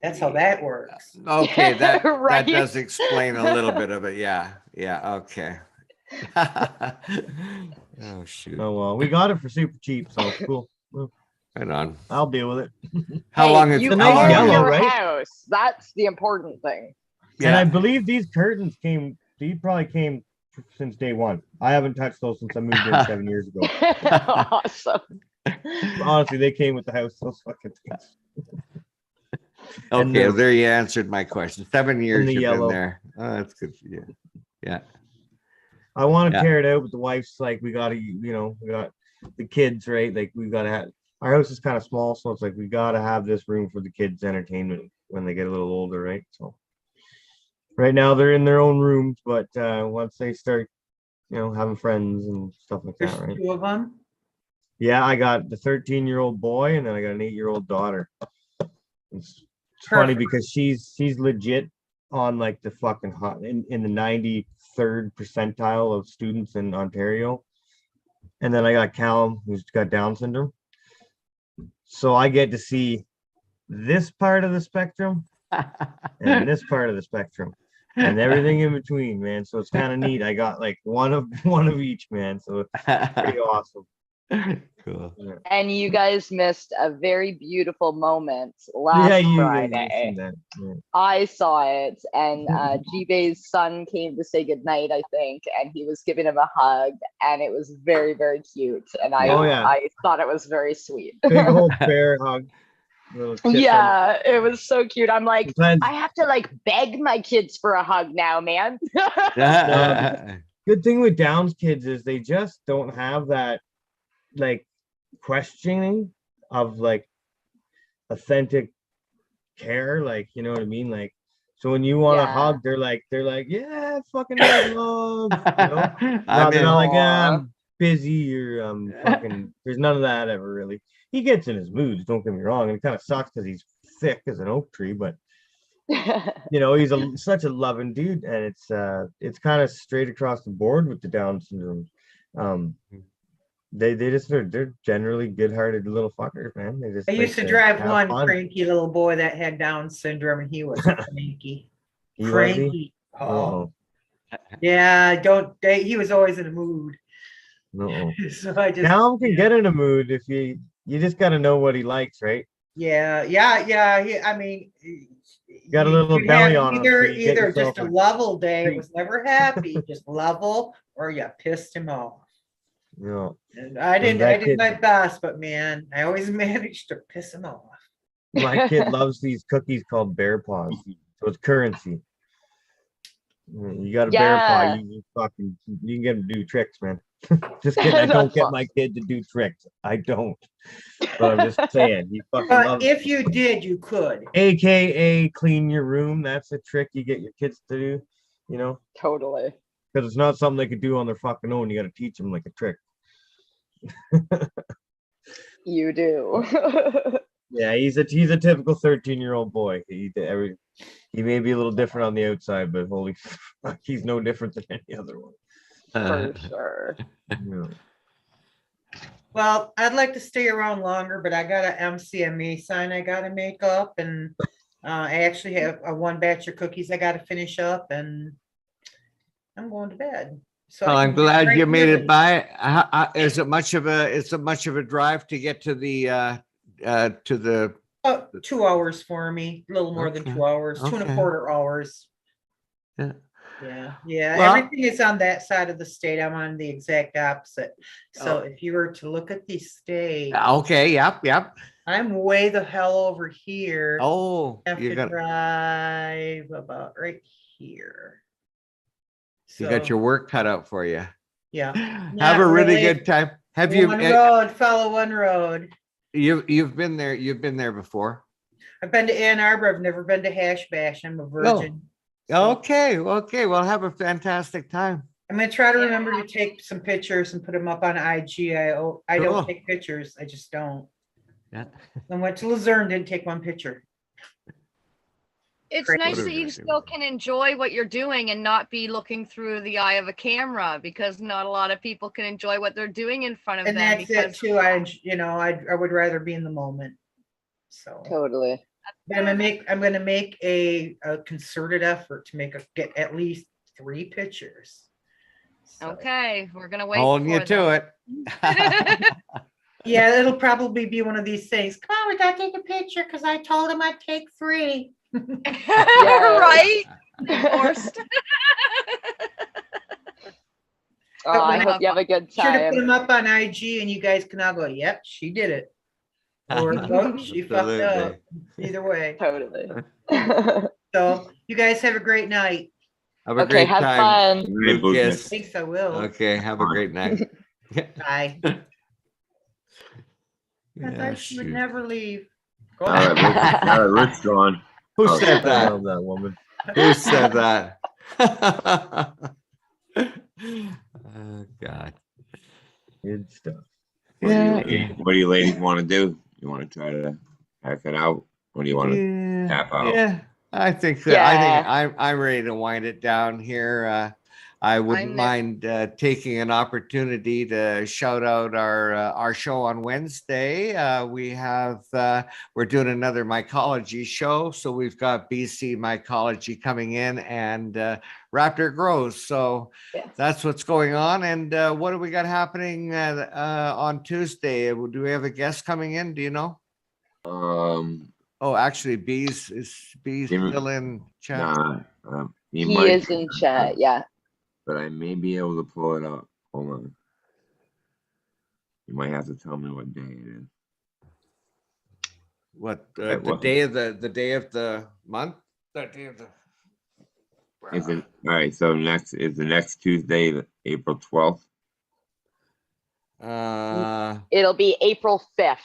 That's how that works. Okay, that Right? that does explain a little bit of it. Yeah, okay. Oh shoot. Oh well, we got it for super cheap, so it's cool. Right on. I'll deal with it. How long you it's a nice own yellow, your right? house. That's the important thing. And I believe these curtains probably came since day one. I haven't touched those since I moved in 7 years ago. Awesome. Honestly, they came with the house. Those fucking things. Okay, there you answered my question. 7 years the you've yellow. been there. Oh, that's good for you. Yeah. I want to tear it out, but the wife's like, we got the kids, right? Like we got to have, our house is kind of small, so it's like we got to have this room for the kids' entertainment when they get a little older, right? So right now they're in their own rooms, but once they start, having friends and stuff like that, right? 2 of them. Yeah, I got the 13-year-old boy, and then I got an 8-year-old daughter. It's funny because she's legit on like the fucking hot in the 93rd percentile of students in Ontario. And then I got Callum, who's got Down syndrome. So I get to see this part of the spectrum and this part of the spectrum and everything in between, man. So it's kind of neat. I got like one of each, man. So it's pretty awesome. Cool. Yeah. And you guys missed a very beautiful moment last Friday. Yeah. I saw it, and G-Bay's son came to say goodnight, I think, and he was giving him a hug, and it was very, very cute. And I thought it was very sweet. Big old bear hug. Yeah, it was so cute. I'm like, Sometimes, I have to like beg my kids for a hug now, man. good thing with Downs kids is they just don't have that like questioning of like authentic care, like you know what I mean, like so when you want to hug, they're like yeah, fucking love, they're not like I'm busy or fucking there's none of that ever really. He gets in his moods, don't get me wrong, and it kind of sucks because he's thick as an oak tree, but he's such a loving dude, and it's kind of straight across the board with the Down syndrome. They're generally good-hearted little fuckers, man. They just I used to drive one cranky little boy that had Down syndrome, and he was cranky. Cranky. Oh, yeah. He was always in a mood. No. So I just Cal can get in a mood if you just got to know what he likes, right? Yeah. I mean, got a little belly on him. Either just a level day, it was never happy, just level, or you pissed him off. No. And I did my best, but man, I always managed to piss him off. My kid loves these cookies called bear paws, so it's currency. You got a bear paw, you can get him to do tricks, man. Just kidding. I don't get my kid to do tricks. I don't. But I'm just saying, he fucking loves if you did, you could. AKA clean your room. That's a trick you get your kids to do, Totally. Because it's not something they could do on their fucking own. You got to teach them like a trick. You do. Yeah, he's a typical 13-year-old boy. He may be a little different on the outside, but holy fuck, he's no different than any other one. For sure. Yeah. Well, I'd like to stay around longer, but I got an MCMA sign I got to make up, and I actually have one batch of cookies I got to finish up, and I'm going to bed. So I'm glad you made it by. Is it much of a drive to get to the 2 hours for me, a little more than 2 hours, 2.25 hours. Yeah. Well, everything is on that side of the state. I'm on the exact opposite. So if you were to look at the state, yep. I'm way the hell over here. Oh, I have to drive about right here. You got your work cut out for you. Yeah. Have Not a really really. good time. Have you? One road, follow one road. You've been there. You've been there before. I've been to Ann Arbor. I've never been to Hash Bash. I'm a virgin. Okay. Okay. Well, have a fantastic time. I'm gonna try to remember to take some pictures and put them up on IG. I don't Cool. take pictures. I just don't. Yeah. I went to Luzerne, didn't take one picture. It's Great. nice that you still can enjoy what you're doing and not be looking through the eye of a camera, because not a lot of people can enjoy what they're doing in front of And them. that's it Because too. I would rather be in the moment. So Totally. I'm gonna make a concerted effort to get at least 3 pictures. okay, we're gonna wait. Holding you for to them. it. Yeah, it'll probably be one of these things. Come on, we gotta take a picture because I told him I'd take 3. Right? Forced. Oh, I hope you have a good Sure to put time. them up on IG and you guys can all go, yep, she did it. Or oh, she fucked up. Absolutely. Either way. Totally. So you guys have a great night. Have a Okay, great have time. fun. Lucas. Thanks, I will. Okay. Have a great night. Bye. I Yeah, thought she would shoot. never leave. Go All right, ahead. Rick's, Rick's gone. Who Oh, said I that? love that woman. Who said that? Oh God. Good stuff. Yeah. What do you ladies want to do? You want to try to hack it out? What do you want to Yeah. tap out? Yeah. I think that I'm ready to wind it down here. I wouldn't mind taking an opportunity to shout out our show on Wednesday. We're doing another mycology show, so we've got BC Mycology coming in and Raptor Grows. So that's what's going on. And what do we got happening on Tuesday? Do we have a guest coming in? Do you know? Oh, actually, Bees still in chat. Nah, He is in chat. Yeah. But I may be able to pull it up. Hold on. You might have to tell me what day it is. What the day of the month? The day of the. Is it all right? So the next Tuesday, April 12th. It'll be April 5th.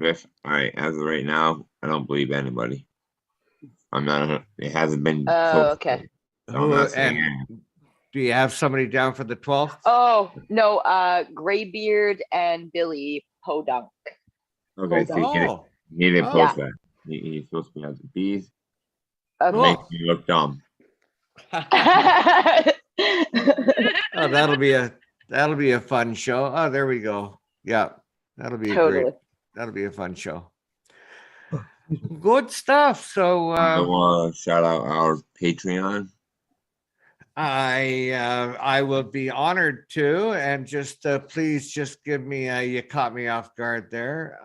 5th. All right. As of right now, I don't believe anybody. I'm not. It hasn't been. Oh, okay. So I'm not saying anything. Do you have somebody down for the 12th? Oh no, Graybeard and Billy Podunk. Okay, so he didn't post that. He's supposed to be on the bees. Okay. Makes me look dumb. Oh, that'll be a fun show. Oh, there we go. Yeah, that'll be great. That'll be a fun show. Good stuff. So shout out our Patreon. I will be honored to, and just please just give me you caught me off guard there.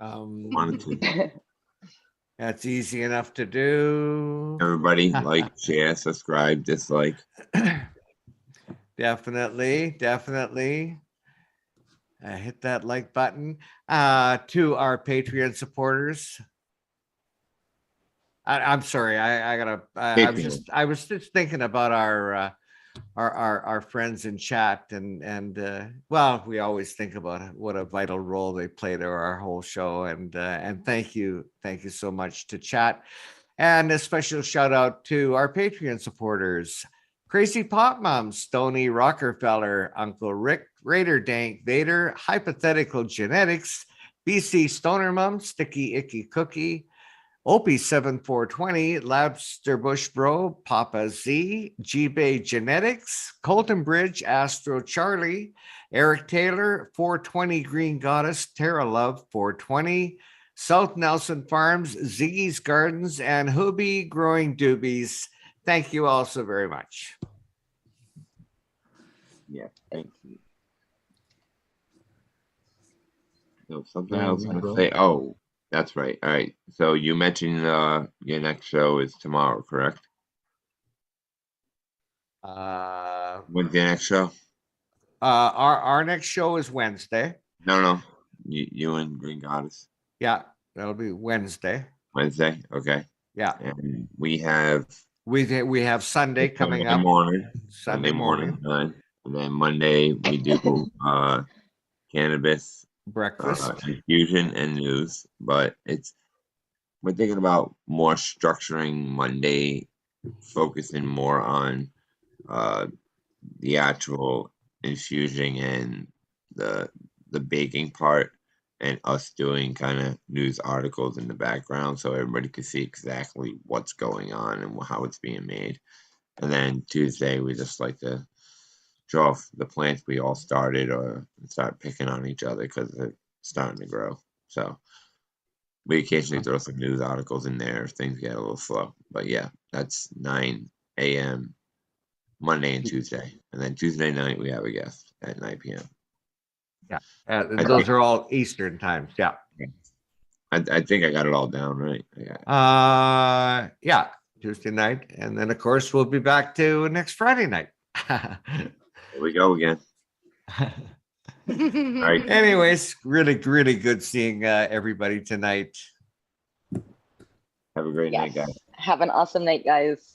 That's easy enough to do. Everybody like, share, subscribe, dislike. Definitely. Hit that like button. To our Patreon supporters. I'm sorry. I was just thinking about our friends in chat and well, we always think about what a vital role they play to our whole show, and thank you so much to chat, and a special shout out to our Patreon supporters: Crazy Pop Mom, Stony Rockefeller, Uncle Rick, Raider Dank Vader, Hypothetical Genetics, BC Stoner Mom, Sticky Icky Cookie, Opie 7420, Labster Bush Bro, Papa Z, G-Bay Genetics, Colton Bridge, Astro Charlie, Eric Taylor, 420 Green Goddess, Terra Love 420, South Nelson Farms, Ziggy's Gardens, and Hoobie Growing Doobies. Thank you all so very much. Yeah, thank you. No, something else I was going to say. Oh, that's right. All right. So you mentioned your next show is tomorrow, correct? When's the next show? Our next show is Wednesday. No. You and Green Goddess. Yeah, that'll be Wednesday. Wednesday. Okay. Yeah. And we have We have Sunday coming Sunday up. morning. Sunday morning. 9. And then Monday we do cannabis Breakfast. infusion and news. But we're thinking about more structuring Monday, focusing more on the actual infusing and the baking part, and us doing kind of news articles in the background so everybody could see exactly what's going on and how it's being made. And then Tuesday we just like to draw off the plants we all started or start picking on each other because they're starting to grow. So we occasionally throw some news articles in there if things get a little slow. But yeah, that's 9 a.m. Monday and Tuesday. And then Tuesday night we have a guest at 9 p.m. Yeah. Those are all Eastern times. Yeah. I think I got it all down right. Yeah, Tuesday night. And then of course we'll be back to next Friday night. Here we go again. All right. Anyways, really, really good seeing everybody tonight. Have a great night, guys. Have an awesome night, guys.